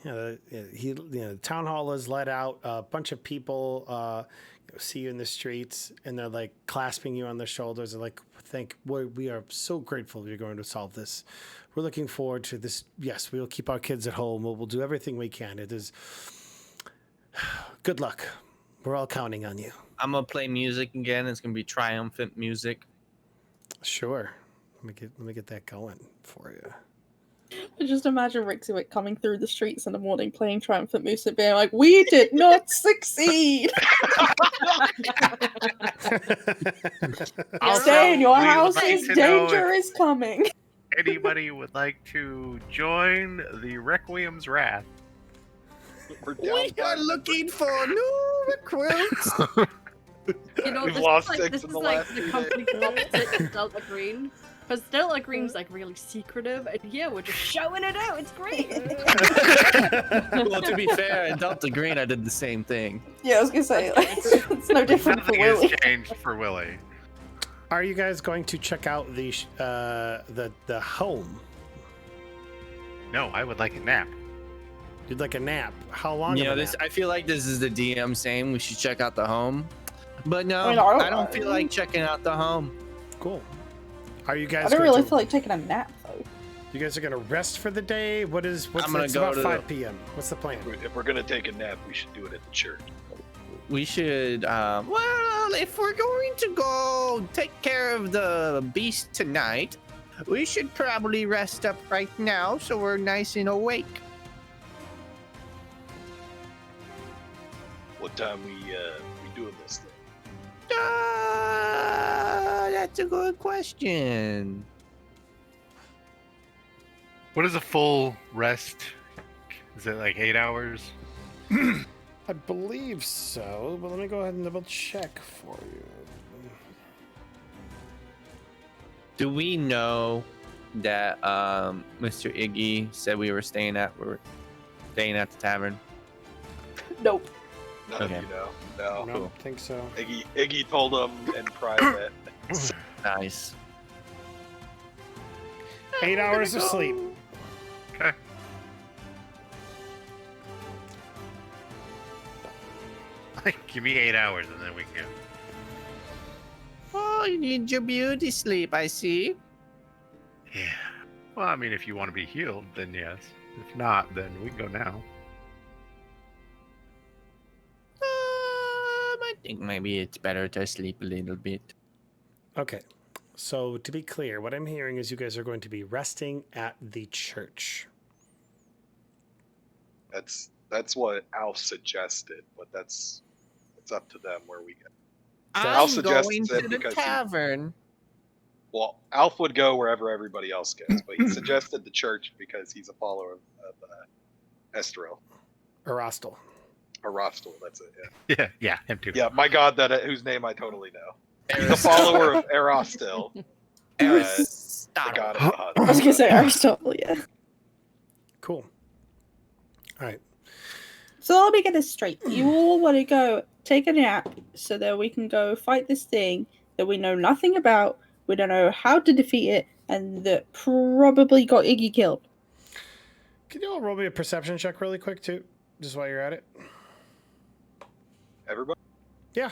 the town hall is let out. A bunch of people see you in the streets, and they're like clasping you on the shoulders. They're like, we are so grateful you're going to solve this. We're looking forward to this. Yes, we will keep our kids at home. We'll do everything we can. It is good luck. We're all counting on you. I'm gonna play music again. It's gonna be triumphant music. Sure. Let me get that going for you. I just imagine Rixiwick coming through the streets in the morning playing triumphant music, being like, "We did not succeed! Also, Stay in your we would houses, like to know danger if is coming!" anybody would like to join the Requiem's Wrath. We're We down are by- looking for new recruits. You know, We've this lost is like, six this in is the like last the 2 complete days. opposite of Delta Green. Because Delta Green's like really secretive, and yeah, we're just showing it out. It's great. Well, to be fair, in Delta Green, I did the same thing. Yeah, I was gonna say, like, it's no different for Nothing has Willie. changed for Willie. Are you guys going to check out the home? No, I would like a nap. You'd like a nap? How long? You of know, a this. nap? I feel like this is the DM saying we should check out the home, but no, I mean, I don't feel like checking out the home. Cool. Are you guys? I don't going really to, feel like taking a nap though. You guys are going to rest for the day. What's I'm gonna it's go about to 5 p.m. What's the plan? If we're gonna take a nap, we should do it at the church. We should. Well, if we're going to go take care of the beast tonight, we should probably rest up right now so we're nice and awake. What time we doing this thing? That's a good question. What is a full rest? Is it like 8 hours? I believe so, but let me go ahead and double check for you. Do we know that Mr. Iggy said we were staying at the tavern? Nope. None Okay. of you know. I No. don't think so. Iggy told him in private. Nice. 8 hours of sleep. Okay. Give me 8 hours and then we can go. Oh, you need your beauty sleep, I see. Yeah. Well, I mean, if you want to be healed, then yes. If not, then we can go now. think maybe it's better to sleep a little bit. Okay. So to be clear, what I'm hearing is you guys are going to be resting at the church. That's what Alf suggested, but it's up to them where we go. I'm suggests going it to the because he- tavern. Well, Alf would go wherever everybody else goes, but he suggested the church because he's a follower of Estrel. Arostel. Arostel, that's it. Yeah, him too. Yeah, my God, whose name I totally know. He's a follower of Arostel, the god of the hunt. I was gonna say Aristotle, yeah. Cool. All right. So let me get this straight. You all want to go take a nap so that we can go fight this thing that we know nothing about, we don't know how to defeat it, and that probably got Iggy killed. Can you all roll me a perception check really quick, too? Just while you're at it? Everybody? Yeah.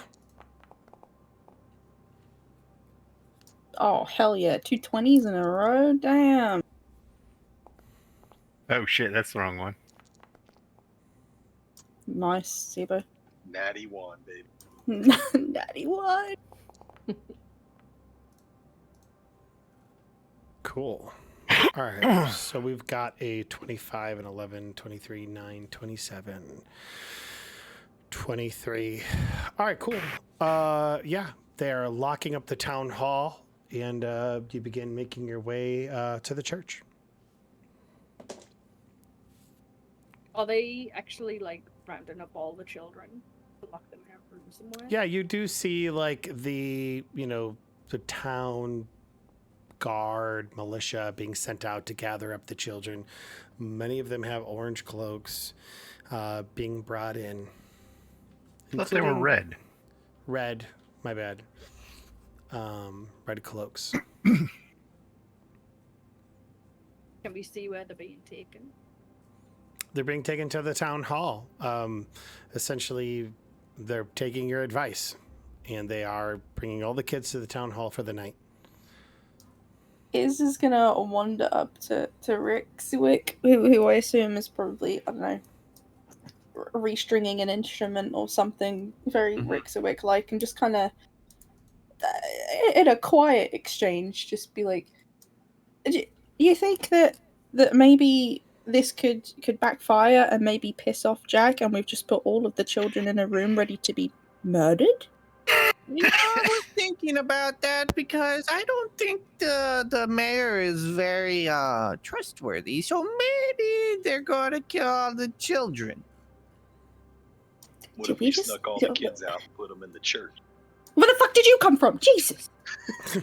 Oh, hell yeah. 2 20s in a row? Damn. Oh shit, that's the wrong one. Nice, Zebo. Natty 1, baby. Natty 1. Cool. All right. So we've got a 25, an 11, 23, 9, 27, 23. All right, cool. Yeah, they're locking up the town hall, and you begin making your way to the church. Are they actually like rounding up all the children to lock them in a room somewhere? Yeah, you do see like the town guard militia being sent out to gather up the children. Many of them have orange cloaks being brought in. I thought they were red. Red, my bad. Red cloaks. Can we see where they're being taken? They're being taken to the town hall. Essentially, they're taking your advice, and they are bringing all the kids to the town hall for the night. Is gonna wander up to Rixiwick, who I assume is probably, I don't know, restringing an instrument or something very Rixiwick-like, and just kind of, in a quiet exchange, just be like, do you think that maybe this could backfire and maybe piss off Jack, and we've just put all of the children in a room ready to be murdered? I was thinking about that because I don't think the mayor is very trustworthy. So maybe they're going to kill all the children. What Did if we we just- snuck all the kids out and put them in the church? Where the fuck did you come from? Jesus!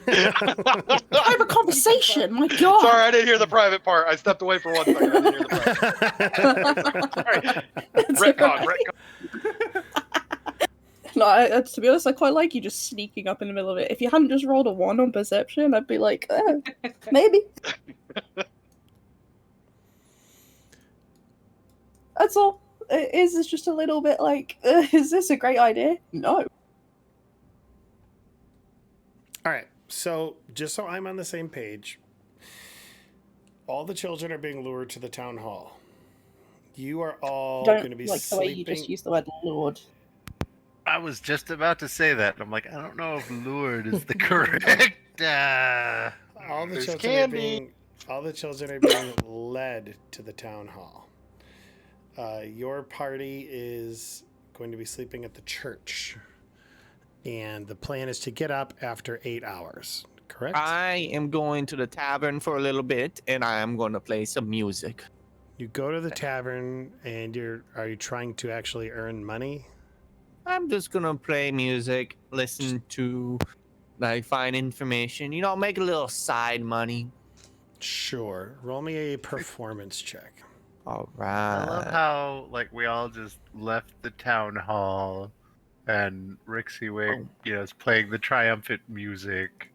Private conversation, my god! Sorry, I didn't hear the private part. I stepped away for 1 second. I didn't hear the private. Sorry. Retcon. No, to be honest, I quite like you just sneaking up in the middle of it. If you hadn't just rolled a 1 on perception, I'd be like, maybe. That's all. Is this just a little bit like, is this a great idea? No. All right. So just so I'm on the same page, all the children are being lured to the town hall. You are all Don't going to be like the sleeping. way you just used the word lord. I was just about to say that. I'm like, I don't know if lured is the correct. all the There's children candy. all the children are being led to the town hall. Your party is going to be sleeping at the church, and the plan is to get up after 8 hours. Correct? I am going to the tavern for a little bit, and I am going to play some music. You go to the tavern, and are you trying to actually earn money? I'm just going to play music, listen to, like, find information, make a little side money. Sure. Roll me a performance check. All I love right. how we all just left the town hall, and Rixiwick, is playing the triumphant music.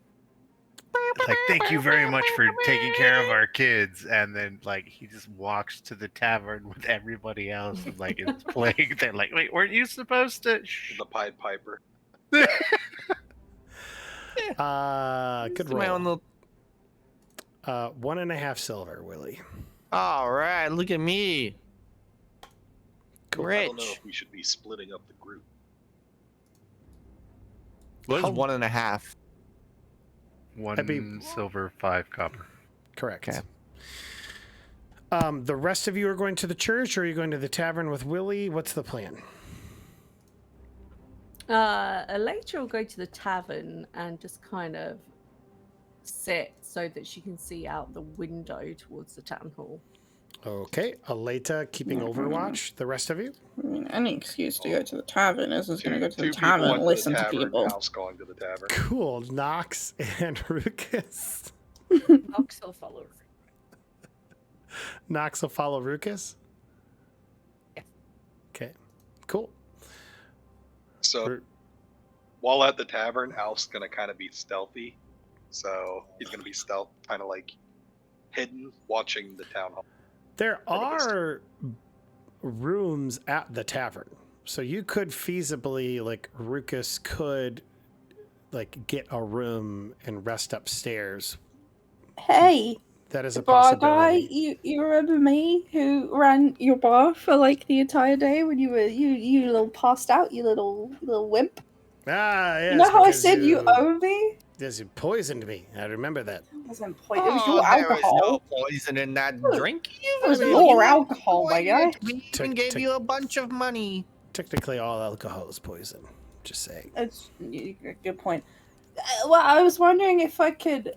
It's like, thank you very much for taking care of our kids, and then he just walks to the tavern with everybody else, and it's playing. They're like, wait, weren't you supposed to? Shh. The Pied Piper. Good Just my roll. own little... 1.5 silver, Willie. All right, look at me. I don't know Rich. if we should be splitting up the group. What is How- 1.5? One That'd be- silver, 5 copper. Correct. Okay. The rest of you are going to the church, or are you going to the tavern with Willie? What's the plan? Later will go to the tavern and just kind of sit so that she can see out the window towards the town hall. Okay, Aleta keeping overwatch. The rest of you? I mean, any excuse to go to the tavern is just going to go to the Two people tavern went and to listen the to tavern, people. House going to the tavern. Cool. Nox and Rucus. Nox will follow. Nox will follow Rucus? Yeah. Okay, cool. So Ru- while at the tavern, Alf's gonna kind of be stealthy. So he's gonna be stealth, kind of like hidden, watching the town hall. There From a distance. are rooms at the tavern. So you could feasibly, like, Rucus could, like, get a room and rest upstairs. Hey, That is a bar guy, possibility. you remember me who ran your bar for like the entire day when you were you little passed out, you little wimp. Ah, yes. You know how I because said you owe me? Yes, you poisoned me. I remember that. It wasn't point. It was your alcohol. There was no poison in that drink. It was your alcohol, my guy. We even Tick, gave tick. you a bunch of money. Technically, all alcohol is poison. Just saying. That's good point. Well, I was wondering if I could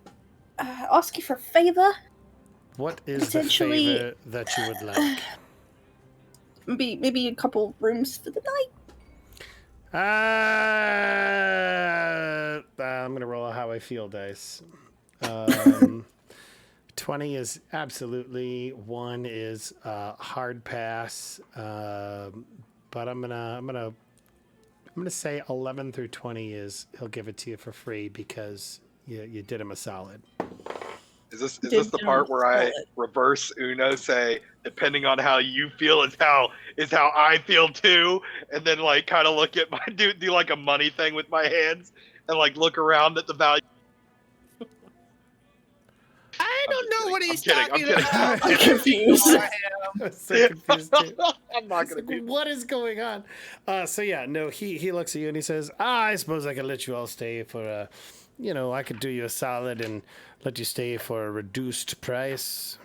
ask you for a favor. What is the Potentially- favor that you would like? Maybe a couple rooms for the night. I'm gonna roll a how I feel dice. 20 is absolutely. 1 is hard pass. But I'm gonna say 11 through 20 is he'll give it to you for free because you did him a solid. Is this the part where I reverse Uno, say depending on how you feel is how I feel too, and then like kind of look at my do like a money thing with my hands and like look around at the value. I don't know what he's I'm talking kidding. about. I'm confused. I'm so confused too. I'm not It's gonna like, be. what is going on? So yeah, no, he looks at you and he says, I suppose I could let you all stay for I could do you a solid and let you stay for a reduced price.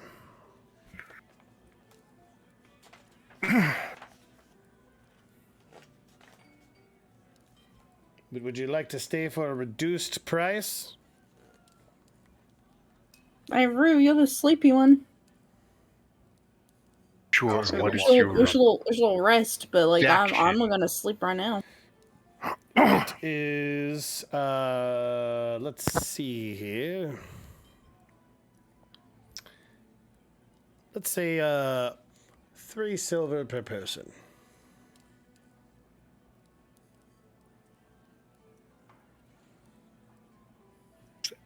But would you like to stay for a reduced price? Hey, Rue, you're the sleepy one. Sure. So What is there's your There's a little rest, but like Jack I'm shit. gonna sleep right now. It is let's see here. Let's say 3 silver per person.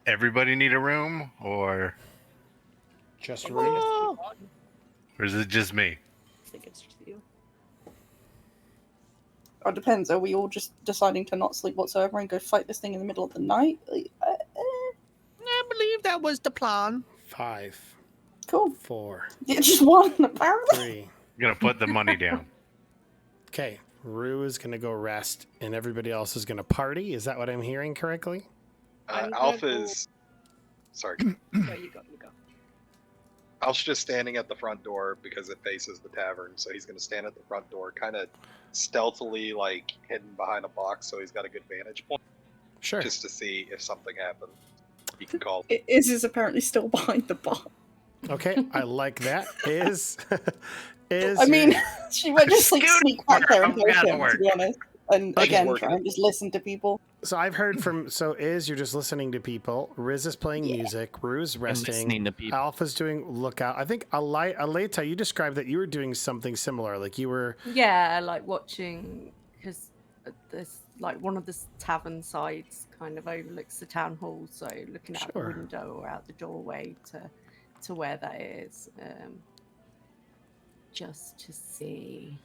everybody need a room, or Just Just room? the one. is it just me? I think it's just you. Or it depends. Are we all just deciding to not sleep whatsoever and go fight this thing in the middle of the night? Like, I believe that was the plan. 5, cool. 4, Yeah, just one apparently. 3. I'm gonna put the money down. Okay, Rue is gonna go rest, and everybody else is gonna party. Is that what I'm hearing correctly? I'm gonna Alf go- is. Sorry. Yeah, you go. Alf's just standing at the front door because it faces the tavern, so he's going to stand at the front door, kind of stealthily, like hidden behind a box, so he's got a good vantage point, Sure. just to see if something happens. He can call. Iz is apparently still behind the bar. Okay, I like that. Is I mean, she might just like Scoot sneak back there and over, help I'm him, gonna to be honest. And I just again, work try it. and just listen to people. So I've heard from you're just listening to people. Riz is playing Yeah. music. Rue's And resting. listening to people. Alpha's doing lookout. I think Aleta, you described that you were doing something similar. Like you were. Yeah, like watching, because there's like one of the tavern sides kind of overlooks the town hall, so looking out Sure. the window or out the doorway to where that is, just to see.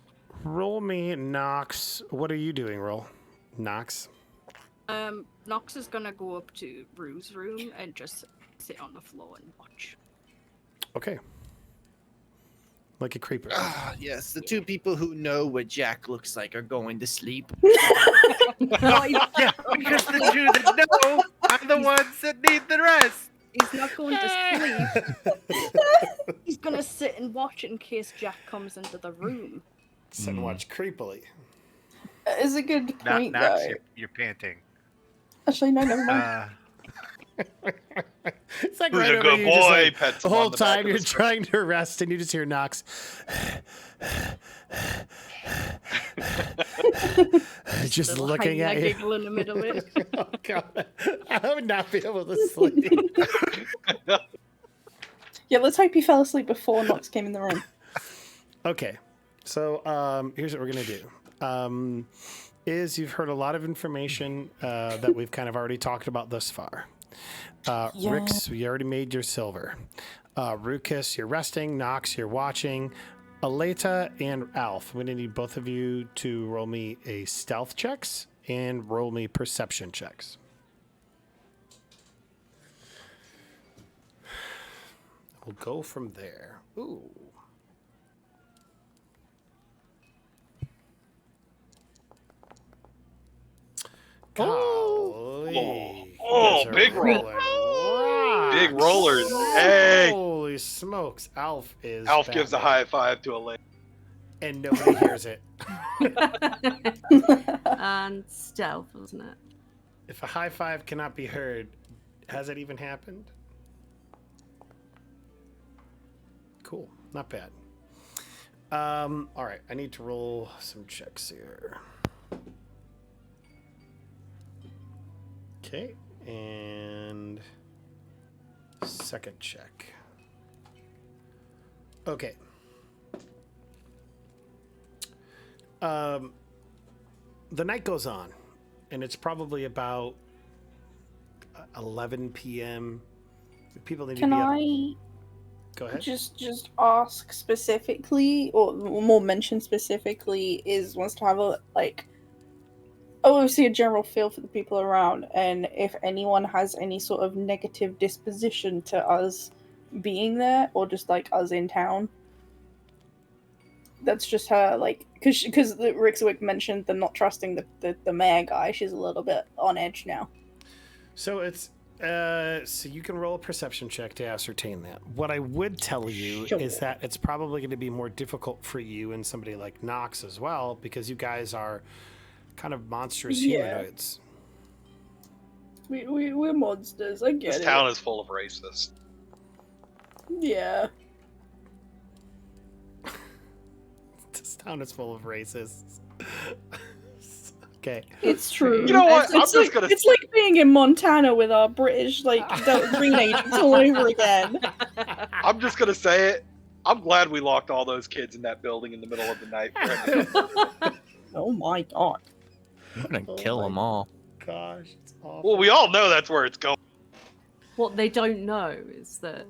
Roll me Nox. What are you doing, Roll? Nox. Nox is gonna go up to Rue's room and just sit on the floor and watch. Okay. Like a creeper. Ah, yes, the two people who know what Jack looks like are going to sleep. Yeah, because the two that know are the ones that need the rest. He's not going to sleep. He's gonna sit and watch it in case Jack comes into the room. Sit and watch creepily. It's a good point, Knox, though. you're panting. Actually, no, never mind. It's like Who's right a over good you, just boy? like, Pets the him on whole the back time of you're his foot. trying to rest and you just hear Knox. Just Little looking at hyena you. giggle in the middle of it. Oh god, I would not be able to sleep. Yeah, let's hope he fell asleep before Nox came in the room. Okay, so here's what we're gonna do. Is you've heard a lot of information that we've kind of already talked about thus far. Yeah. Rix, you already made your silver. Rucus, you're resting. Nox, you're watching. Aleta and Alf, I'm gonna need both of you to roll me a stealth checks and roll me perception checks. We'll go from there. Ooh. Golly. Oh, You guys are big roll. rolling Big rocks. rollers. Hey. Holy smokes. Alf is Alf gives a Batman, high five to Elaine. and nobody hears it. And stealth, wasn't it? If a high five cannot be heard, has it even happened? Cool. Not bad. All right. I need to roll some checks here. Okay. And second check. Okay. The night goes on, and it's probably about 11 p.m. People need Can to be up. I Go ahead. just ask specifically, or more mention specifically, is wants to have a obviously a general feel for the people around, and if anyone has any sort of negative disposition to us being there, or just like us in town. That's just her, like, because Rixwick mentioned the not trusting the mayor guy. She's a little bit on edge now. So it's so you can roll a perception check to ascertain that. What I would tell you Sure. is that it's probably going to be more difficult for you and somebody like Nox as well, because you guys are kind of monstrous Yeah. humanoids. We're monsters. I get This it. town is full of racists. Yeah. This town is full of racists. Okay. It's true. You know what? It's I'm just like, gonna It's like being in Montana with our British green agents all over again. I'm just gonna say it. I'm glad we locked all those kids in that building in the middle of the night. For him to Oh my god. I'm gonna Oh kill my them all. Gosh, it's awful. Well, we all know that's where it's going. What they don't know is that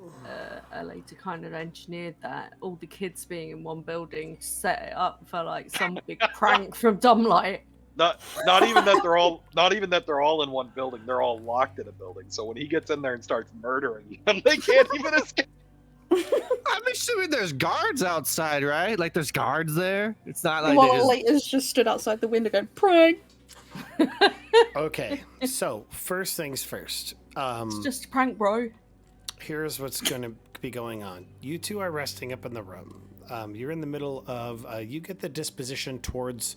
Aleta kind of engineered that, all the kids being in one building, to set it up for like some big prank from Dumlight. Not even that they're all in one building. They're all locked in a building. So when he gets in there and starts murdering them, they can't even escape. I'm assuming there's guards outside, right? Like there's guards there. It's not like While they just... Aleta's just stood outside the window going, prank! Okay, so first things first. It's just a prank, bro. Here's what's going to be going on. You two are resting up in the room. You're in the middle of. You get the disposition towards.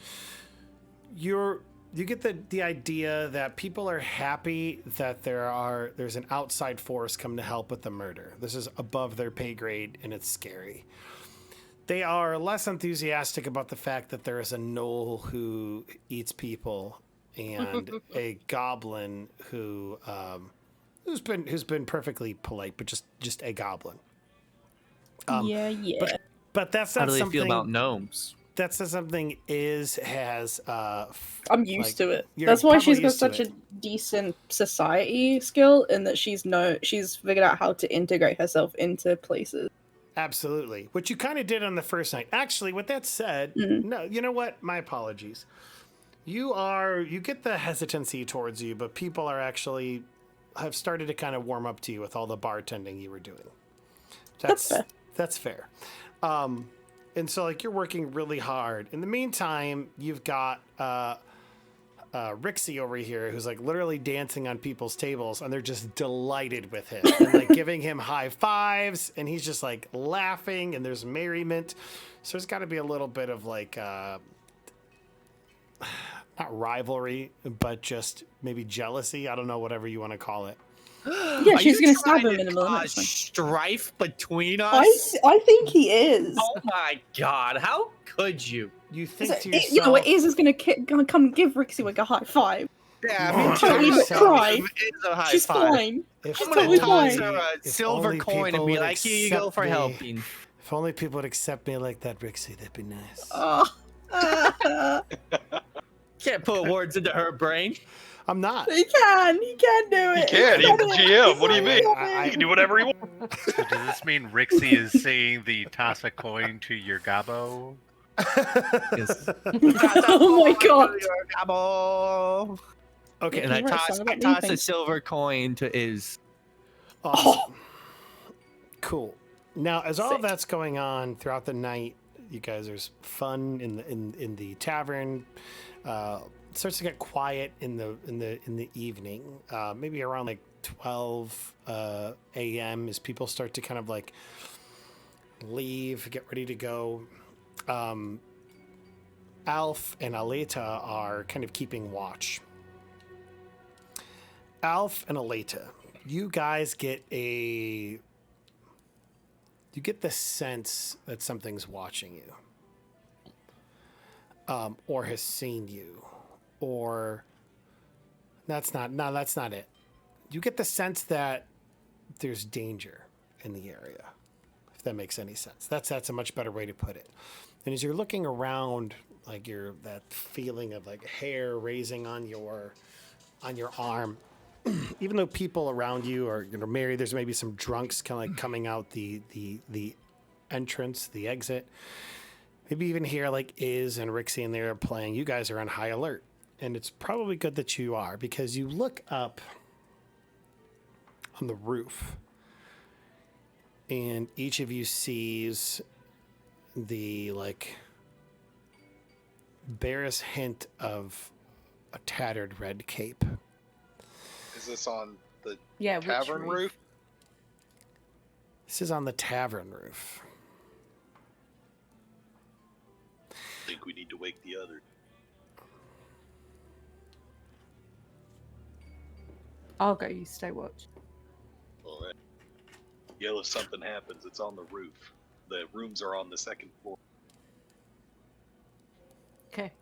You get the idea that people are happy that there's an outside force coming to help with the murder. This is above their pay grade, and it's scary. They are less enthusiastic about the fact that there is a gnoll who eats people and a goblin who's been perfectly polite, but just a goblin. Yeah. But that's How not do they something. feel about gnomes? That's not something has. I'm used to it. you're That's why she's probably got used to such it. a decent society skill, and that she's figured out how to integrate herself into places. Absolutely, which you kind of did on the first night. Actually, with that said, Mhm. no, you know what? My apologies. You get the hesitancy towards you, but people are actually have started to kind of warm up to you with all the bartending you were doing. That's fair. That's fair. And so, like, you're working really hard. In the meantime, you've got Rixie over here, who's like literally dancing on people's tables, and they're just delighted with him and like giving him high fives, and he's just like laughing, and there's merriment. So there's got to be a little bit of like not rivalry, but just maybe jealousy. I don't know, whatever you want to call it. Yeah, Are she's you gonna stab trying him in to the middle. cause strife between us? I think he is. Oh my god! How could you? You think So, to yourself, you know what? Iz is gonna come give Rixie like a high five. Yeah, You me tell too. yourself- cry. It's a high She's five. fine. if She's I'm gonna totally toss fine. her a if silver only coin and people be would like, "Here you go accept for me. helping." If only people would accept me like that, Rixie, that'd be nice. Oh. Can't put words into her brain. I'm not. He can do He it. can. He's the GM. What do you mean? I- He can do whatever he wants. So does this mean Rixie is saying the toss a coin to your gobbo? Yes. Oh my god. Gobble. Okay, And I He wrote a toss, song I about toss a leaping. silver coin to Iz. awesome. Cool. Now, as all of Sick. that's going on throughout the night, you guys, there's fun in the tavern. It starts to get quiet in the evening. Maybe around like 12 a.m. as people start to kind of like leave, get ready to go. Alf and Aleta are kind of keeping watch. Alf and Aleta, you guys get the sense that something's watching you, or has seen you, or that's not it. You get the sense that there's danger in the area, if that makes any sense. That's a much better way to put it. And as you're looking around, like that feeling of like hair raising on your arm, even though people around you are married, there's maybe some drunks kind of like coming out the entrance, the exit. Maybe even hear like Iz and Rixie and they are playing. You guys are on high alert, and it's probably good that you are, because you look up on the roof, and each of you sees the like barest hint of a tattered red cape. Is this on the Yeah, which tavern roof? This is on the tavern roof. I think we need to wake the other. I'll go. You stay watch. All right. Yell if something happens. It's on the roof. The rooms are on the second floor. Okay.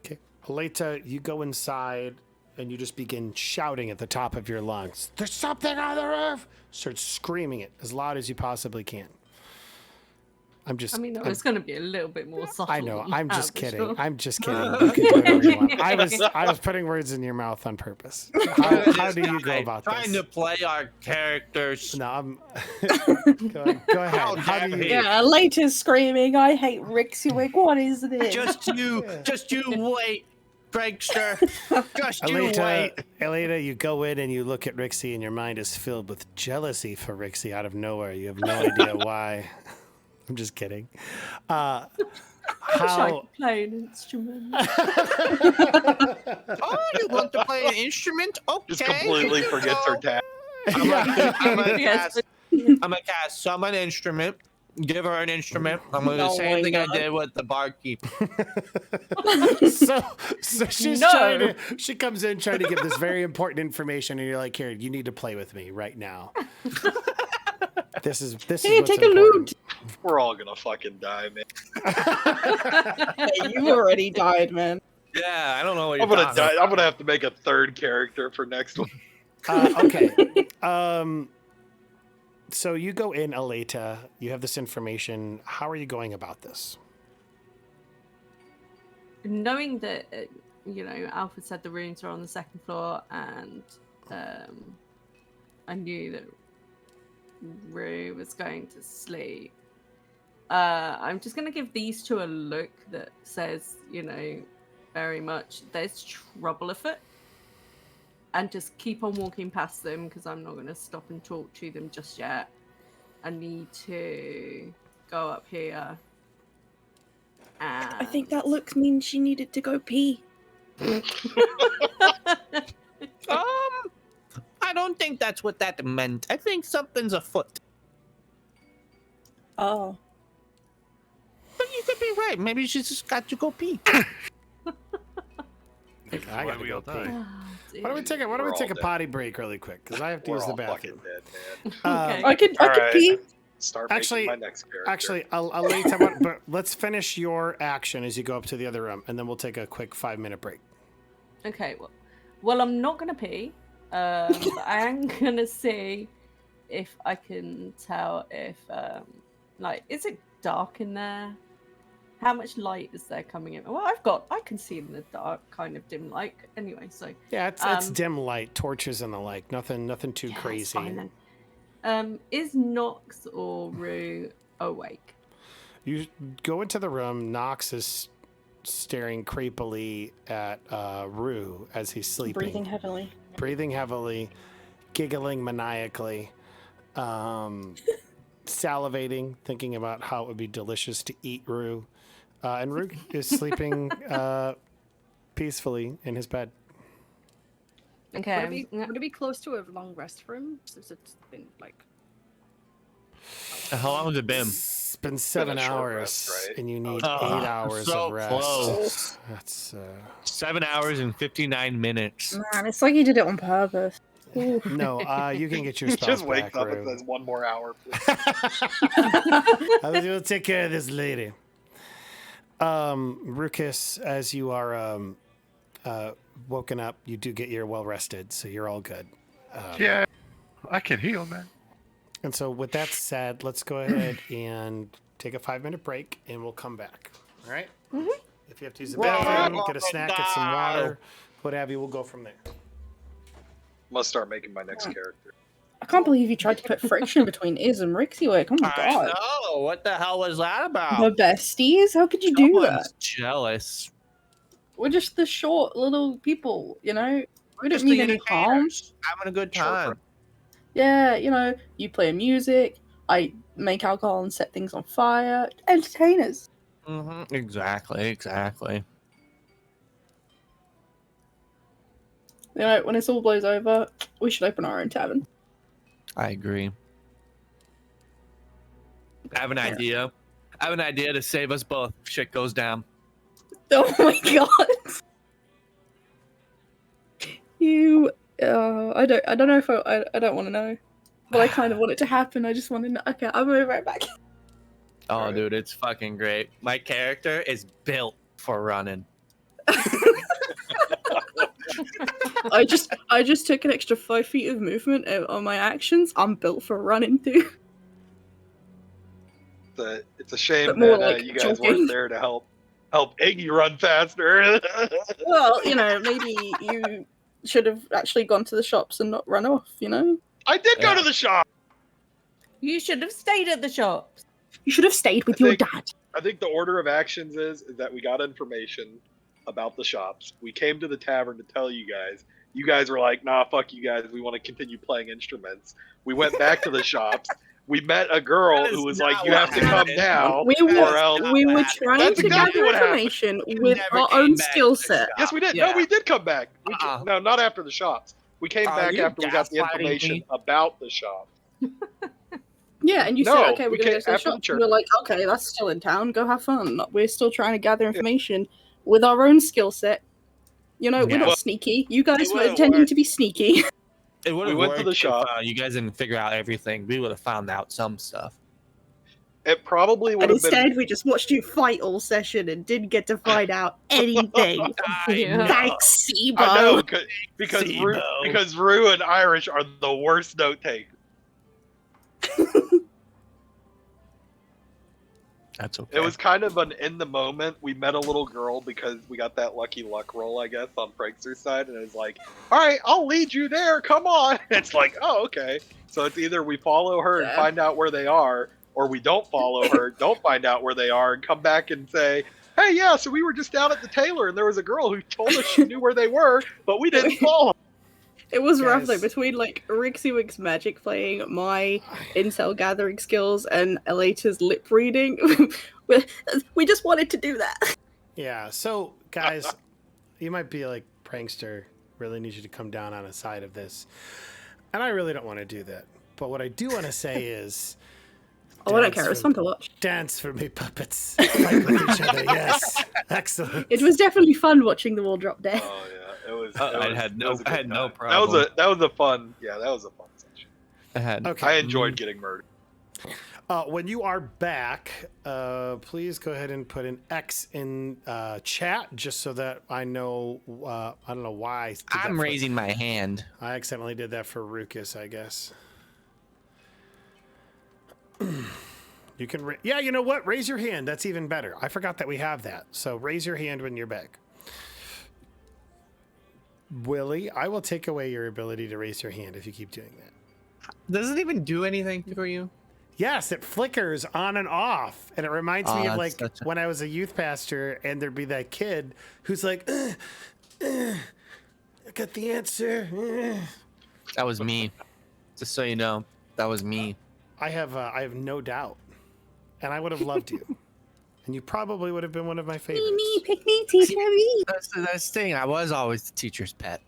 Okay. Aleta, you go inside and you just begin shouting at the top of your lungs. There's something on the roof! Start screaming it as loud as you possibly can. I mean, it was going to be a little bit more subtle. I know. than you I'm have, just but kidding. sure. I'm just kidding. You can do whatever you want. I was putting words in your mouth on purpose. How do you go about Trying this? to play our characters. No, I'm. go ahead. How do you? Yeah, Aleta's screaming, I hate Rixie Wig. What is this? Just you wait, prankster. Just you wait. Aleta, you go in and you look at Rixie, and your mind is filled with jealousy for Rixie out of nowhere. You have no idea why. I'm just kidding. I How? could play an instrument. Oh, you want to play an instrument? Okay. Just completely forgets her task. I'm gonna Yes, cast summon instrument. Give her an instrument. I'm gonna do the Oh same my thing I God. did with the barkeep. so she's No. trying to. She comes in trying to give this very important information, and you're like, "Here, you need to play with me right now." This is Hey, what's take a important. loot. We're all gonna fucking die, man. Hey, you already died, man. Yeah, I don't know what you're I'm gonna talking die. I'm gonna have to make a third character for next one. Okay. So you go in, Aleta. You have this information. How are you going about this? knowing that Alfred said the rooms are on the second floor, and I knew that Rue was going to sleep. I'm just going to give these two a look that says, very much there's trouble afoot, and just keep on walking past them because I'm not going to stop and talk to them just yet. I need to go up here. And I think that look means she needed to go pee. I don't think that's what that meant. I think something's afoot. Oh. But you could be right. Maybe she just got to go pee. I This is gotta why we go all pee. die. Why don't we take a We're all take a dead. potty break really quick? Because I have to We're use the all fucking bathroom. dead, man. Okay. I could Alright. pee. Start Actually- making my next character. Actually, I'll lay time, but let's finish your action as you go up to the other room, and then we'll take a quick 5-minute break. Okay, well, I'm not gonna pee. But I am gonna see if I can tell if, like, is it dark in there? How much light is there coming in? Well, I can see in the dark, kind of dim light. Anyway, so Yeah, it's dim light, torches and the like. Nothing too yeah, that's crazy. fine then. Is Nox or Rue awake? You go into the room. Nox is staring creepily at Rue as he's sleeping, Breathing heavily. giggling maniacally, salivating, thinking about how it would be delicious to eat Rue. And Rue is sleeping peacefully in his bed. Okay. Would it be close to a long rest for him? Since it's been like. How long has it been? It's been 7 a short hours, rest, right? and you need Oh, 8 hours so of rest. close. That's 7 hours and 59 minutes. Man, it's like you did it on purpose. Ooh. no. You can get your He spells just wakes back, up Rue. and says, "1 more hour, please." I will take care of this lady. Rucus, as you are woken up, you do get your well rested, so you're all good. Yeah, I can heal, man. And so, with that said, let's go ahead and take a 5-minute break, and we'll come back. All right? If you have to use the bathroom, get a snack, get some water, what have you, we'll go from there. Must start making my next character. I can't believe you tried to put friction between Iz and Rixiewick. Oh my I god. know. What the hell was that about? The besties? How could you do that? Someone's jealous. We're just the short little people, you know? We don't Just mean the any harm. entertainers, having a good Short time. Yeah, you know, you play music, I make alcohol and set things on fire. Entertainers. Exactly. You know, when this all blows over, we should open our own tavern. I agree. I have an idea. I have an idea to save us both if shit goes down. Oh my god. You I don't know if I don't want to know. But I kind of want it to happen. I just want to know. Okay, I'll be right back. Oh, Alright. dude, it's fucking great. My character is built for running. I just took an extra 5 feet of movement on my actions. I'm built for running too. It's a shame But more that like you guys jogging. weren't there to help Iggy run faster. Well, you know, maybe you should have actually gone to the shops and not run off, you know? I did go Yeah. to the shop. You should have stayed at the shops. You should have stayed with I your think- dad. I think the order of actions is that we got information about the shops. We came to the tavern to tell you guys. You guys were like, "Nah, fuck you guys. We want to continue playing instruments." We went back to the shops. We met a girl That is who was not like, "You what have to come happened. now, We or were, else." we were trying That's to exactly gather what happened. information You with never our came own back skill to the set. shop. Yes, we did. Yeah. No, we did come back. Uh-uh. No, not after the shops. We came back you after we got the gaslighting information me? about the shop. Yeah, and you No, said, okay, we we're going to came go to the after the shop. church. We're like, okay, that's still in town. Go have fun. We're still trying to gather information with our own skill set. You know, we're Yeah. not sneaky. You guys It were would've intending worked. to be sneaky. It would We have went worked to the shop. if you guys didn't figure out everything. We would have found out some stuff. It probably would And have been. instead, we just watched you fight all session and didn't get to find out anything. Yeah. Thanks, Sibo. I know because Sibo. Rue and Irish are the worst note takers. That's okay. It was kind of an in the moment. We met a little girl because we got that lucky luck roll, I guess, on Prankster's side, and it was like, "All right, I'll lead you there. Come on." It's like, "Oh, okay." So it's either we follow her and Yeah. find out where they are, or we don't follow her, don't find out where they are, and come back and say, "Hey, yeah, so we were just down at the tailor, and there was a girl who told us she knew where they were, but we didn't follow." It was rough though, Guys. between like Rixiewick's magic playing, my intel gathering skills, and Elata's lip reading. We just wanted to do that. Yeah. So, guys, You might be like, prankster really needs you to come down on a side of this. And I really don't want to do that. But what I do want to say is... Oh, I don't care. It was fun to watch. Dance for me, puppets. Fight with each other. Yes. Excellent. It was definitely fun watching the wall drop dead. Oh yeah, it was. I had no That problem. was a fun. Yeah, that was a fun session. I had. Okay. I enjoyed getting murdered. When you are back, please go ahead and put an X in chat, just so that I know. I don't know why. I did that I'm for- raising my hand. I accidentally did that for Rucus, I guess. You can. Yeah, you know what? Raise your hand. That's even better. I forgot that we have that. So raise your hand when you're back. Willie, I will take away your ability to raise your hand if you keep doing that. Does it even do anything for you? Yes, it flickers on and off. And it reminds me of like that's when I was a youth pastor and there'd be that kid who's like, I got the answer. That was me. Just so you know, that was me. I have no doubt. And I would have loved you. And you probably would have been one of my favorites. Pick me, teacher me. That's the thing. I was always the teacher's pet.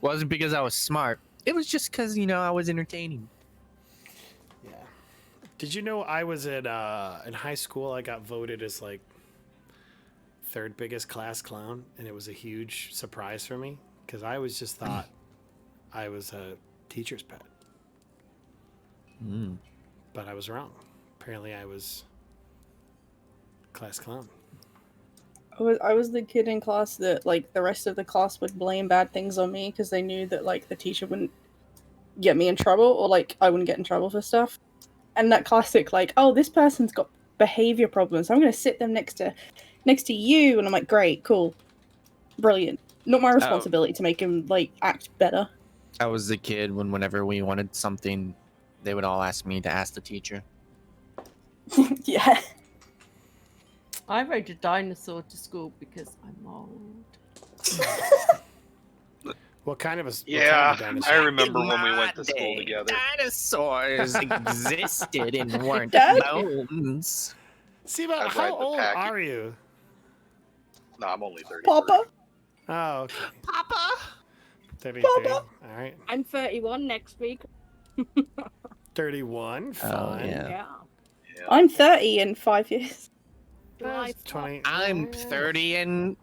Wasn't because I was smart. It was just because, I was entertaining. Yeah. Did you know I was at in high school? I got voted as like third biggest class clown, and it was a huge surprise for me because I always just thought I was a teacher's pet, but I was wrong. Apparently, I was class clown. I was the kid in class that like the rest of the class would blame bad things on me because they knew that like the teacher wouldn't get me in trouble or like I wouldn't get in trouble for stuff. And that classic like, oh, this person's got behavior problems. I'm gonna sit them next to you, and I'm like, great, cool, brilliant. Not my responsibility to make him like act better. I was the kid whenever we wanted something, they would all ask me to ask the teacher. Yeah. I rode a dinosaur to school because I'm old. What kind of a Yeah, dinosaur? I remember when we went to school Day, together. Dinosaurs existed and weren't Dad? bones. See, I'd but ride how the old pack. are you? No, I'm only 30. Papa. Oh, okay. Papa. 33. Papa. All right. I'm 31 next week. 31. Fun. yeah. Yeah. Yeah. I'm 30 in 5 years. July 20. I'm 30 in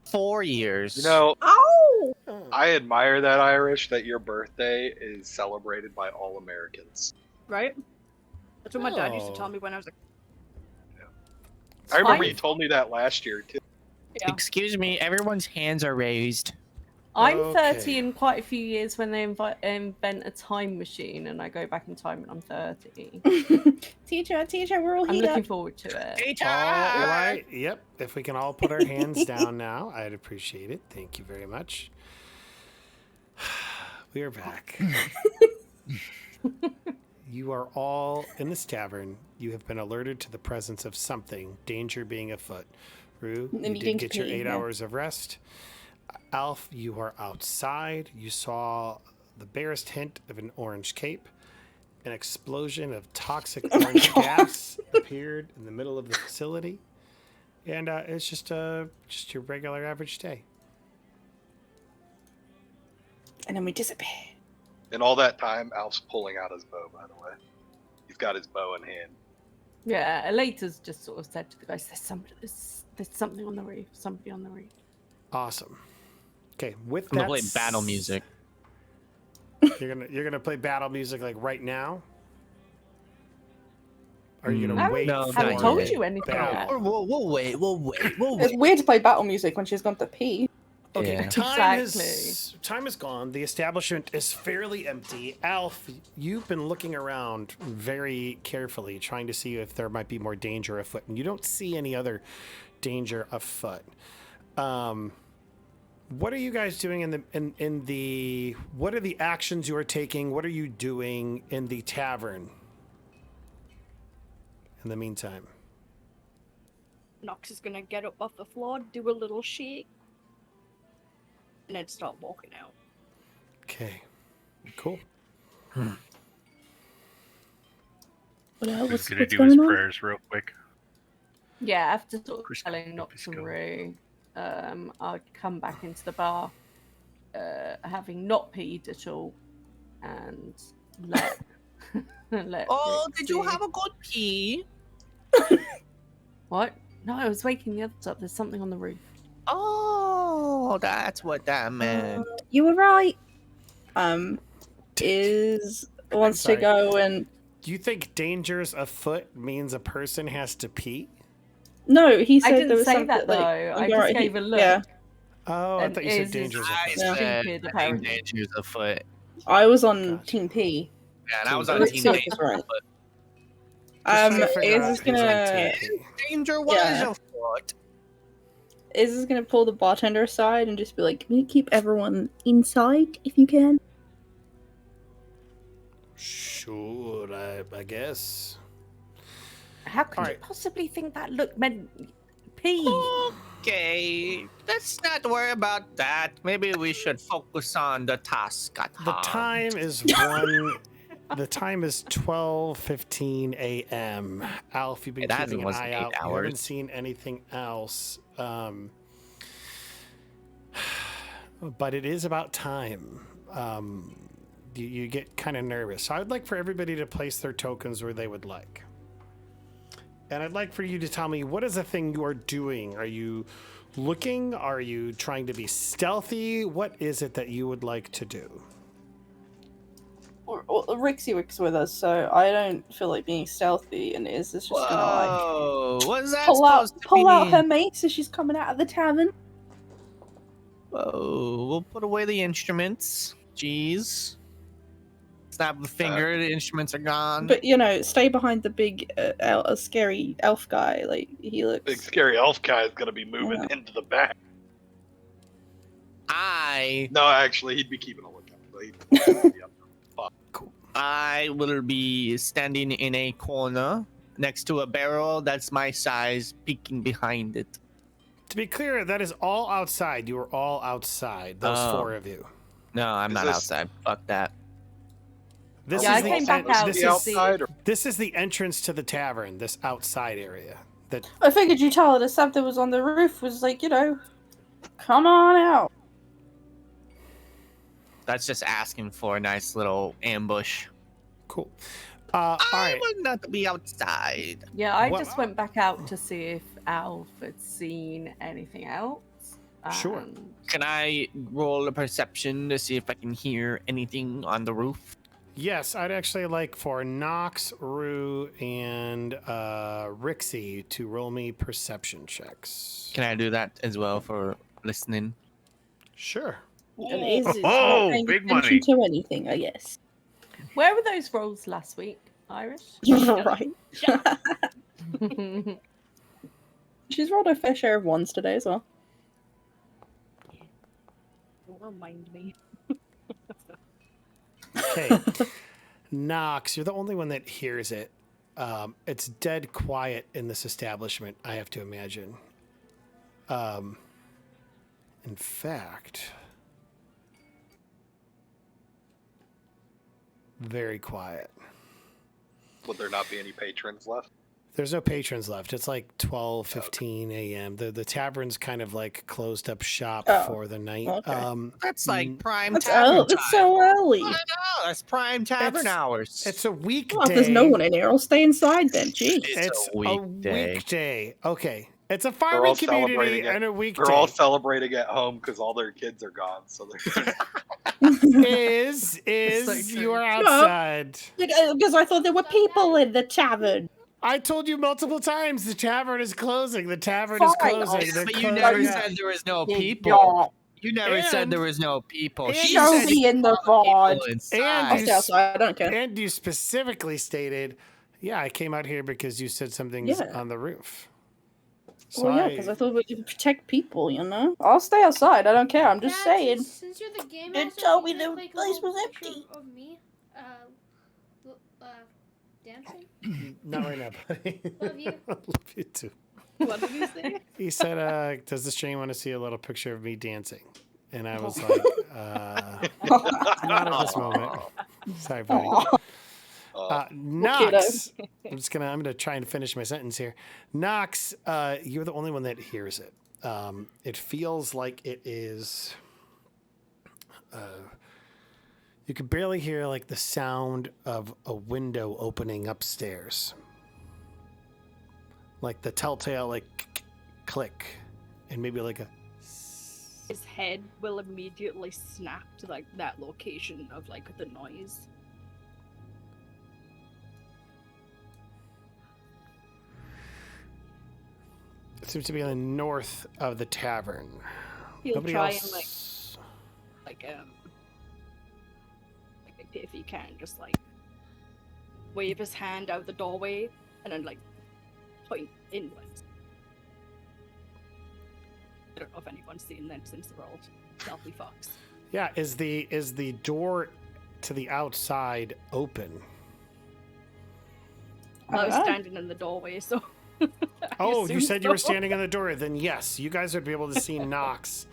4 years. You know, Oh. I admire that, Irish, that your birthday is celebrated by all Americans. Right? That's what my dad used to Oh. tell me when I was a I remember fine. you told me that last year, too. yeah. Excuse me, everyone's hands are raised. I'm Okay. 30 in quite a few years when they invent a time machine and I go back in time and I'm 30. Teacher, we're all I'm here. looking forward to it. All right. Yep. If we can all put our hands down now, I'd appreciate it. Thank you very much. We are back. You are all in this tavern. You have been alerted to the presence of something, danger being afoot. Rue, And you you did didn't get your pee, 8 yeah. hours of rest. Alf, you are outside. You saw the barest hint of an orange cape. An explosion of toxic Oh my orange God. gas appeared in the middle of the facility. And it's just your regular average day. And then we disappear. And all that time, Alf's pulling out his bow, by the way. He's got his bow in hand. Yeah, Elata's just sort of said to the guys, there's something on the roof, somebody on the roof. Awesome. Okay, with I'm that gonna play battle music. You're gonna play battle music like right now? Are you gonna I wait? no, for haven't not told yet. you anything battle? yet. We'll wait. It's weird to play battle music when she's gone to pee. Okay, Yeah. time Exactly. is gone. The establishment is fairly empty. Alf, you've been looking around very carefully, trying to see if there might be more danger afoot, and you don't see any other danger afoot. What are you guys doing in the what are the actions you are taking? What are you doing in the tavern in the meantime? Nox is gonna get up off the floor, do a little shake, and then start walking out. Okay, cool. Who's gonna do his prayers real quick? Yeah, after sort of Chris telling not Christopher's to going. Rue, I'd come back into the bar, having not peed at all, and let. let Oh, Rick did you see- have a good pee? What? No, I was waking the others up. There's something on the roof. Oh, that's what that meant. You were right. Is wants to sorry. go and Do you think dangers afoot means a person has to pee? no, he said I there didn't was say something that though. like, I you're just right, gave a look. Yeah, Oh, I And thought you said is- dangers I afoot. Yeah. said Stupid, I apparently. think dangers afoot. I was on Gotcha. Team P. Yeah, and I was Team on Rick team said danger was right. afoot. Just trying to figure Is out this who's on gonna team P. Danger was Yeah. afoot. is gonna pull the bartender aside and just be like, "Can you keep everyone inside if you can?" Sure, I guess. How could you Alright. possibly think that look meant pee? Okay, let's not worry about that. Maybe we should focus on the task at The hand. time is The time is 12:15 a.m. Alf, you've been It hasn't keeping an wasn't eye 8 out. You haven't hours. seen anything else. But it is about time. You get kind of nervous. So I'd like for everybody to place their tokens where they would like. And I'd like for you to tell me, what is the thing you are doing? Are you looking? Are you trying to be stealthy? What is it that you would like to do? Well, Rick's with us, so I don't feel like being stealthy. And is just gonna like Whoa, what's that pull out supposed to out her mean? mace as she's coming out of the tavern? Whoa, we'll put away the instruments. Jeez. Snap the finger, the instruments are gone. But stay behind the big, scary elf guy. Like he looks. Big scary elf guy is gonna be moving into the back. No, actually, he'd be keeping a lookout. But he'd be up. I will be standing in a corner next to a barrel that's my size, peeking behind it. To be clear, that is all outside. You are all outside. Those Oh. four of you. No, I'm Is not this- outside. Fuck that. This Yeah, is I the came back en- out this the to is- see. outside, or This is the entrance to the tavern. This outside area. That I figured you told us something was on the roof. Was like, come on out. That's just asking for a nice little ambush. cool. All I right. would not be outside. Yeah, I What- just went back out to see if Alf had seen anything else. Sure. and- Can I roll a perception to see if I can hear anything on the roof? Yes, I'd actually like for Nox, Rue, and Rixie to roll me perception checks. Can I do that as well for listening? Sure. And is not Oh, paying big attention money. to anything, I guess. Where were those rolls last week, Irish? Right. She's rolled her fair share of ones today as well. Remind me. Okay. Nox, you're the only one that hears it. It's dead quiet in this establishment, I have to imagine. In fact, very quiet. would there not be any patrons left? There's no patrons left. It's like 12:15 a.m. The tavern's kind of like closed up shop Oh, for the night. okay. That's like prime That's, tavern that's time. so early. I know, that's prime tavern It's- hours. It's a weekday. Well, if there's no one in here, I'll stay inside then. Jeez. It's a weekday. weekday. Okay. It's a all farming community celebrating it. and a weekday. They're all celebrating at home because all their kids are gone. So they're is so you true. are outside. Because I thought there were people in the tavern. I told you multiple times the tavern is closing. The tavern is Fine, closing. They're but you closing never up. said there was no Yeah. people. You never said And- there was no people. and She Show said me in the people VOD. inside. I'll stay outside. I don't care. And you specifically stated, yeah, I came out here because you said something's Yeah. on the roof. So Well, yeah, because I thought we could protect people, I'll stay outside. I don't care. I'm just Dad, saying. Since you're the game They master, told can me you the make a place little was picture empty. Of me, dancing. not right now, buddy. Love you. Love you too. What did you say? He said, does the stream want to see a little picture of me dancing? And I was like, not at this moment. Sorry, buddy. Nox, I'm gonna try and finish my sentence here. Nox, you're the only one that hears it. It feels like it is. You can barely hear like the sound of a window opening upstairs, like the telltale like click, and maybe like a. His head will immediately snap to like that location of like the noise. It seems to be on the north of the tavern. He'll Nobody try else. and like if he can, just like wave his hand out the doorway and then like point inwards. I don't know if anyone's seen them since they're all stealthy fox. Yeah, is the door to the outside open? I was Ah. standing in the doorway, so. I Oh, you assume said you were so. standing in the door. Then yes, you guys would be able to see Knox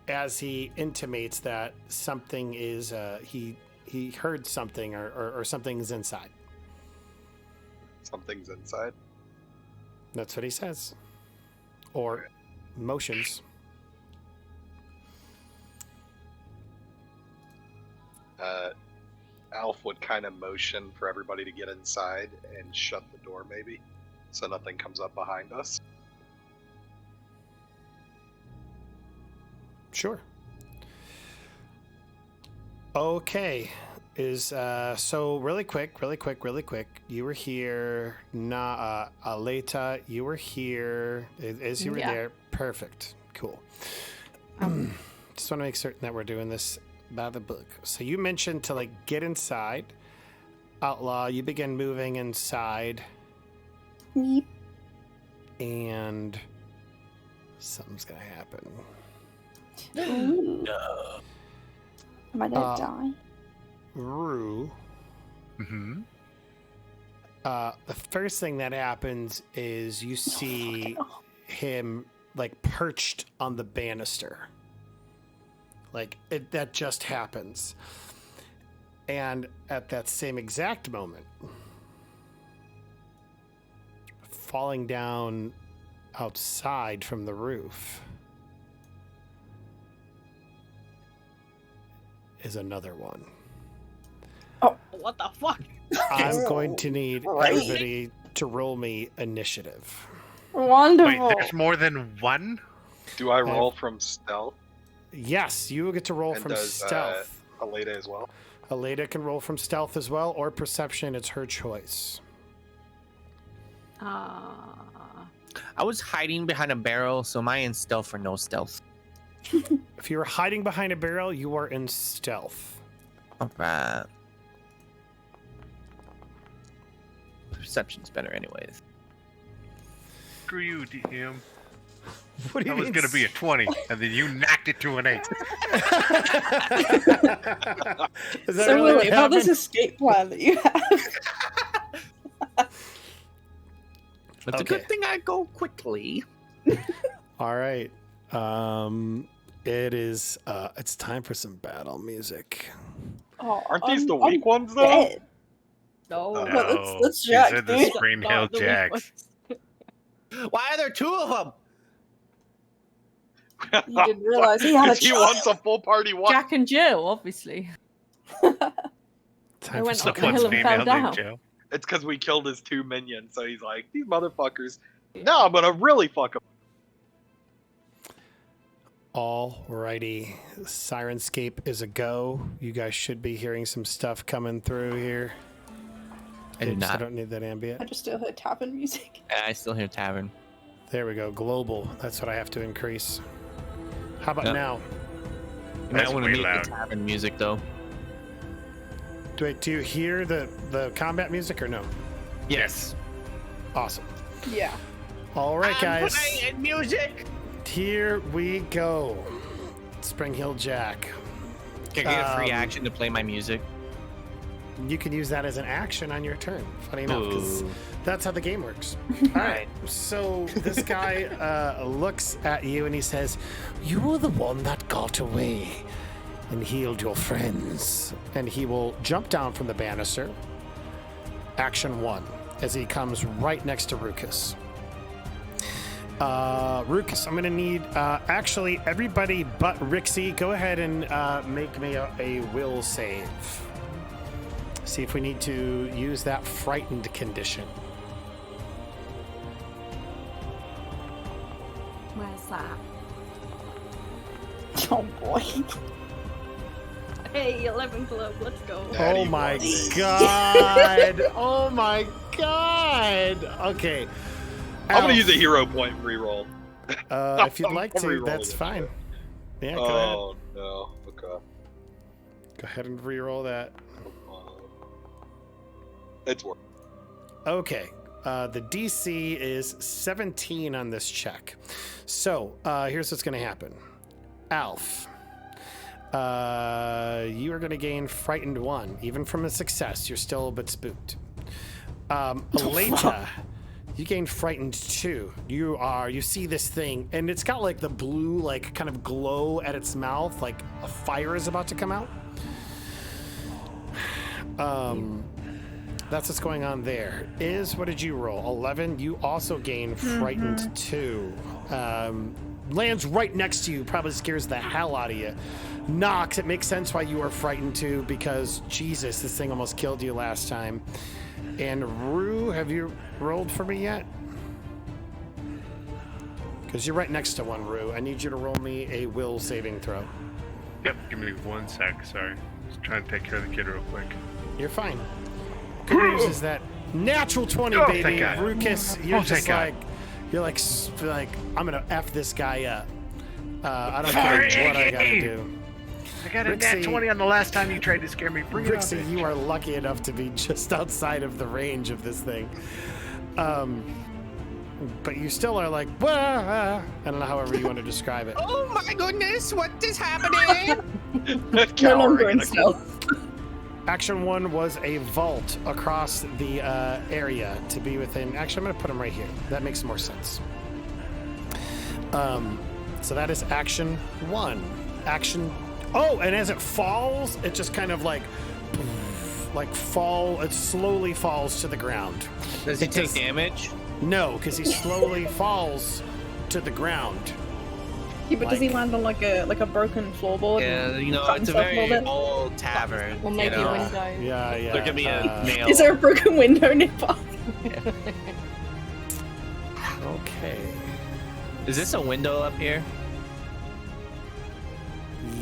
as he intimates that something is. He heard something or something's inside. Something's inside. That's what he says. Or motions. Alf would kind of motion for everybody to get inside and shut the door, maybe, so nothing comes up behind us. Sure. Okay. So really quick. You were here. Aleta, you were here. As you were Yeah. there. Perfect. Cool. Just want to make certain that we're doing this by the book. So you mentioned to like get inside. Outlaw, you begin moving inside, Yeep. and something's gonna happen. Ooh. Am I gonna die? Rue. Mm-hmm. The first thing that happens is you see him like perched on the banister. Like that just happens. And at that same exact moment, falling down outside from the roof is another one. What the fuck? I'm going to need Right. everybody to roll me initiative. Wait, Wonderful. there's more than one? Do I roll from stealth? Yes, you will get to roll And from does, stealth. Aleta as well? Aleta can roll from stealth as well, or perception. It's her choice. I was hiding behind a barrel, so am I in stealth or no stealth? If you're hiding behind a barrel, you are in stealth. Alright. Perception's better anyways. Screw you, DM. What do That was going to be a 20, and then you knocked it to an 8. Is that So really Willie, what about this happened? escape plan that you have. It's a Okay. good thing I go quickly. All right. It is. It's time for some battle music. Oh, Aren't these the I'm weak ones, though? dead. No. No. But let's These jack, are the dude. Spring Not Hill the weak Jacks. ones. Why are there two of them? You didn't realize he had a He child. wants a full party watch. Jack and Jill, obviously. Time for went some up the Someone's hill and fell female down. named Joe. It's because we killed his 2 minions, so he's like, these motherfuckers. No, I'm gonna really fuck them. Alrighty, Sirenscape is a go. You guys should be hearing some stuff coming through here. I do Oops, I not. don't need that I ambient. just still heard tavern music. I still hear tavern. There we go. Global. That's what I have to increase. How about Yep. now? You That's might want to way mute loud. the tavern music though. Do you hear the combat music or no? Yes. Awesome. Yeah. All right, guys. playing music. Here we go. Spring Hill Jack. Can I get a free Um, action to play my music? You can use that as an action on your turn. Funny enough, because Ooh. that's how the game works. All right. So this guy looks at you and he says, "You were the one that got away and healed your friends." And he will jump down from the banister. Action 1, as he comes right next to Rukus. Rukus, I'm gonna need actually everybody but Rixie. Go ahead and make me a will save. See if we need to use that frightened condition. Where's that? Oh boy. Hey, 11 club, let's go. Oh my god! Oh my god! Okay. I'm gonna Alf, use a hero point reroll. if you'd like I'm to, rerolling that's it. fine. Yeah, go ahead. Oh no. Okay. Go ahead and re-roll that. It's work. Okay. The DC is 17 on this check. So here's what's going to happen. Alf, you are going to gain Frightened 1. Even from a success, you're still a bit spooked. Aleta, you gain Frightened 2. You see this thing, and it's got like the blue, like kind of glow at its mouth, like a fire is about to come out. That's what's going on there. What did you roll? 11. You also gain Frightened 2. Lands right next to you, probably scares the hell out of you. Nox, it makes sense why you are frightened too, because Jesus, this thing almost killed you last time. And Rue, have you rolled for me yet? Because you're right next to one, Rue. I need you to roll me a will saving throw. Yep, give me 1 sec. Sorry. Just trying to take care of the kid real quick. You're fine. Good news is that natural 20, Oh, baby. thank God. Rukus, you're Oh, just thank like, you're like, I'm gonna F this guy up. I don't care what I gotta do. I got a Rixie- nat 20 on the last time you tried to scare me. Bring it on, Rixie, bitch. you are lucky enough to be just outside of the range of this thing. But you still are like, wah, I don't know, however you want to describe it. Oh my goodness, what is happening? No longer in stealth. Action 1 was a vault across the area to be within. Actually, I'm going to put them right here. That makes more sense. So that is action 1. Action. Oh, and as it falls, it just kind of like it slowly falls to the ground. Does he take damage? No, because he slowly falls to the ground. Yeah, but does he land on like a broken floorboard? Yeah, and you know, cut it's a himself very bit? old tavern. Or you maybe know? a window. Yeah. There could be a nail. Is there a broken window nearby? Okay. Is this a window up here?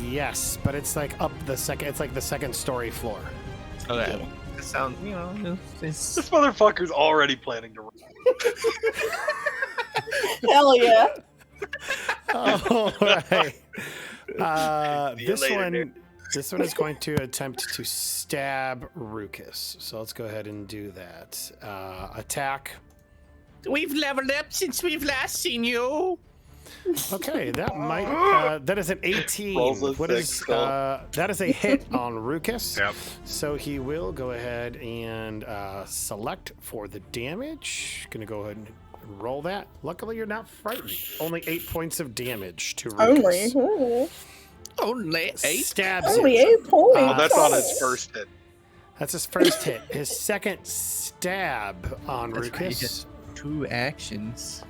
Yes, but it's like up the second. It's like the second story floor. Okay. It sounds, you know, it's This motherfucker's already planning to run. Hell yeah. All right. See you later, dude. This one is going to attempt to stab Rukus. So let's go ahead and do that. Attack. We've leveled up since we've last seen you. Okay, that might. That is an 18. Rolls a What is? 6, so- That is a hit on Rukus. Yep. So he will go ahead and select for the damage. Gonna go ahead and roll that. Luckily, you're not frightened. Only 8 points of damage to Rukus. Only. Ooh. Only 8? Stabs Only you. 8 points. Oh, that's on his first hit. That's his first hit. His second stab on That's right, he Rukus. 2 actions.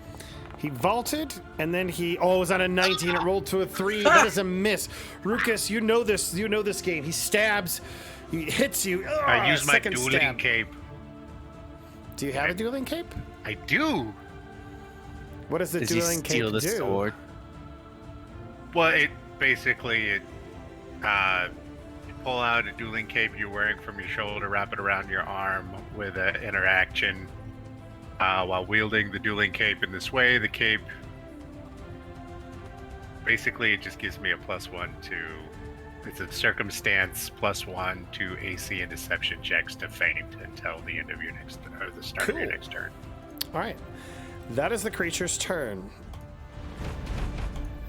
He vaulted, and then he it was on a 19. It rolled to a 3. That is a miss. Rukus, you know this. You know this game. He stabs. He hits you. I use my Second dueling stab. cape. Do you have a dueling cape? I do. What does the Does he dueling cape steal do? the sword? Well, it basically you pull out a dueling cape you're wearing from your shoulder, wrap it around your arm with an interaction. While wielding the dueling cape in this way, the cape basically it just gives me a +1 to. It's a circumstance +1 to AC and deception checks to faint until the end of your next or the start of your Cool. next turn. All right. That is the creature's turn.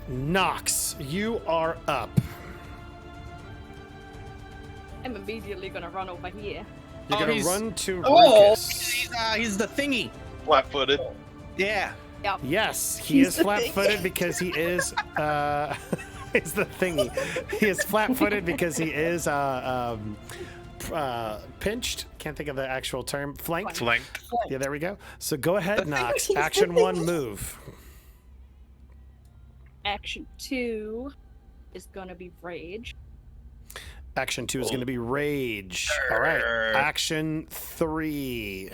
Nox, you are up. I'm immediately gonna run over here. You're Oh, gonna he's- run to Oh. Rukus. He's the thingy. Flat-footed. Yeah. Yes, he is flat-footed because he is is the thingy. He is flat-footed because he is pinched. Can't think of the actual term. Flanked. Flanked. Yeah, there we go. So go ahead, Nox. Action 1, move. Action 2 is gonna be rage. Action 2 is going to be rage. All right. Action 3.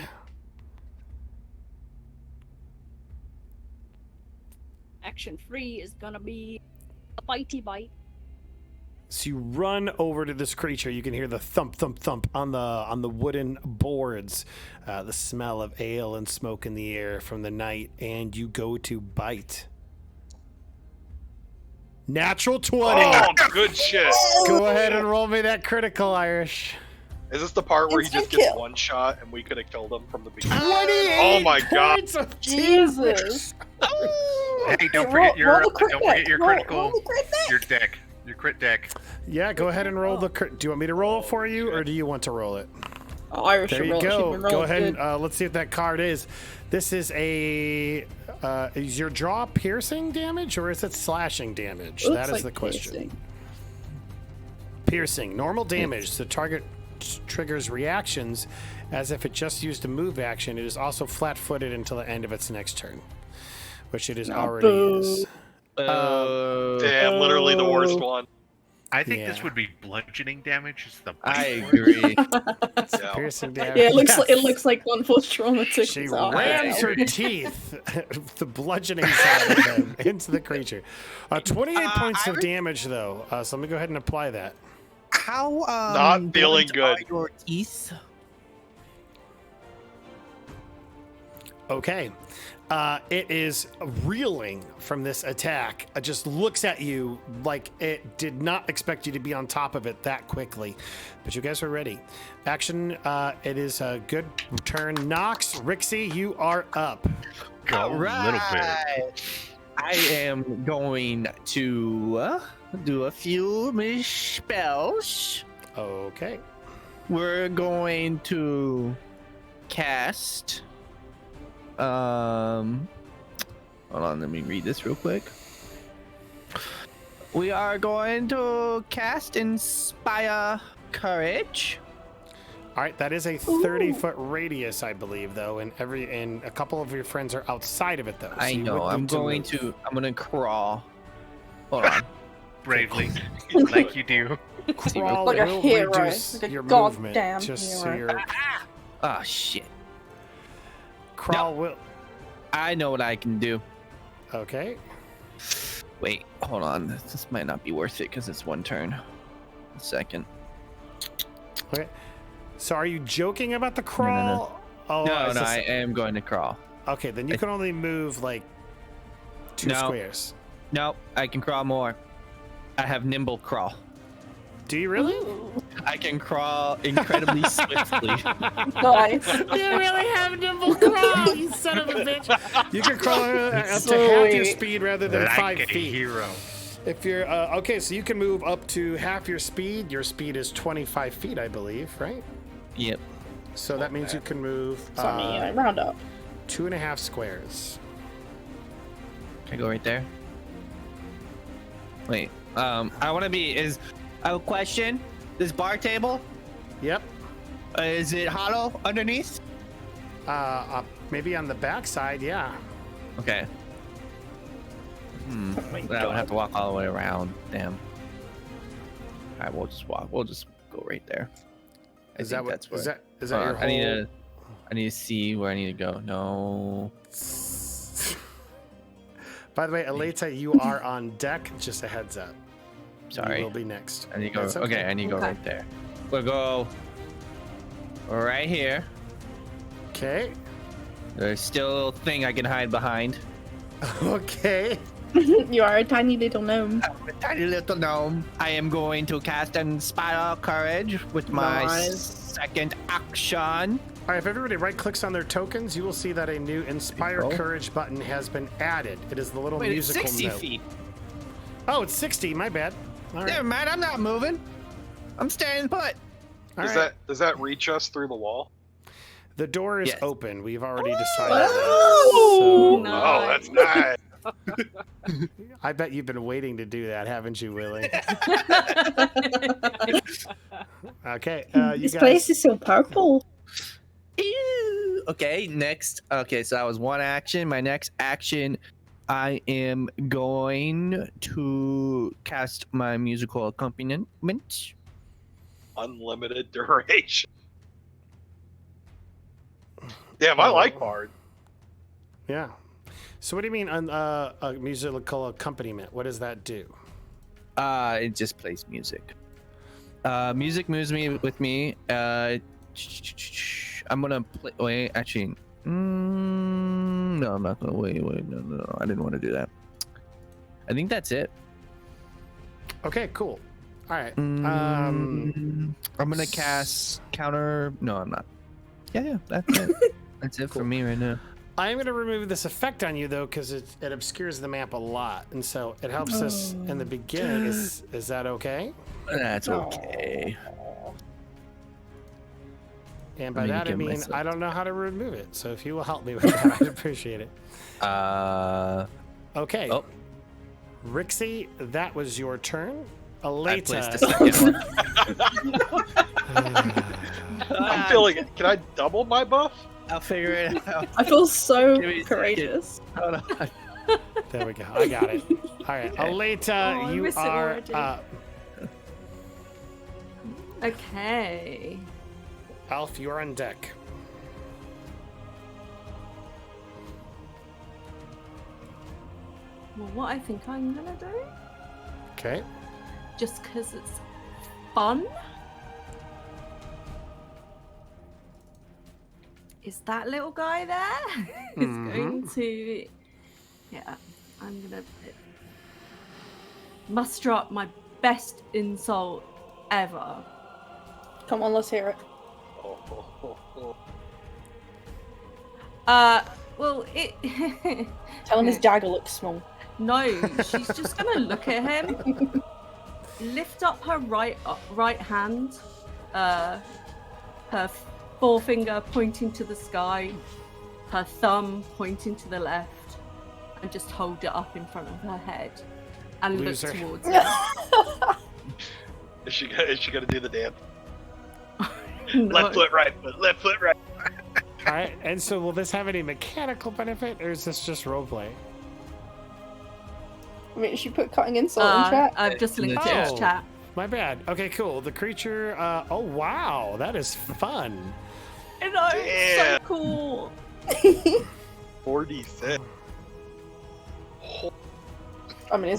Action 3 is gonna be a bitey bite. So you run over to this creature. You can hear the thump, thump, thump on the wooden boards. The smell of ale and smoke in the air from the night, and you go to bite. Natural 20. Oh, good shit. Go ahead and roll me that critical, Irish. Is this the part where he just Instant gets kill. one shot and we could have killed him from the beginning? 28 Oh my god. points of Jesus. Hey, don't Roll- forget your roll the crit don't forget deck. your Roll critical the crit deck. your deck. Your crit deck. Yeah, go ahead and roll the crit. Do you want me to roll it for you, or do you want to roll it? Oh, Irish There should you roll. She's go. been Go rolling ahead good. and let's see what that card is. This is a. Is your draw piercing damage or is it slashing damage? Looks That is like the question. piercing. Piercing. Normal damage. The target triggers reactions as if it just used a move action. It is also flat-footed until the end of its next turn, which it is already boo. is. Damn, literally the worst one. I think this Yeah. would be bludgeoning damage. Is the I bite word. agree. Yeah. Piercing damage. Yeah, it Yes. looks like one force trauma took She his arm. rams her teeth, the bludgeoning side of them, into the creature. 28 points of Irish- damage, though. So let me go ahead and apply that. How Not feeling blunt are good. your teeth? Okay. It is reeling from this attack. It just looks at you like it did not expect you to be on top of it that quickly. But you guys are ready. Action, it is a good turn. Nox, Rixie, you are up. Go a little bit. I am going to do a few spells. Okay. We're going to cast. Hold on, let me read this real quick. We are going to cast Inspire Courage. All right, that is a 30-foot radius, I believe, though, and a couple of your friends are outside of it, though. so I you know. would I'm need going move. I'm gonna crawl. Hold on. Bravely, like you do. Crawl Like a will hero, reduce like a your movement. goddamn Just so hero. your Oh shit. crawl will. I know what I can do. Okay. Wait, hold on. This might not be worth it because it's one turn. A second. Okay. So are you joking about the crawl? Oh, No, is no, this- I am going to crawl. Okay, then you can only move like 2 No. squares. No, I can crawl more. I have nimble crawl. Do you really? I can crawl incredibly swiftly. Nice. You really have nimble crawl, you son of a bitch. You can crawl up to half your Sweet. speed rather than Like 5 a feet. hero. If you're okay, so you can move up to half your speed. Your speed is 25 feet, I believe, right? Yep. So that means you can move So, I mean, round up. 2.5 squares. Can I go right there? Wait. I want to be. Is a question? This bar table, Yep. is it hollow underneath? Maybe on the back side, yeah. Okay. I would have to walk all the way around. Damn. All right, we'll just walk. We'll just go right there. Is that what? that's where? Is that Hold your on, whole? I need to see where I need to go. No. By the way, Aleta, you are on deck. Just a heads up. Sorry. You will be next. I need to go. That's Okay. I need to go Okay. right there. We'll go right here. Okay. There's still a little thing I can hide behind. Okay. You are a tiny little gnome. A tiny little gnome. I am going to cast Inspire Courage with my Nice. second action. All right. If everybody right-clicks on their tokens, you will see that a new Inspire Oh. Courage button has been added. It is the little Wait, it's musical 60 note. feet. Oh, it's 60. My bad. All right. Never mind, I'm not moving. I'm staying put. All Does right. that reach us through the wall? The door is Yes. open. We've already decided Oh! that. Oh, that's nice. So I bet you've been waiting to do that, haven't you, Willie? Okay. You This guys. place is so purple. Ew. Okay, next. Okay, so that was one action. My next action I am going to cast my musical accompaniment. Unlimited duration. Damn, I like Bard. Yeah. So what do you mean a musical accompaniment? What does that do? It just plays music. Music moves me with me. I'm gonna play. Wait, actually, no, I'm not gonna wait. No, I didn't want to do that. I think that's it. Okay, cool. All right. I'm gonna cast counter. No, I'm not. Yeah, that's it. That's it for me right now. I'm going to remove this effect on you, though, because it obscures the map a lot. And so it helps us in the beginning. Is that okay? That's okay. And by that, I mean, I don't know how to remove it. So if you will help me with that, I'd appreciate it. Okay. Oh. Rixie, that was your turn. I Aleta. placed the second one. I'm feeling it. Can I double my buff? I'll figure it out. I feel so Give me a second. courageous. Hold on. There we go. I got it. All right. Aleta, I you miss it are already. up. Okay. Alf, you are on deck. Well, what I think I'm gonna do, Okay. just because it's fun, is that little guy there is going to, yeah, I'm gonna muster up my best insult ever. Come on, let's hear it. Well, it. Tell him his dagger looks small. No, she's just gonna look at him, lift up her right hand, her forefinger pointing to the sky, her thumb pointing to the left, and just hold it up in front of her head and Loser. look towards it. Is she gonna do the dance? No. Left foot, right foot, left foot, right. All right. And so will this have any mechanical benefit, or is this just roleplay? I mean, she put cutting insult in chat. I've just linked it Oh. in chat. My bad. Okay, cool. The creature. Oh wow, that is fun. I know, it's so Damn. cool. 4d6. I mean,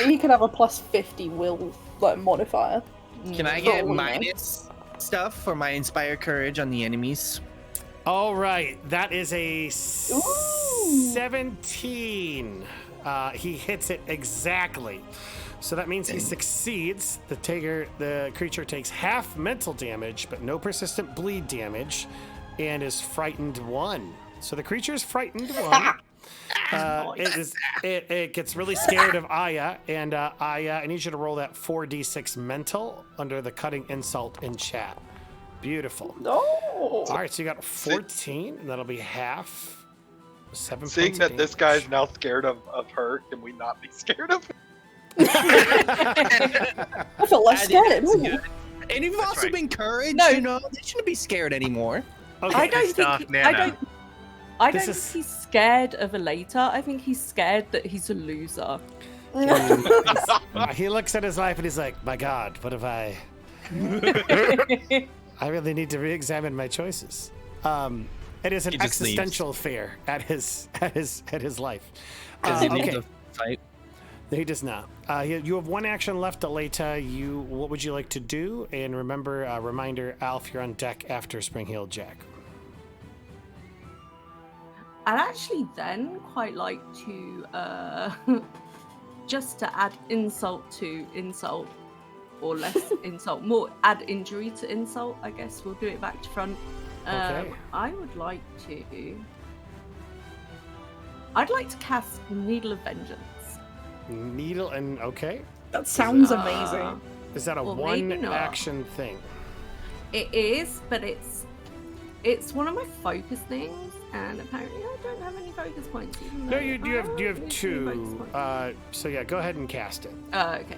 he could have a plus 50 will modifier. Can I get Oh, no. minus stuff for my inspire courage on the enemies? All right, that is a Ooh. 17. He hits it exactly. So that means he succeeds. The creature takes half mental damage, but no persistent bleed damage, and is frightened 1. So the creature is frightened 1. It gets really scared of Aya, and Aya, I need you to roll that 4d6 mental under the cutting insult in chat. Beautiful. No. All right, so you got 14, and that'll be half. 7 Seeing points that of this guy's now scared of her, can we not be scared of him? I feel less I think scared. that's Ooh. good. And you've also right. been courage. No. You know, they shouldn't be scared anymore. Okay. I don't Stuff, think Nana. I This don't is- think he's scared of Aleta. I think he's scared that he's a loser. He looks at his life and he's like, my God, what have I... I really need to re-examine my choices. It is an He just leaves. existential fear at his life. Does he leave Okay, the fight? he does not. You have one action left, Aleta. What would you like to do? And remember, reminder, Alf, you're on deck after Spring Heel Jack. I'd actually then quite like to just to add insult to insult, or less insult, more add injury to insult. I guess we'll do it back to front. Okay. I would like to. I'd like to cast Needle of Vengeance. Needle and okay. That sounds Uh, amazing. Is that a Well, maybe one not. action thing? It is, but it's one of my focus things, and apparently I don't have any focus points. Even No, though you I have need focus two. points. So yeah, go ahead and cast it. Okay.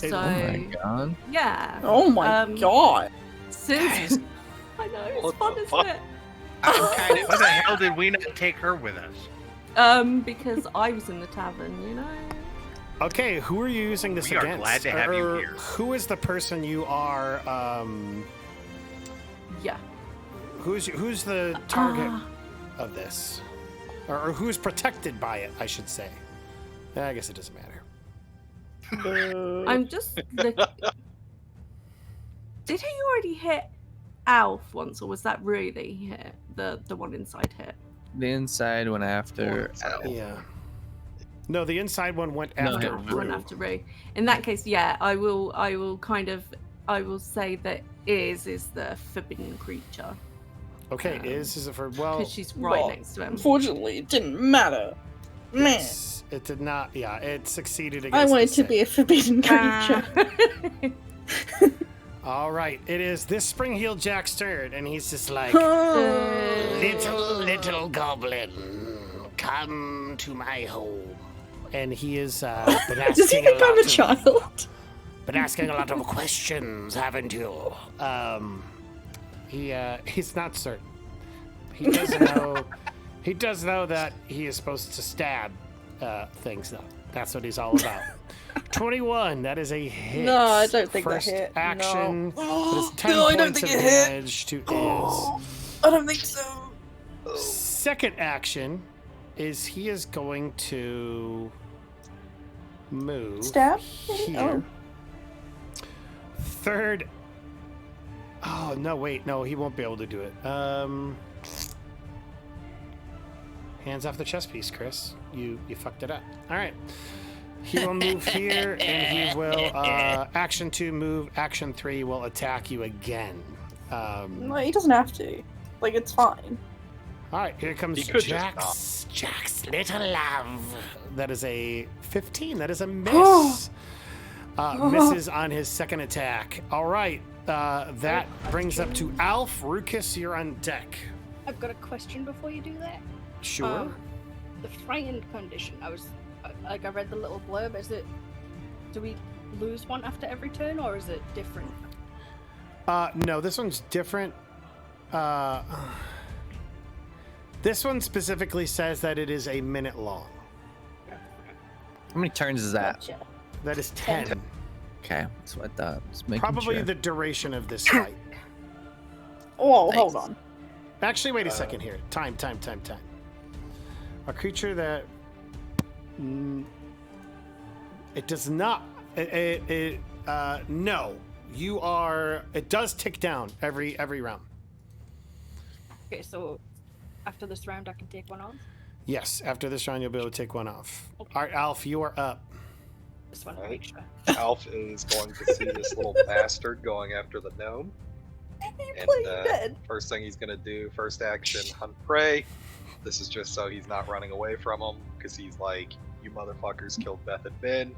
It- So Oh my god. yeah. Oh my god. Since I know it's What fun, the isn't fuck? it? I'm kind of. Why the hell did we not take her with us? Because I was in the tavern, you know. Okay, who are you using this We are against? glad to have you Or here. Who is the person you are? Yeah. Who's the target of this, or who's protected by it? I should say. I guess it doesn't matter. I'm just looking. Did he already hit Alf once, or was that Rue that he hit? The one inside hit? The inside went after. Yeah. No, the inside one went No, after hit Rue. One after Rue. In that case, yeah, I will say that is the forbidden creature. Okay, is it for well? Because she's right well, next to him. Unfortunately, it didn't matter. Man, Yes, it did not. Yeah, it succeeded against. I wanted the to be a forbidden creature. All right, it is this spring-heeled Jack's turn, and he's just like, Oh. little goblin, come to my home. And he is been Does he asking think I'm a lot of, child? been asking a lot of questions, haven't you? He's not certain. He does know. He does know that he is supposed to stab things, though. That's what he's all about. 21. That is a hit. No, I don't think that First hit. action. No. That is 10 No, I don't points of think it hit. damage to I don't think so. Iz. Second action is he is going to move Stab? here. Third. Oh no! Wait, no, he won't be able to do it. Hands off the chess piece, Chris. You fucked it up. All right. He will move here, and he will action 2 move. Action 3 will attack you again. No, he doesn't have to. Like, it's fine. All right, here comes He could Jack's little love. That is a 15. That is a miss. Misses on his second attack. All right, that brings up to Alf. Rukus, you're on deck. I've got a question before you do that. Sure. The frightened condition. I read the little blurb. Do we lose one after every turn, or is it different? No, this one's different. This one specifically says that it is a minute long. How many turns is that? Gotcha. That is 10. Okay, that's what I thought. Just making Probably sure. the duration of this fight. Oh, Nice. hold on. Actually, wait a second here. Time. A creature that it does not. No, you are. It does tick down every round. Okay, so after this round, I can take one off. Yes, after this round, you'll be able to take one off. Okay. All right, Alf, you are up. Just want to make sure. Alf is going to see this little bastard going after the gnome. And dead. first thing he's going to do, first action, hunt prey. This is just so he's not running away from him, because he's like, you motherfuckers killed Beth and Ben.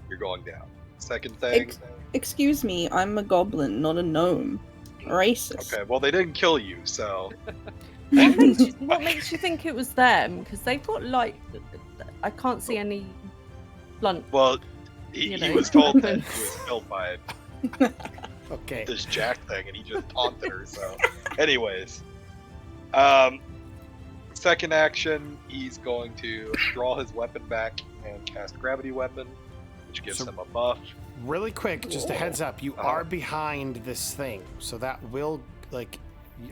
You're going down. Second thing. Excuse me, I'm a goblin, not a gnome. Racist. Okay, well, they didn't kill you, so. What makes you think it was them? Because they've got like, I can't see any blunt. Well, he You know. was told that he was killed by Okay. this Jack thing, and he just taunted her, so. Anyways. Second action, he's going to draw his weapon back and cast Gravity Weapon, which gives So- him a buff. Really quick, just a heads up. You are behind this thing, so that will like.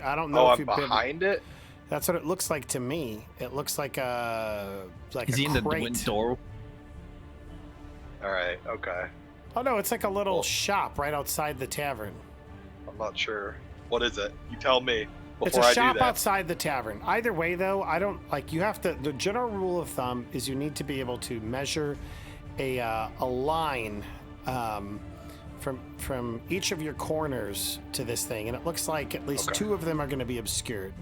I don't know Oh, if I'm you've been. behind it? That's what it looks like to me. It looks like a Is he in the crate. door? Alright, okay. Oh no, it's like a little shop right outside the tavern. I'm not sure. What is it? You tell me It's before a I shop do that. outside the tavern. Either way, though, I don't like. You have to. The general rule of thumb is you need to be able to measure a line from each of your corners to this thing, and it looks like at least Okay. 2 of them are going to be obscured.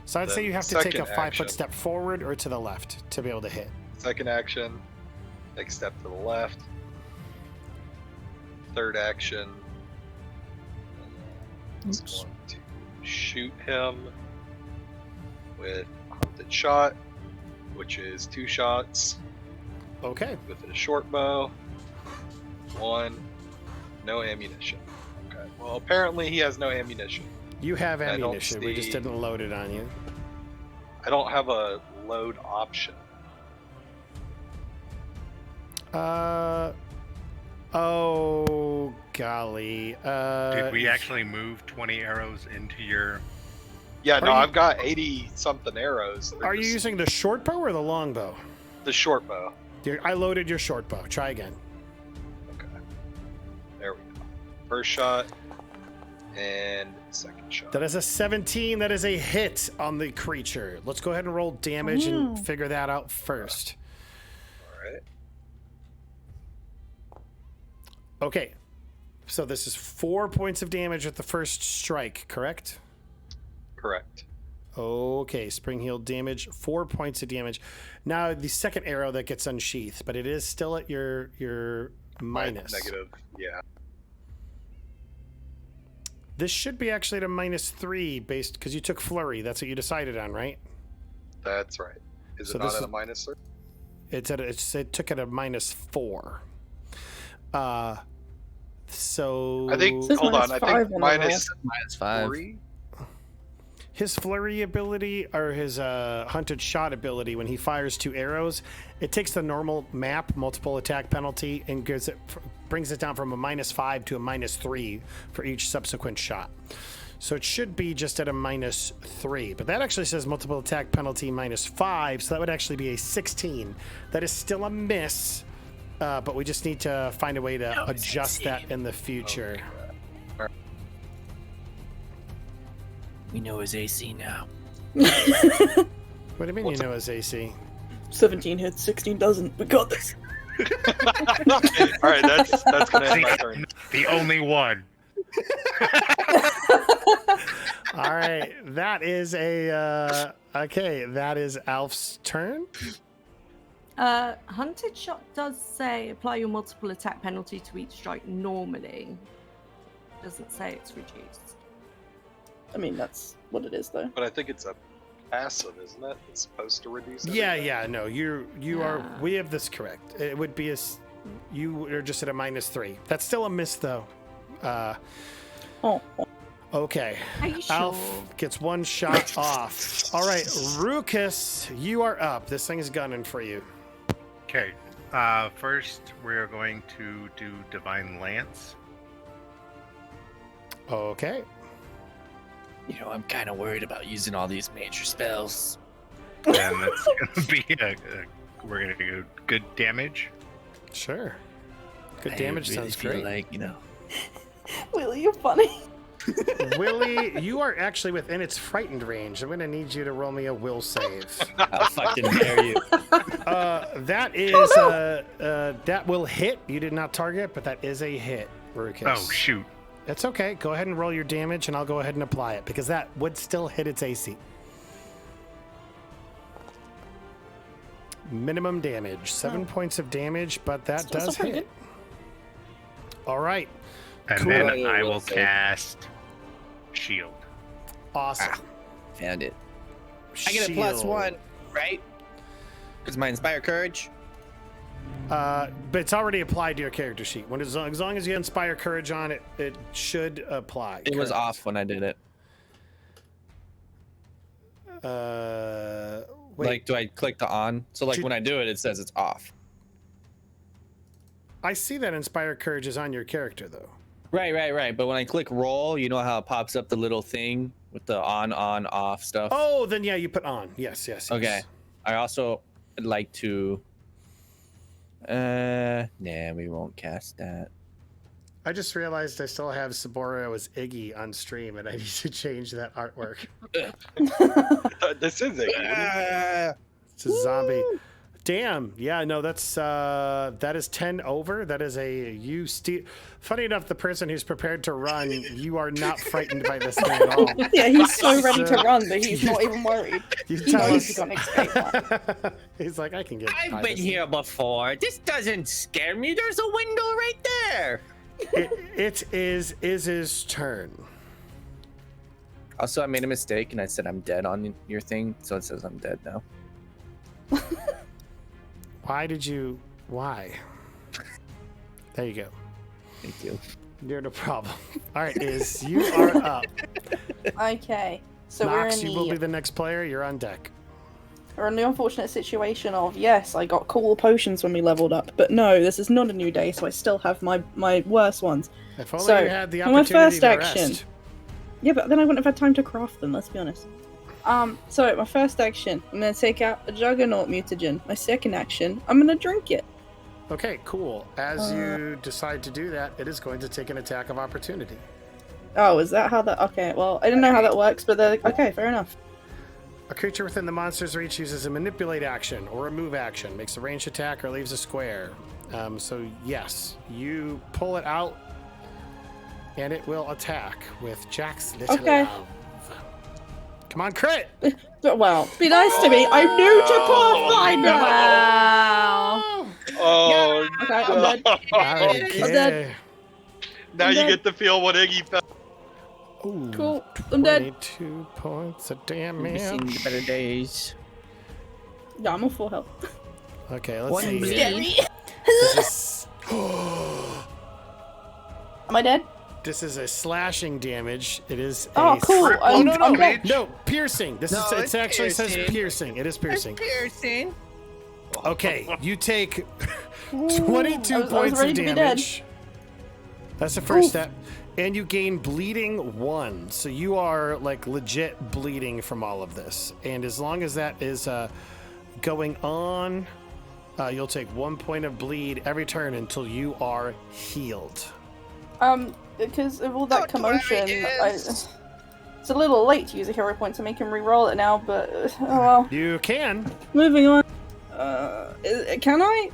So I'd say Then you have to take a second 5-foot action. step forward or to the left to be able to hit. Second action, take a step to the left. Third action, is going to shoot him with a hunted shot, which is 2 shots Okay. with a short bow. 1, no ammunition. Okay. Well, apparently he has no ammunition. You have I don't ammunition. We just see- didn't load it on you. I don't have a load option. Oh, golly. Did we actually move 20 arrows into your? Yeah, no, you- I've got 80 something arrows. They're Are you just using the short bow or the long bow? the short bow? I loaded your short bow. Try again. Okay. There we go. First shot and second shot. That is a 17. That is a hit on the creature. Let's go ahead and roll damage and figure that out first. All right. Okay. So this is 4 points of damage with the first strike, correct? Correct. Okay, spring healed damage, 4 points of damage. Now the second arrow that gets unsheathed, but it is still at your minus. Negative. Yeah. This should be actually at a -3 based because you took flurry. That's what you decided on, right? That's right. Is So it not this at is- a minus? Or? It took it a -4. So I think. Says Hold on. I -5 on think the minus -5. 3. his flurry ability or his hunted shot ability, when he fires 2 arrows, it takes the normal map multiple attack penalty and brings it down from a -5 to a -3 for each subsequent shot. So it should be just at a -3, but that actually says multiple attack penalty -5, so that would actually be a 16. That is still a miss, but we just need to find a way to adjust that in the future. We know his AC now. What do you mean What's you know his AC? 17 hits, 16 doesn't. We got this. All right, that's gonna end my turn. The only one. All right, that is a okay. That is Alf's turn. Hunted shot does say apply your multiple attack penalty to each strike normally. Doesn't say it's reduced. I mean, that's what it is, though. But I think it's a passive, isn't it? It's supposed to reduce. Yeah, everything. yeah. No, you are. Yeah. We have this correct. It would be you are just at a -3. That's still a miss, though. Oh, Okay. Are you sure? Alf gets 1 shot off. All right, Rucus, you are up. This thing is gunning for you. Okay. First, we're going to do Divine Lance. Okay. You know, I'm kind of worried about using all these major spells. And that's going to be we're going to do good damage. Sure. Good I damage really sounds feel great. Like, you know, Willie, you're funny. Willie, you are actually within its frightened range. I'm going to need you to roll me a will save. how fucking dare you? That is that will hit. You did not target, but that is a hit, Rucus. Oh, shoot. It's okay. Go ahead and roll your damage, and I'll go ahead and apply it because that would still hit its AC. Minimum damage, 7 points of damage, but that Still does pretty hit. All right, And Cool. then Roll I a will save. cast Shield. awesome. Found it. I get a +1, Shield. right? Because my Inspire Courage. But it's already applied to your character sheet. As long as you inspire courage on it, it should apply. It was Correct. off when I did it. Wait. Like, do I click the on? So, like, Did- when I do it, it says it's off. I see that inspire courage is on your character though. Right. But when I click roll, you know how it pops up the little thing with the on, off stuff? Oh, then yeah, you put on. Yes. Okay. I also like to. Nah, we won't cast that. I just realized I still have Saboro as Iggy on stream, and I need to change that artwork. This is it. It's a zombie. Damn. Yeah. No. That is 10 over. That is a Funny enough, the person who's prepared to run, you are not frightened by this thing at all. Yeah, he's so ready to run that he's not even worried. You He tell knows us. he's gonna escape that. He's like, I can get. by I've been this. here before. This doesn't scare me. There's a window right there. It is Iz's turn. Also, I made a mistake and I said I'm dead on your thing, so it says I'm dead now. Why? There you go. Thank you. You're no problem. All right, you are up. Okay. So Knox, we're you will be the next player. You're on deck. we're in the unfortunate situation of, yes, I got cool potions when we leveled up, but no, this is not a new day, so I still have my worst ones. If only So, you had the on my opportunity first to action. rest. Yeah, but then I wouldn't have had time to craft them, let's be honest. So my first action, I'm gonna take out a Juggernaut mutagen. My second action, I'm gonna drink it. Okay, cool. As you decide to do that, it is going to take an attack of opportunity. Oh, is that how that? Okay, well, I didn't know how that works, but okay, fair enough. A creature within the monster's reach uses a manipulate action or a move action, makes a ranged attack or leaves a square. So yes, you pull it out, and it will attack with Jack's little Okay. love. Come on, crit! But, well, be nice to me. I'm new to Pathfinder. Wow. Oh, Okay, I'm dead. Okay. now I'm you dead. get to feel what Iggy felt. Ooh, Cool. I'm dead. 22 points of We've seen damage. better days. Yeah, I'm on full health. Okay, let's One see. bleed. This is, Am I dead? this is a slashing damage. It is Oh, a cool. I'm dead. No, piercing. This No, is it's it actually says piercing. piercing. It is piercing. Piercing. Okay, you take I was 22 points ready of to be dead. damage. That's the first Oof. step. And you gain bleeding 1. So you are like legit bleeding from all of this. And as long as that is going on, you'll take 1 point of bleed every turn until you are healed. Because of all that commotion, it's a little late to use a hero point to make him re-roll it now, but oh well. You can. Moving on. Can I?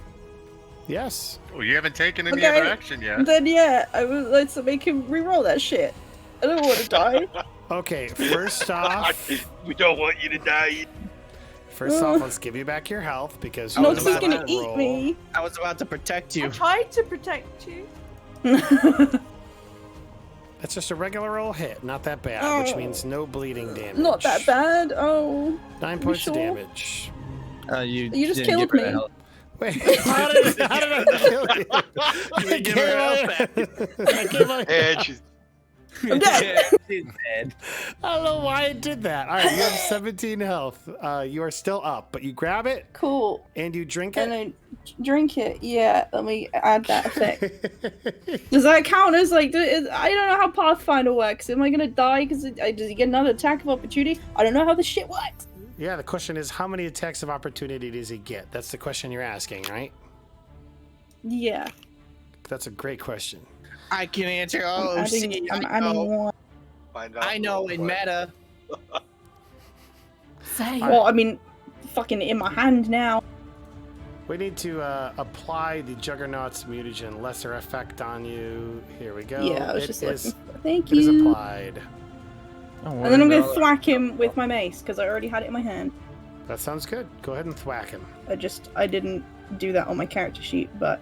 Yes. Well, you haven't taken any Okay. other action yet. Then yeah, I would like to make him re-roll that shit. I don't want to die. Okay, first off, We don't want you to die. let's give you back your health because I No, was he's about gonna to eat me. I was about to protect I you. tried to protect you. That's just a regular old hit, not that bad, which means no bleeding damage. Not that bad. Oh. 9 points of sure? damage. You just didn't killed give her me. health. Wait, how did I kill you? I give her health gave my- And she's I'm dead. She's dead. I don't know why I did that. All right, you have 17 health. You are still up, but you grab it Cool. and you drink And it. I drink it. Yeah, let me add that effect. Does that count as like? I don't know how Pathfinder works. Am I gonna die because does he get another attack of opportunity? I don't know how this shit works. Yeah, the question is, how many attacks of opportunity does he get? That's the question you're asking, right? Yeah. That's a great question. I can answer. I'm Oh, adding, see, I'm I adding know. one. find out. I know real in quick. meta. Say. Well, I mean, fucking in my hand now. We need to apply the Juggernaut's mutagen lesser effect on you. Here we go. Yeah, I was It just is- looking. Thank It is you. applied. And then I'm gonna thwack him with my mace because I already had it in my hand. That sounds good. Go ahead and thwack him. I didn't do that on my character sheet, but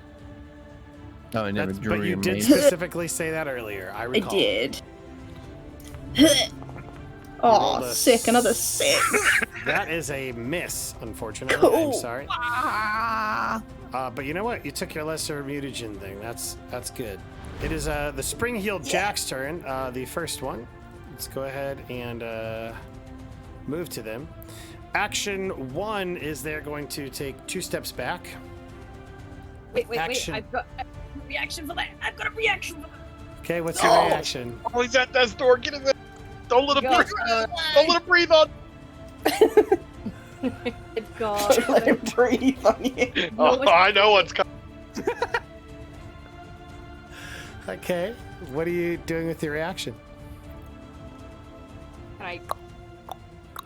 Oh, I never But drew you your did main. specifically say that earlier. I I recall. did. rolled Oh, a sick! Another 6. That is a miss, unfortunately. I'm Cool. sorry. But you know what? You took your lesser mutagen thing. That's good. It is the Spring Healed Jack's turn, the first one. Let's go ahead and move to them. Action 1 is they're going to take 2 steps back. Wait. Action. I've got a reaction for that. I've got a reaction for that. Okay, what's your Oh. reaction? Oh, he's at that door. Get him in. Don't let him Go. breathe. Don't let him breathe on. I've got. Let him breathe on you. Oh, I know what's coming. Okay, what are you doing with your reaction? Can I?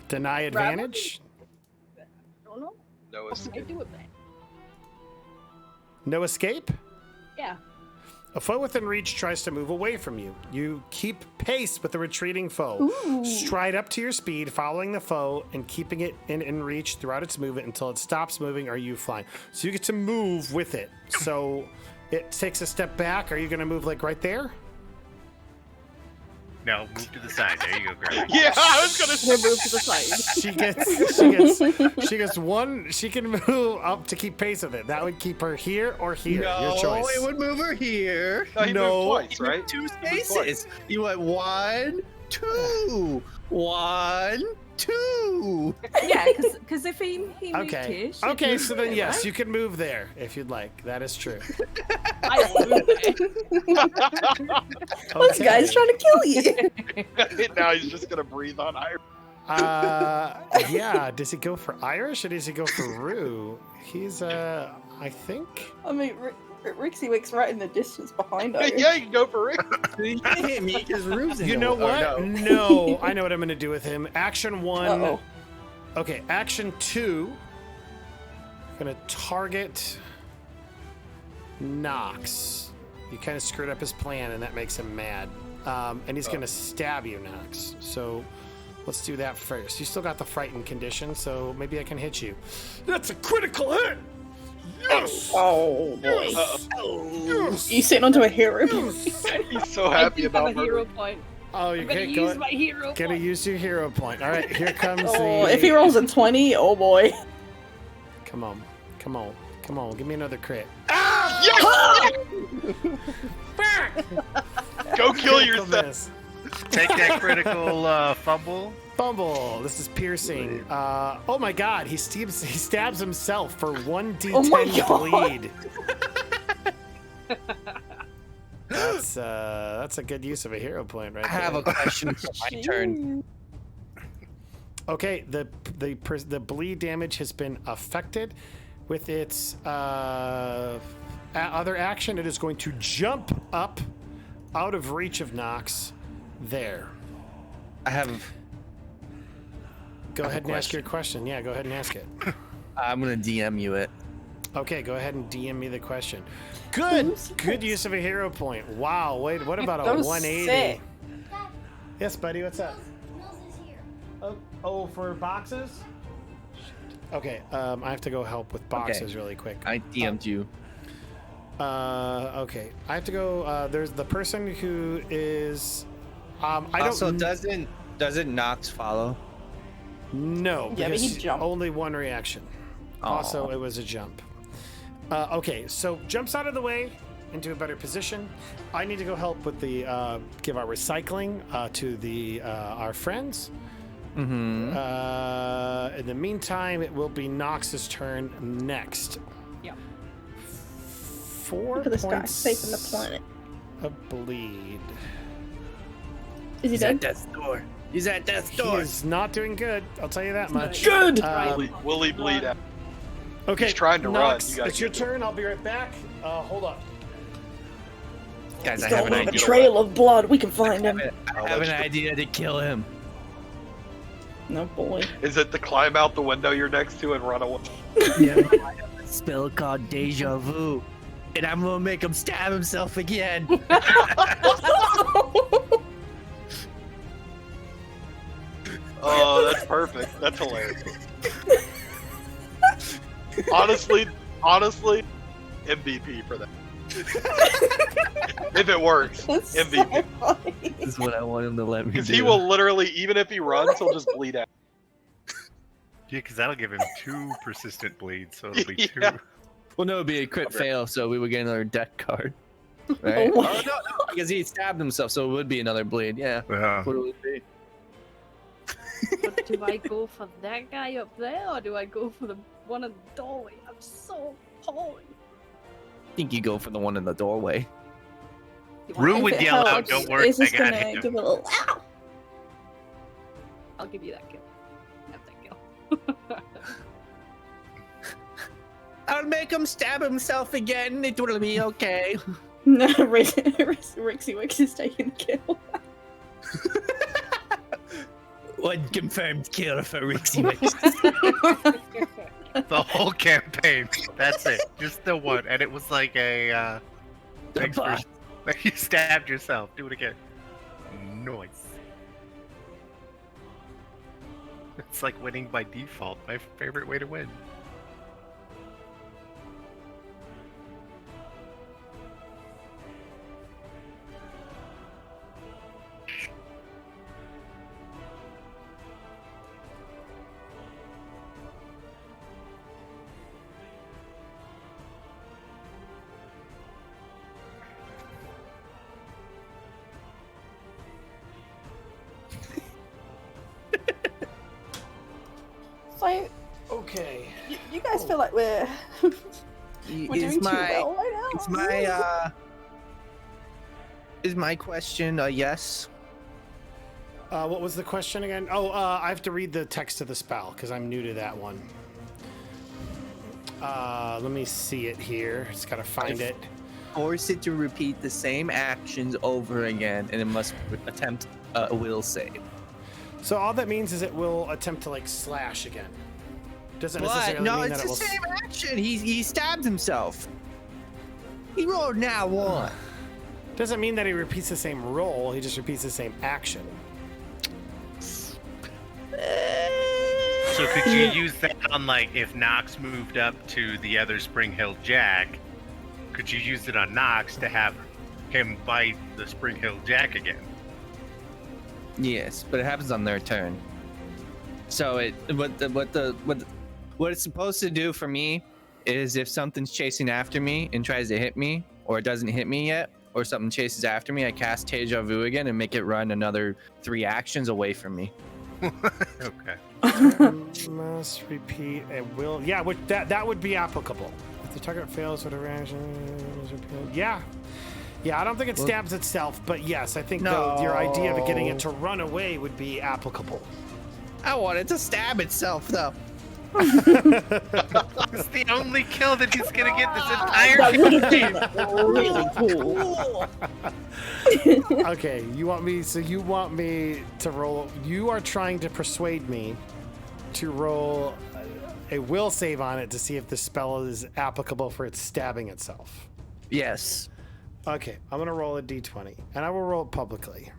Deny advantage? I don't know. No, What can I do with that? No escape? Yeah. A foe within reach tries to move away from you. You keep pace with the retreating foe. Ooh. Stride up to your speed, following the foe and keeping it in reach throughout its movement until it stops moving or you fly. So you get to move with it. So it takes a step back. Are you going to move like right there? No, move to the side. There you go, Greg. Yeah, I was gonna We'll say. move to the side. She gets one. She can move up to keep pace with it. That would keep her here or here. No, Your choice. it would move her here. No, he No. moved twice, right? Two He moved spaces. You went 1, 2, 1, 2. Yeah, because if he moved Okay. here, she'd Okay, move so then here, yes, right? you can move there if you'd like. That is true. I will move there. This guy's trying to kill you. Now he's just gonna breathe on Irish. Yeah. Does he go for Irish or does he go for Rue? He's I think. I mean, Rixie Wick's right in the distance behind us. Yeah, you can go for Rick. You can't hit me because Rube's in You the know way. what? Oh, no. No, I know what I'm gonna do with him. Action 1. Uh-oh. Okay, action 2. Gonna target Nox. You kind of screwed up his plan, and that makes him mad. And he's gonna stab you, Nox. So let's do that first. You still got the frightened condition, so maybe I can hit you. That's a critical hit. Yes. Oh boy. Yes. You sitting onto a hero? He's so I happy do have about a hero murder. point. Oh, you I'm gonna can't use go. my hero Gonna point. use your hero point. All right, here comes Oh, the. if he rolls a 20, oh boy. Come on, come on, come on! Give me another crit. Go kill Critical yourself. miss. Take that critical fumble. Fumble. This is piercing. Oh my God! He stabs himself for 1d10 Oh my God. bleed. That's a good use of a hero point, right I have a there. question for my turn. Okay, the bleed damage has been affected. With its other action, it is going to jump up out of reach of Nox. There. I have. Go I have ahead a and ask your question. question. Yeah, go ahead and ask it. I'm gonna DM you it. Okay, go ahead and DM me the question. Good. Good use of a hero point. Wow. Wait, what about That a was 180? sick. Yes, buddy. What's up? Mills is here. Oh, for boxes? Okay, I have to go help with boxes really quick. I DM'd you. Okay, I have to go. There's the person who is. I Also, don't. doesn't Nox follow? No, Yeah, but because he jumped. only one reaction. Also, it was a jump. Okay, so jumps out of the way into a better position. I need to go help with the give our recycling to the our friends. Mm-hmm. In the meantime, it will be Nox's turn next. Yep. 4 Look at this guy, points saving the planet. of bleed. Is he He's at dead? death's door. He's at death's He door. is not doing good. I'll tell you that much. Good! Will he bleed out? Okay, He's trying to run. Nox, You gotta it's your get him. turn. I'll be right back. Hold up. Guys, He's I got have a an little idea. trail of blood. We can find him. I have an idea to kill him. No boy. Is it to climb out the window you're next to and run away? Yeah, I have a spell called Deja Vu, and I'm gonna make him stab himself again. Oh, that's perfect. That's hilarious. honestly, MVP for that. If it works, That's MVP. so funny. This is what I want him to let me do. Because he will literally, even if he runs, he'll just bleed out. Yeah, because that'll give him 2 persistent bleeds, so it'll be 2. Yeah. Well, no, it'd be a crit fail, so we would get another deck card. Right? Oh my no, because he stabbed himself, so it would be another bleed. Yeah. Yeah. What would it be? But do I go for that guy up there, or do I go for the one in the doorway? I'm so appalling. I think you go for the one in the doorway. Rue If would it yell out, helps, "Don't worry, It's I just got gonna him." give a little ow. I'll give you that kill. Have that kill. I'll make him stab himself again. It will be okay. No, Rixie Wix is taking the kill. One confirmed kill for Rixie Mix. The whole campaign. That's it. Just the one. And it was like a, thanks for, you stabbed yourself. Do it again. Nice. It's like winning by default. My favorite way to win. guys feel like we're doing too well right now. Is my question a yes? What was the question again? Oh, I have to read the text of the spell because I'm new to that one. Let me see it here. Just gotta find it. Force it to repeat the same actions over again, and it must attempt a will save. So all that means is it will attempt to like slash again. Doesn't necessarily No, mean it's that it the will. same action. He stabbed himself. He rolled now one. Doesn't mean that he repeats the same roll. He just repeats the same action. So could you use that on, like, if Nox moved up to the other Spring Hill Jack, could you use it on Nox to have him bite the Spring Hill Jack again? Yes, but it happens on their turn. So what it's supposed to do for me is if something's chasing after me and tries to hit me, or it doesn't hit me yet, or something chases after me, I cast Deja Vu again and make it run another 3 actions away from me. Okay. Must repeat a will. Yeah, that would be applicable. If the target fails, whatever action is repeated. Yeah. Yeah, I don't think it stabs itself, but yes, I think your idea of getting it to run away would be applicable. I want it to stab itself, though. It's the only kill that he's gonna get this entire That would have game. been really cool. Okay, you want me to roll. You are trying to persuade me to roll a will save on it to see if the spell is applicable for it stabbing itself. Yes. Okay, I'm gonna roll a d20, and I will roll it publicly.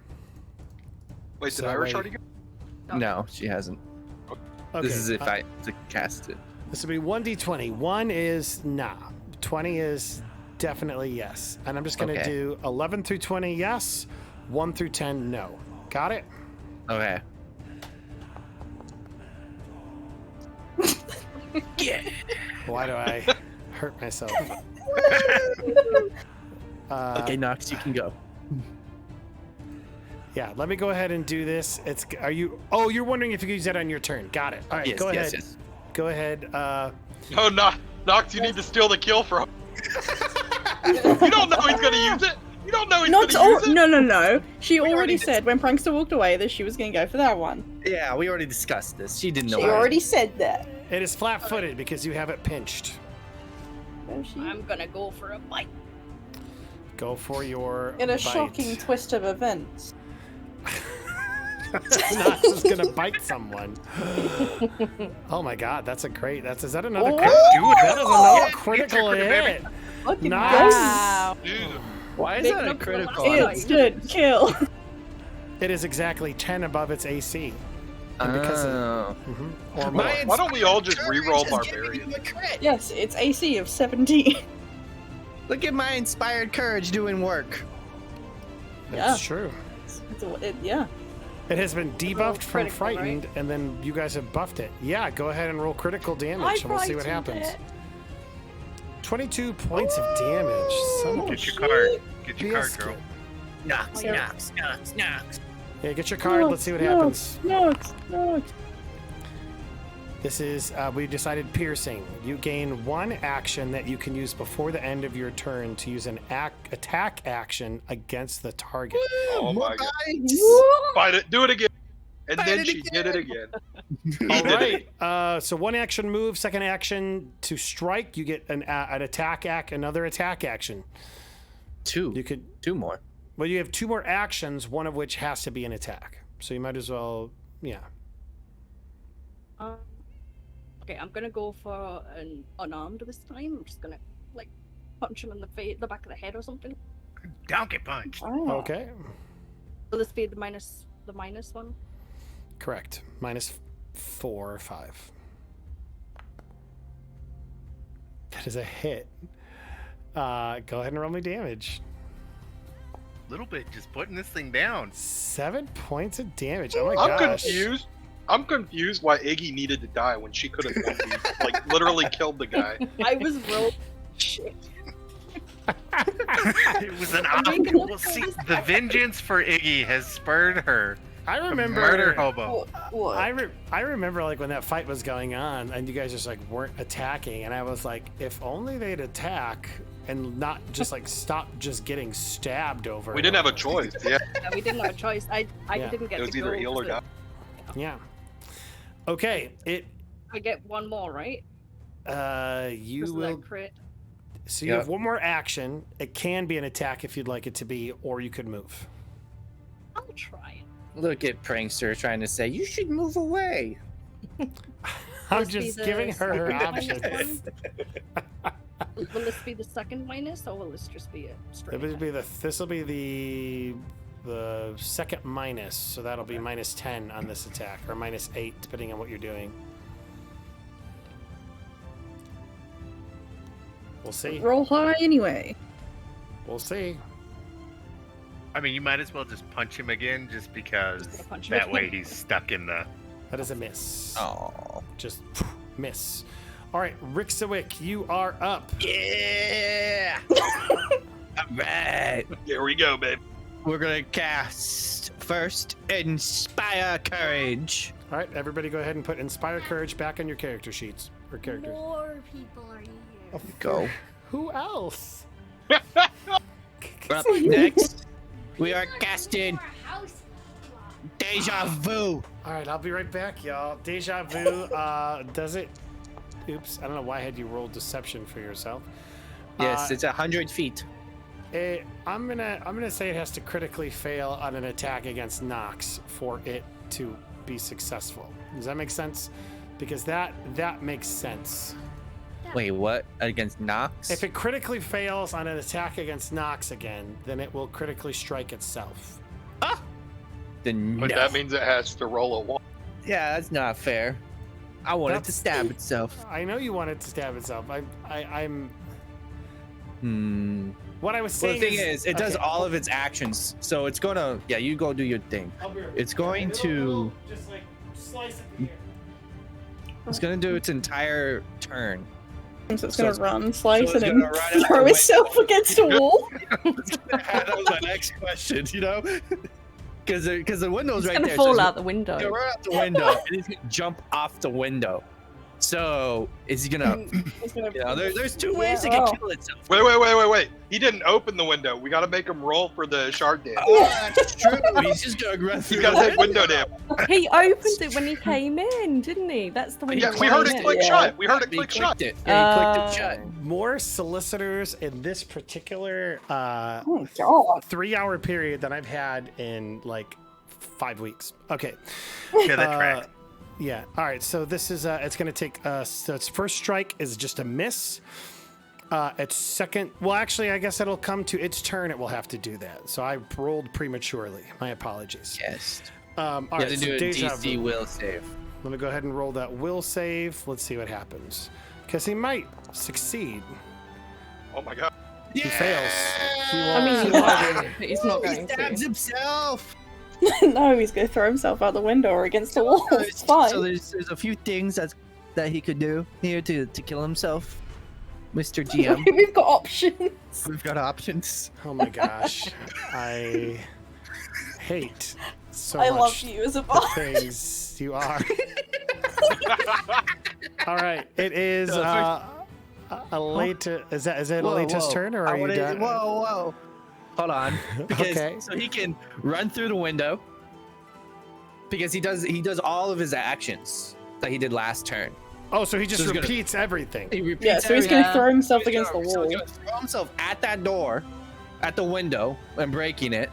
Wait, So did Irish wait. already go? No, she hasn't. Okay, This is if I to cast it. This will be 1d20. 1 is nah. 20 is definitely yes. And I'm just gonna Okay. do 11 through 20 yes, 1 through 10 no. Got it? Okay. Why do I hurt myself? Okay, Nox, you can go. Yeah, let me go ahead and do this. You're wondering if you could use that on your turn. Got it. All right, Yes, go ahead. yes. Go ahead. No, Nox, you need to steal the kill from him. You don't know he's gonna use it. You don't know he's gonna use it. No. She We already already said when Prankster walked away that she was going to go for that one. Yeah, we already discussed this. She didn't know. She how to- already said that. It is flat-footed because you have it pinched. Oh, she- I'm gonna go for a bite. Go for your In a bite. shocking twist of events. Nox is gonna bite someone. Oh my god, that's a great. Is that another? Oh, That is another yeah, critical it's a hit. Look at Nice. Wow. Why is Big that a enough for the critical? last Instant kill. It is exactly 10 above its AC. And because Oh. or more. Why don't we all just re-roll Courage is giving Barbarian? you a crit. Yes, it's AC of 17. Look at my inspired courage doing work. That's true. Yeah. It has been debuffed from critical, frightened, and then you guys have buffed it. Yeah, go ahead and roll critical damage, and we'll see what happens. 22 points of damage. Son of a Get your card. Get your card, biscuit. girl. Nox. Yeah, get your card. Let's see what happens. No. This is, we decided piercing. You gain 1 action that you can use before the end of your turn to use an attack action against the target. Oh my god. Bites. Fight it. Do it again. And Fight then it she again. did it again. All right. So 1 action move, 2nd action to strike. You get an another attack action. Two. You could, Two more. well, you have 2 more actions, one of which has to be an attack. So you might as well, yeah. Okay, I'm gonna go for an unarmed this time. I'm just gonna like punch him in the back of the head or something. Donkey punch. Oh. Okay. Will this be the minus one? Correct. -4 or 5. That is a hit. Go ahead and roll me damage. Little bit, just putting this thing down. 7 points of damage. Oh my I'm gosh. confused. I'm confused why Iggy needed to die when she could have like literally killed the guy. I was rolled shit. It was an I'm option. making Well, see, the vengeance for Iggy has spurred her I remember Murder hobo. What? I remember like when that fight was going on and you guys just like weren't attacking, and I was like, if only they'd attack and not just like stop just getting stabbed over. We didn't have a choice. Yeah, Yeah, we didn't have a choice. I Yeah. didn't get it was to either go, heal or so die. Yeah. Okay. I get one more, right? You Because of will. that crit. So you Yeah. have one more action. It can be an attack if you'd like it to be, or you could move. I'll try it. Look at Prankster trying to say, you should move away. I'm this be just the giving her second minus options. Will this be the second minus, or will this just be a straight? This will be the second minus, so that'll be minus 10 on this attack, or minus 8 depending on what you're doing. We'll see. Roll high anyway. We'll see. I mean, you might as well just punch him again, just because Just punch him that way again. he's stuck in the. That is a miss. Oh. Just miss. All right, Rixawick, you are up. Yeah! Alright. Here we go, babe. We're gonna cast first Inspire Courage. All right, everybody go ahead and put Inspire Courage back on your character sheets. Or characters. More people are here. Go. Who else? Up next, we are casting More house. Deja Vu. All right, I'll be right back, y'all. Deja Vu, does it... Oops, I don't know why I had you roll Deception for yourself. Yes, it's 100 feet. I'm gonna say it has to critically fail on an attack against Nox for it to be successful. Does that make sense? Because that makes sense. Wait, what? Against Nox? If it critically fails on an attack against Nox again, then it will critically strike itself. Then But no. that means it has to roll a 1. Yeah, that's not fair. I want it to That's- stab itself. I know you want it to stab itself. I'm. Hmm. What I was Well, saying the thing is, it does okay. all of its actions. So it's gonna, yeah, you go do your thing. It's going to, just like slice it here. it's gonna do its entire turn. So it's So gonna it's- run, slice, so it's and then gonna run out throw the itself against a wall. That was my next question, you know? Because the window's It's right gonna there. fall so out the window. He's gonna run out the window, and he's gonna jump off the window. So is he gonna? It's gonna- You know, there's two ways it Yeah. can kill itself. Wait. He didn't open the window. We got to make him roll for the shard damage. Oh, that's true. He's just gonna run He's through. got the to take window damage. He opened it when he came in, didn't he? That's the window. Yeah, we heard it click Yeah. shut. We heard it He click clicked shut. it. Yeah, he clicked it shut. More solicitors in this particular Oh my god. 3-hour period than I've had in like 5 weeks. Okay. Yeah, that track. Yeah. All right. So this is it's going to take so its first strike is just a miss. Its second, well, actually, I guess it'll come to its turn. It will have to do that. So I rolled prematurely. My apologies. Yes. All You right. have to So do a Deja DC Vu. will save. Let me go ahead and roll that will save. Let's see what happens. Because he might succeed. Oh my god. He fails. He I mean, won't. he might, but he's not He going stabs to. himself. No, he's gonna throw himself out the window or against the wall. It's fine. So there's a few things that he could do here to kill himself, Mr. GM. We've got options. We've got options. Oh my gosh. I hate so I much love you as a the boss. things you are. All right. It is Aleta. Is it Aleta's turn or are you done? Whoa. Hold on. Because Okay. so he can run through the window. Because he does all of his actions that he did last turn. Oh, so he just So he's gonna- repeats everything. He repeats Yeah, so he's everything. gonna throw himself He's against the gonna- so wall. he's gonna throw himself at that door, at the window, and breaking it.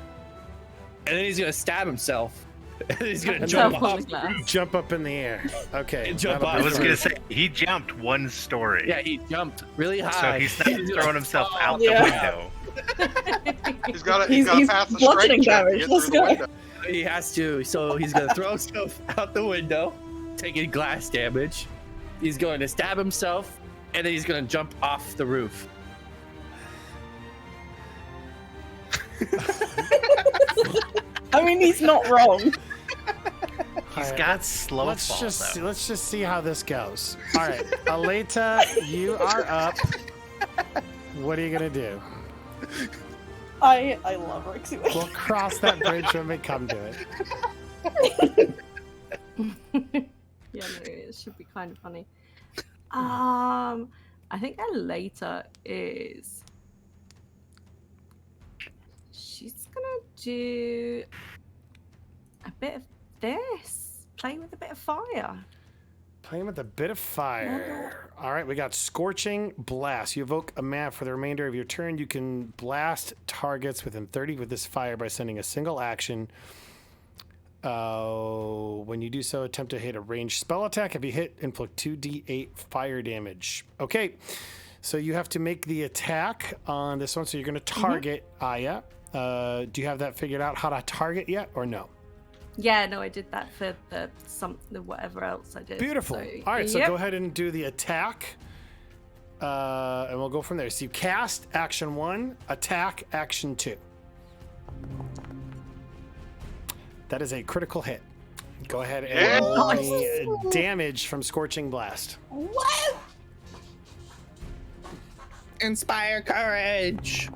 And then he's gonna stab himself. And then he's gonna And jump Jump on off. the glass. Jump up in the air. Okay. And jump that'll off. be I was fun. gonna say he jumped one story, Yeah, he jumped really so high. he's not throwing himself out Yeah. the window. He's got to He's pass the bludgeoning strength check to damage. get Let's through the go. window. He has to, so he's gonna throw himself out the window, taking glass damage. He's going to stab himself, and then he's gonna jump off the roof. I mean, he's not wrong. He's All right, got slow let's fall, just though. let's just see how this goes. All right, Aleta, you are up. What are you gonna do? I love Rixie. We'll cross that bridge when we come to it. Yeah, no, it should be kind of funny. I think that later is. She's gonna do a bit of this, playing with a bit of fire. Playing with a bit of fire. All right, we got Scorching Blast. You evoke a map for the remainder of your turn. You can blast targets within 30 with this fire by sending a single action. When you do so, attempt to hit a ranged spell attack. If you hit, inflict 2d8 fire damage. Okay, so you have to make the attack on this one. So you're going to target Aya. Do you have that figured out how to target yet, or no? Yeah, no, I did that for the whatever else I did. Beautiful. So, All right, so yep. go ahead and do the attack, and we'll go from there. So you cast action 1, attack action 2. That is a critical hit. Go ahead and roll me damage from Scorching Blast. What? Inspire courage.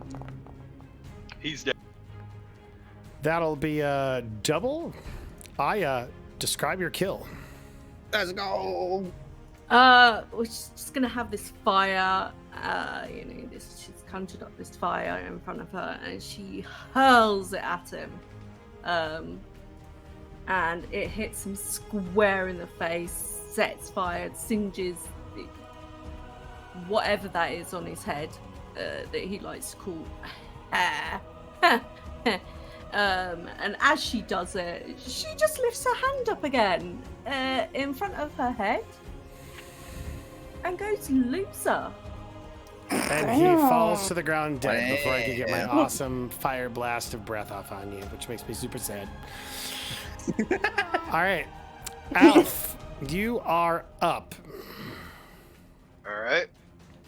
He's dead. That'll be a double. Aya, describe your kill. Let's go. We're just gonna have this fire. She's conjured up this fire in front of her, and she hurls it at him. And it hits him square in the face, sets fire, singes whatever that is on his head that he likes to call hair. And as she does it, she just lifts her hand up again in front of her head and goes loser. And he falls to the ground dead before I can get my awesome fire blast of breath off on you, which makes me super sad. All right, Alf, you are up. All right.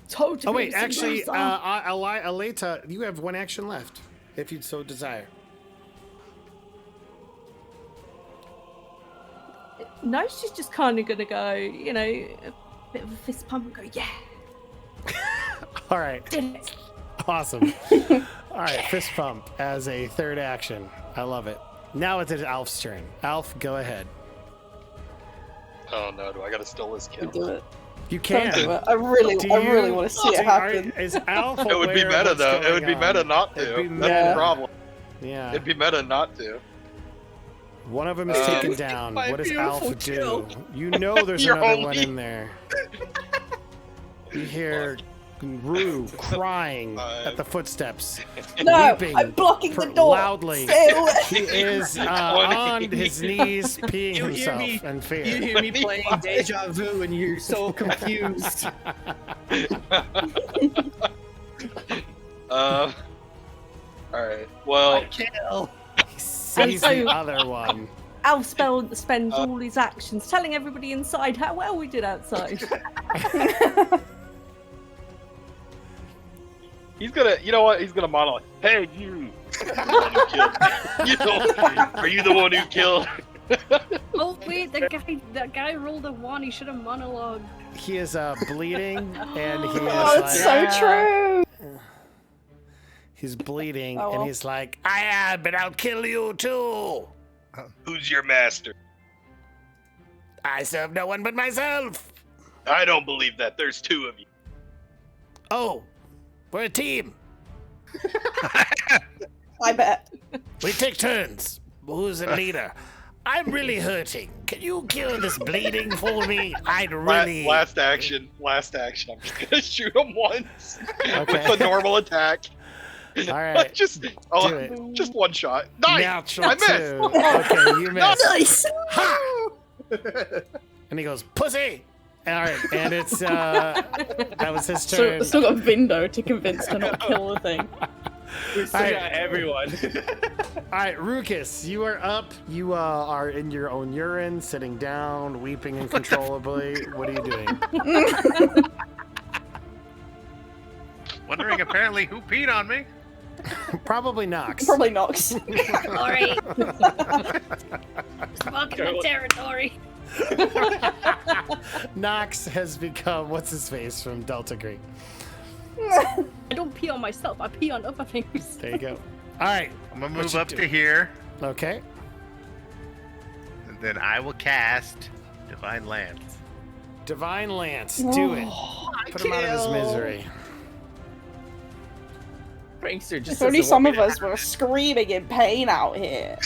Totally. Oh wait, actually, Aleta, you have one action left, if you so desire. No, she's just kind of gonna go, a bit of a fist pump and go, yeah. All right. Did it. Awesome. All right, fist pump as a third action. I love it. Now it's Alf's turn. Alf, go ahead. Oh no, do I gotta steal this kill? Do it. You can. Don't do it. I really want to see it happen. Is Alf It would be aware of meta what's though. It going would be on? meta not It'd to. be That's meta. the problem. Yeah. It'd be meta not to. One of them is taken down. My What does beautiful Alf do? kill. You know there's You're another only- one in there. You hear Rue crying at the footsteps. No, weeping I'm blocking the door. loudly. Stay away. He is on his knees peeing You hear himself me? in You fear. hear me playing Deja Vu and you're so confused. All right. Well, Kill. He sees the so- other one. Alf spends all his actions telling everybody inside how well we did outside. he's gonna. You know what? He's gonna monologue. Hey, you. You're the one who killed me. Are you the one who killed? Oh wait, that guy rolled a 1. He should have monologued. He is bleeding, and he is Oh, it's like, so true. he's bleeding, Oh, well. and he's like, I am, but I'll kill you too. Who's your master? I serve no one but myself. I don't believe that. There's 2 of you. Oh, we're a team. I bet. We take turns. Who's the leader? I'm really hurting. Can you kill this bleeding for me? I'd really. Last action. I'm just gonna shoot him once Okay. with a normal attack. All right. just Do it. just one shot. Nice. Natural I missed. 2. Okay, you missed. Nice. Ha! And he goes, pussy! All right, and it's, that was his turn. Still got Vindo to convince to not kill the thing. We still Alright. got everyone. All right, Rukus, you are up. You are in your own urine, sitting down, weeping uncontrollably. What are you doing? Wondering apparently who peed on me. Probably Nox. Probably Nox. Sorry. Fucking my territory. Nox has become, what's his face from Delta Green. I don't pee on myself. I pee on other things. There you go. All right, I'm gonna What move you up do? to here. okay. Then I will cast Divine Lance. Divine Lance, do it. Put him out of his misery. Prankster just If only doesn't some want of me to us were screaming in pain out here.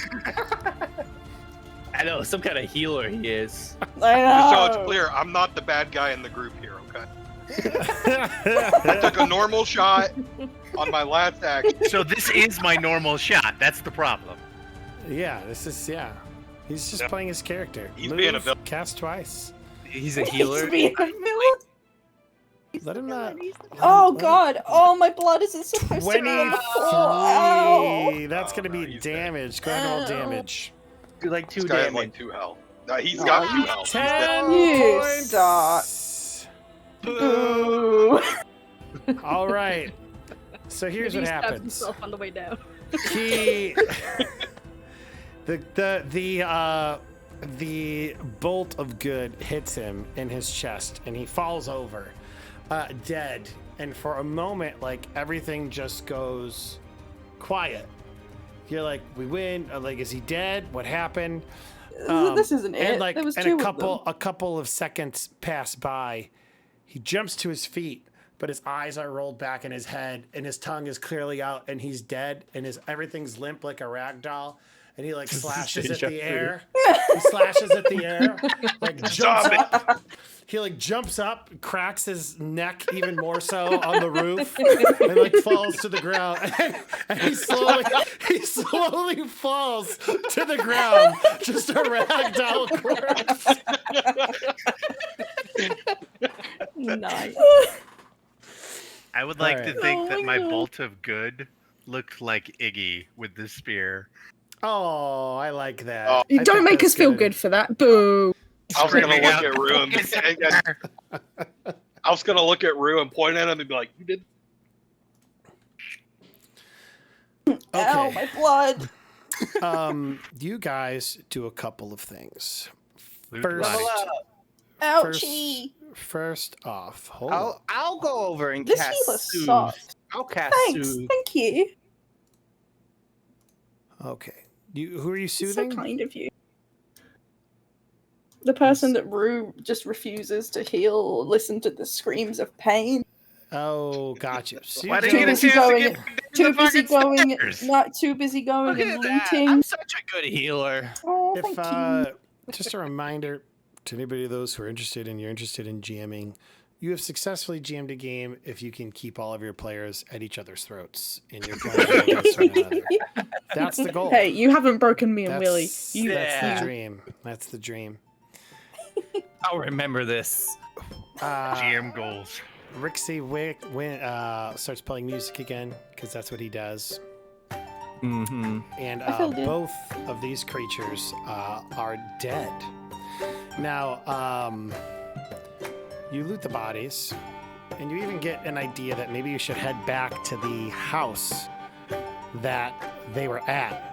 I know, some kind of healer he is. I Just so know. it's clear, I'm not the bad guy in the group here, okay? I took a normal shot on my last action. So this is my normal shot. That's the problem. Yeah, he's just playing his character. He's being a Move, villain. cast twice. He's a healer. He's being a villain. Let him not. Oh god! Oh, my blood isn't supposed to be on the floor. Ow. 23. That's gonna be he's dead. damage. Go ahead and roll damage. Do like 2 This guy has damage. like 2 health. No, he's got 2 health. He's dead. 10 You points. suck. Boo. All right. So here's Maybe what he stabbed happens. himself on the way down. He the bolt of good hits him in his chest and he falls over dead, and for a moment like everything just goes quiet. You're like, we win, like, is he dead? What happened? This isn't it. And like, there was and two a couple of seconds pass by. He jumps to his feet, but his eyes are rolled back in his head, and his tongue is clearly out, and he's dead, and everything's limp like a rag doll, and he like slashes at the air. He slashes at the air, like jumps up. He like jumps up, cracks his neck even more so on the roof, and like falls to the ground. And he slowly falls to the ground, just a ragdoll corpse. Nice. I would like to Alright. think Oh that my my God. bolt of good looked like Iggy with the spear. Oh, I like that. Oh. You I don't think make that's us feel good. good for that. Boo. I was gonna Screaming look out, at Rue and "Focus I was gonna look at Rue and point at him and be like, "You did." Ow, my blood. You guys do a couple of things. Loot First, body. Ouchie. first off, hold on. I'll go over and This cast healer soothe. sucks. I'll cast Thanks. soothe. Thank you. Okay. Who are you It's so soothing? kind of you. The person that Rue just refuses to heal or listen to the screams of pain. Oh, gotcha. Why Susan- didn't you get a chance to going- get Too busy going, stairs? not too busy going Look and at that. looting. I'm such a good healer. Oh, If thank you. just a reminder to anybody of those who are interested and you're interested in GMing, you have successfully GM'd a game if you can keep all of your players at each other's throats and you're playing against one another. That's the goal. Hey, you haven't broken me and that's, Willie. You, that's Yeah. the dream. That's the dream. I'll remember this. GM goals. Rixie starts playing music again because that's what he does. Mm-hmm. And I feel good. both of these creatures are dead. Now, you loot the bodies, and you even get an idea that maybe you should head back to the house that they were at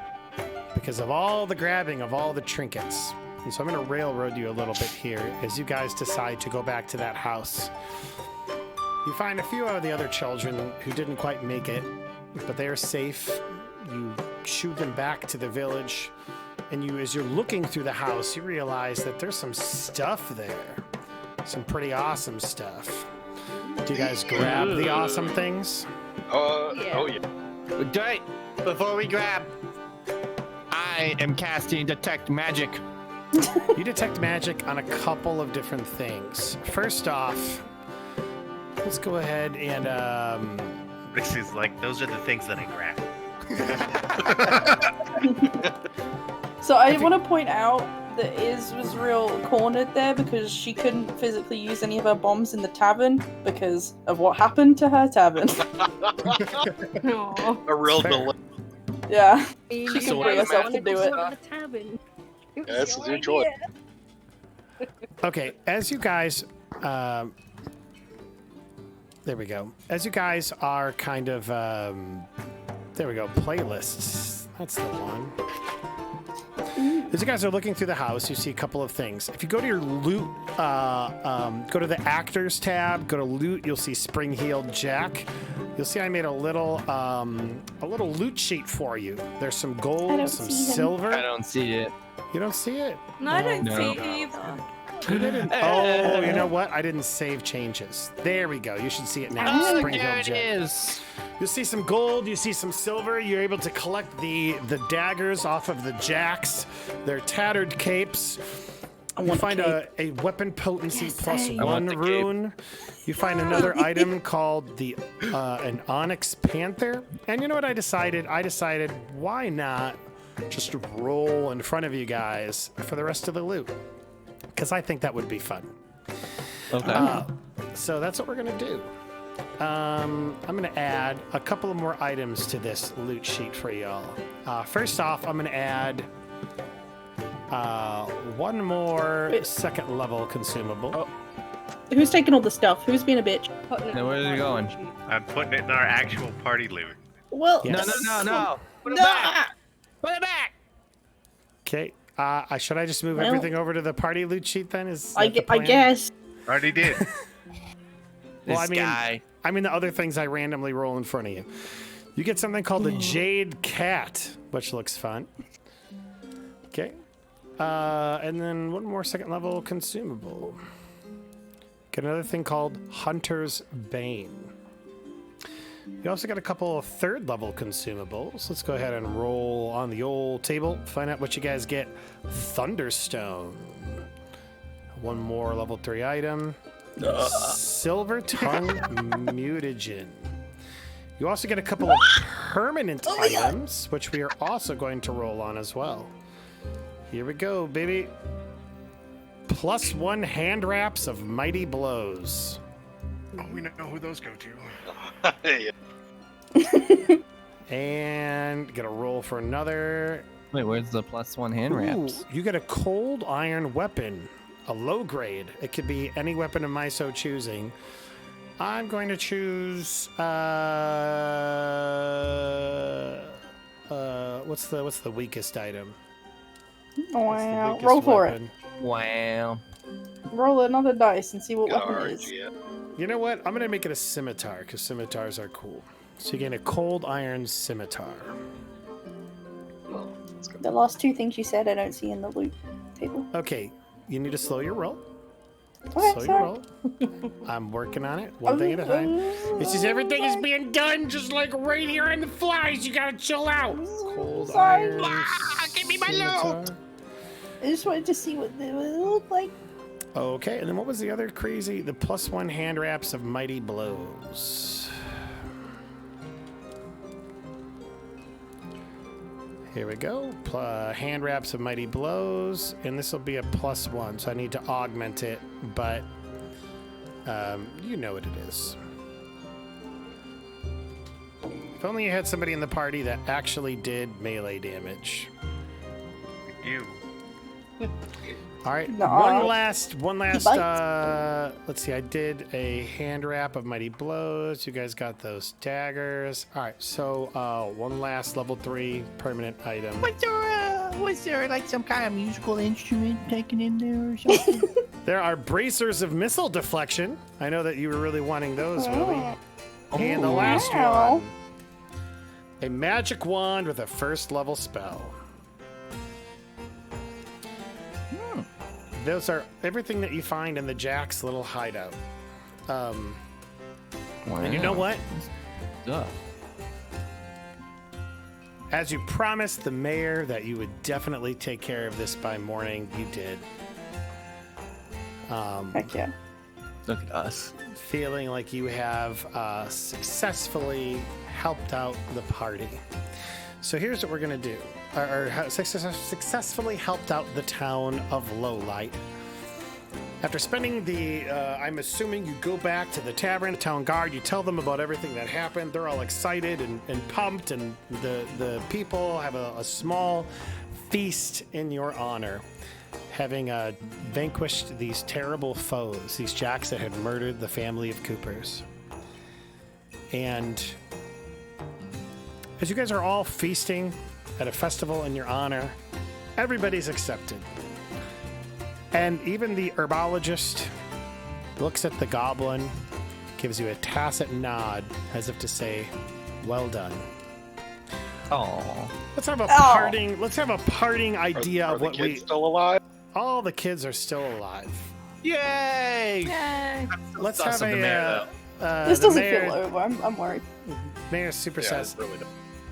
because of all the grabbing of all the trinkets. And so I'm going to railroad you a little bit here as you guys decide to go back to that house. You find a few of the other children who didn't quite make it, but they are safe. You shoo them back to the village, and as you're looking through the house, you realize that there's some stuff there. Some pretty awesome stuff. Do you guys grab the awesome things? Oh yeah. Wait, before we grab, I am casting Detect Magic. You detect magic on a couple of different things. First off, let's go ahead and Rixie's like, those are the things that I grab. So I want to point out that Iz was real cornered there because she couldn't physically use any of her bombs in the tavern because of what happened to her tavern. Aw. A real Fair. dilemma. Yeah. She can So bring what herself to do it. Yeah, this is your choice. okay, as you guys there we go. As you guys are kind of there we go, playlists. That's the one. As you guys are looking through the house, you see a couple of things. If you go to your loot, go to the actors tab, go to loot, you'll see Spring Heeled Jack. You'll see I made a little loot sheet for you. There's some I gold, don't some see him. silver. I don't see it. You don't see it? No, I don't No. see it either. You didn't. Oh, you know what? I didn't save changes. There we go. You should see it now. Oh, Spring there Hill it Jet. is. You see some gold, you see some silver, you're able to collect the daggers off of the jacks, their tattered capes. You find a weapon potency plus I want one the cape. rune. You find another item called the an Onyx Panther. And you know what I decided? I decided why not just roll in front of you guys for the rest of the loot? Because I think that would be fun. Okay. So that's what we're gonna do. I'm gonna add a couple of more items to this loot sheet for y'all. First off, I'm gonna add one more second level consumable. Who's taking all the stuff? Who's being a bitch? Putting it Now, in where's the it going? sheet. I'm putting it in our actual party loot. Well, Yes. No. Put it No. back. Put it back. Okay. Should I just move Well- everything over to the party loot sheet then? Is I that the plan? guess. Already did. Well, This guy. I mean the other things I randomly roll in front of you. You get something called the Jade Cat, which looks fun. Okay. And then one more second level consumable. Get another thing called Hunter's Bane. You also got a couple of third level consumables. Let's go ahead and roll on the old table. Find out what you guys get. Thunderstone. One more level 3 item. Silver Tongue Mutagen. You also get a couple of permanent items, which we are also going to roll on as well. Here we go, baby. +1 hand wraps of Mighty Blows. Oh, we know who those go to. Yeah. And get a roll for another. Wait, where's the +1 hand wraps? Ooh, you get a cold iron weapon, a low grade. It could be any weapon of my so choosing. I'm going to choose. What's the weakest item? What's the Wow. weakest Roll for weapon? Wow. it. Roll another dice and see what Got weapon it is. RNG. You know what? I'm gonna make it a scimitar because scimitars are cool. So you get a cold iron scimitar. The last two things you said I don't see in the loot table. Okay, you need to slow your roll. Okay, Slow your sorry. roll. I'm working on it, one thing at a time. This is everything is being done just like right here on the flies. You gotta chill out. Cold Sorry. iron. give me my scimitar. I just wanted to see what they would look like. Okay, and then what was the other crazy? The +1 hand wraps of Mighty Blows. Here we go. Hand wraps of Mighty Blows, and this will be a +1, so I need to augment it, but you know what it is. If only you had somebody in the party that actually did melee damage. You. All right, No. one last. Bites. Let's see. I did a hand wrap of Mighty Blows. You guys got those daggers. All right, so one last level 3 permanent item. Was there like some kind of musical instrument taken in there or something? There are bracers of missile deflection. I know that you were really wanting those, Willie. And the last Wow. one, a magic wand with a first level spell. Those are everything that you find in the Jack's little hideout. And you know what? Duh. As you promised the mayor that you would definitely take care of this by morning, you did. Heck yeah. Look at us. Feeling like you have successfully helped out the party. So here's what we're gonna do. Successfully helped out the town of Lowlight. After spending the, I'm assuming you go back to the tavern, the town guard, you tell them about everything that happened. They're all excited and pumped, and the people have a small feast in your honor, having vanquished these terrible foes, these jacks that had murdered the family of Coopers. And as you guys are all feasting at a festival in your honor, everybody's accepted. And even the herbologist looks at the goblin, gives you a tacit nod as if to say, well done. Oh, Let's have a Oh. parting. Let's have a parting idea Are of the what kids we. still alive? All the kids are still alive. yay! Yay! Let's Sus have of the mayor, This the doesn't mayor, feel over. I'm worried. Mayor Super Yeah, says, it's really not.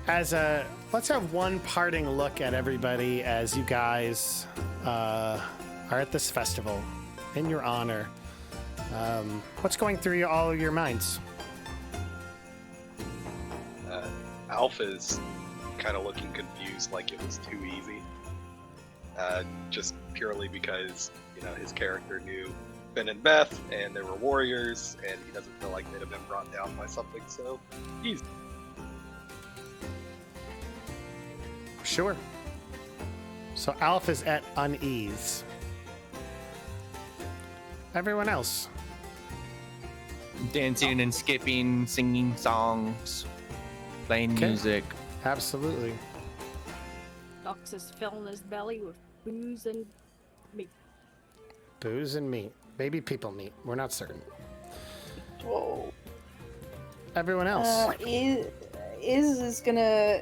as a let's have one parting look at everybody as you guys are at this festival in your honor. What's going through all of your minds? Alpha's kind of looking confused, like it was too easy. Just purely because, his character knew Ben and Beth, and they were warriors, and he doesn't feel like they'd have been brought down by something so easy. Sure. So Alf is at unease. Everyone else. dancing and skipping, singing songs, playing Okay. music. Absolutely. Nox is filling his belly with booze and meat. Booze and meat. Maybe people meat. We're not certain. Whoa. Everyone else. Is gonna,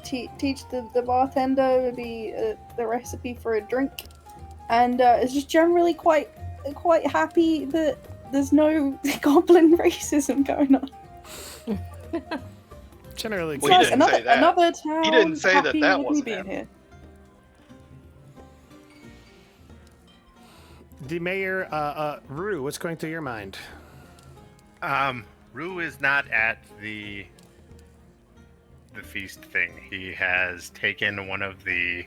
teach the bartender maybe the recipe for a drink, and is just generally quite happy that there's no goblin racism going on. Generally, Well, he Besides, didn't say that. another town. He didn't say that happy that with me wasn't being happening. here. the mayor, Rue, what's going through your mind? Rue is not at the feast thing. He has taken one of the,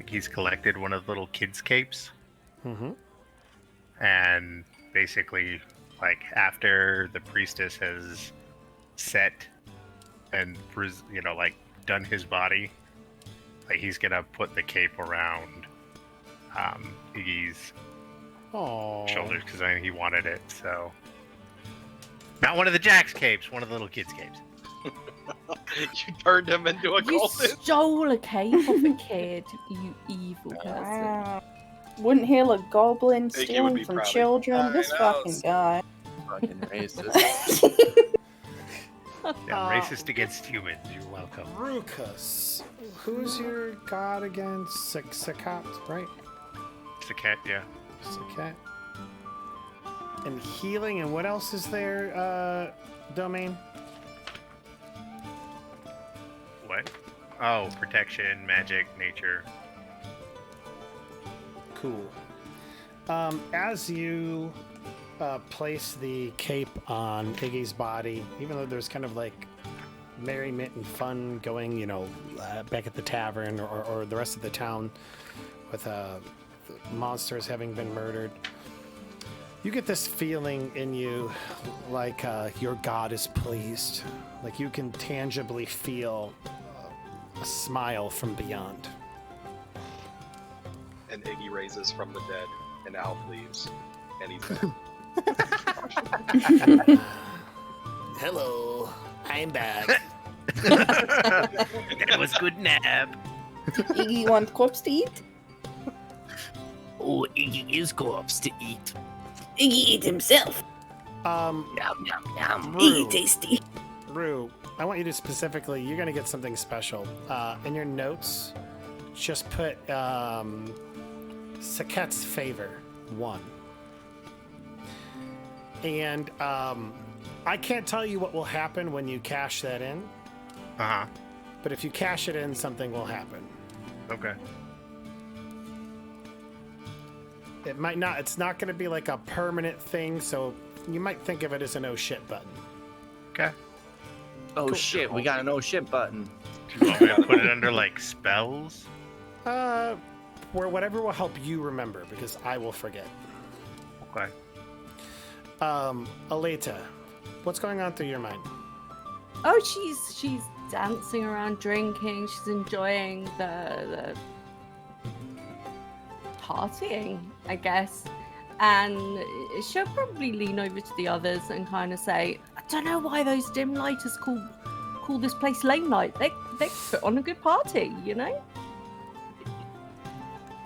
he's collected one of the little kids' capes, Mm-hmm. and basically, after the priestess has set and done his body, he's gonna put the cape around Iggy's Oh. shoulders because he wanted it. So, not one of the Jack's capes, one of the little kids' capes. You turned him into a You golden. stole a cape off a kid, you evil person. Wow. Wouldn't heal a goblin Iggy would stealing be from proud of you. children. I This know. fucking guy. Fucking racist. Yeah, racist against humans. You're welcome. Rucus. Who's your god again? Sakat, right? It's a cat, yeah. Sakat. And healing, and what else is there, Domain? What? Oh, protection, magic, nature. Cool. As you place the cape on Iggy's body, even though there's kind of merriment and fun going, back at the tavern or the rest of the town with monsters having been murdered, you get this feeling in you like your god is pleased. Like you can tangibly feel a smile from beyond. And Iggy raises from the dead, and Alf leaves, and he's back. Hello, I'm back. That was good nap. Iggy wants corpse to eat? Oh, Iggy is corpse to eat. Iggy eats himself. Yum, yum, yum. Rue, tasty. Rue, I want you to specifically, you're going to get something special. In your notes, just put Saket's favor, 1. And I can't tell you what will happen when you cash that in, Uh-huh. but if you cash it in, something will happen. Okay. It might not, it's not going to be like a permanent thing, so you might think of it as an oh shit button. Okay. Oh Cool. shit, we got an oh shit button. Do you want me to put it under, spells? Where whatever will help you remember, because I will forget. Okay. Aleta, what's going on through your mind? Oh, she's dancing around, drinking. She's enjoying the partying, I guess. And she'll probably lean over to the others and kind of say, "I don't know why those dim lighters call this place lane night. They put on a good party, you know."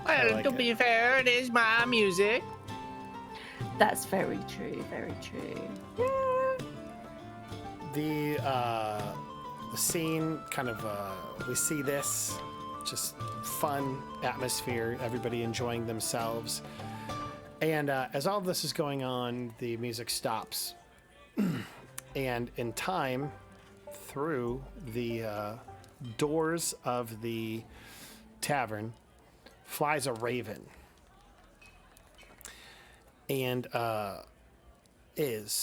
I Well, like to it. be fair, it is my music. That's very true. Very true. Yeah. The the scene. Kind of, we see this, just fun atmosphere, everybody enjoying themselves. And as all of this is going on, the music stops. And in time, through the doors of the tavern, flies a raven. And it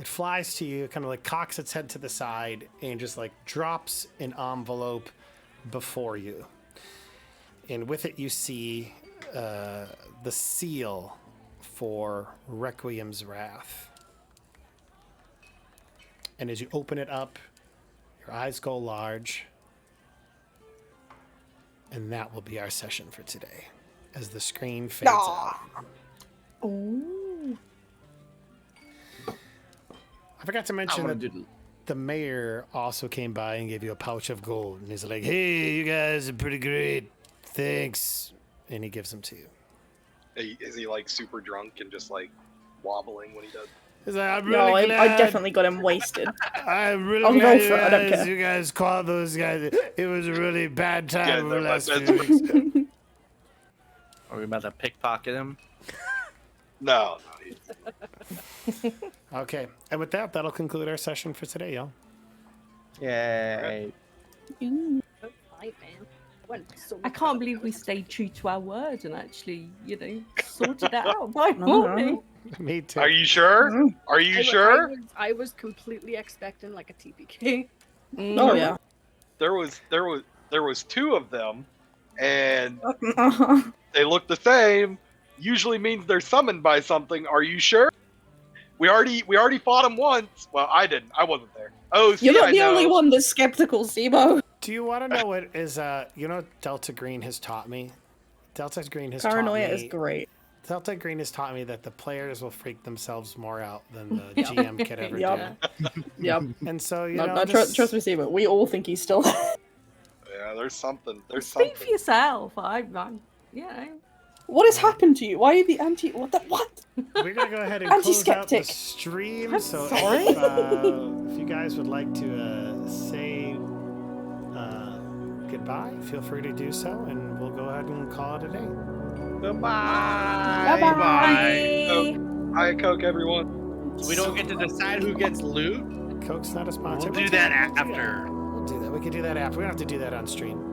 flies to you, kind of like cocks its head to the side, and just like drops an envelope before you. And with it, you see the seal for Requiem's Wrath. And as you open it up, your eyes go large. And that will be our session for today, as the screen fades out. Oh. I forgot to mention that the mayor also came by and gave you a pouch of gold. And he's like, hey, you guys are pretty great. Thanks. And he gives them to you. Is he like super drunk and just like wobbling when he does? He's like, I'm really glad. I definitely got him wasted. I'm really I'll glad go for it, I don't care. you guys caught those guys. It was a really bad time Yeah, over the they're my last best few weeks. Are we about to pickpocket him? No. Okay. And with that, that'll conclude our session for today, y'all. Yay. Ooh. Right, man. Went so I can't believe we stayed true to our word and actually, sorted that out by morning. Me too. Are you sure? Are you sure? I was completely expecting like a TPK. Oh yeah. There was two of them, and Uh-huh. they look the same. Usually means they're summoned by something. Are you sure? We already fought them once. Well, I didn't. I wasn't there. Oh, see, You're not I the know. only one that's skeptical, Zebo. Do you want to know what is, Delta Green has taught me? Delta Green has Paranoia taught is me. great. Delta Green has taught me that the players will freak themselves more out than the GM could ever Yep. do. Yep. And so, No, trust me, Zebo. We all think he's still there. Yeah, there's something. There's Speak something. for yourself. What has happened to you? Why are you the anti? What? we're going to go ahead and close out the Anti-skeptic. stream. I'm So sorry. if you guys would like to say goodbye, feel free to do so, and we'll go ahead and call it a day. Goodbye. Bye. Hi, Coke, everyone. We don't get to decide who gets loot. Coke's not a sponsor. We'll do that after. We'll do that. We can do that after. We don't have to do that on stream.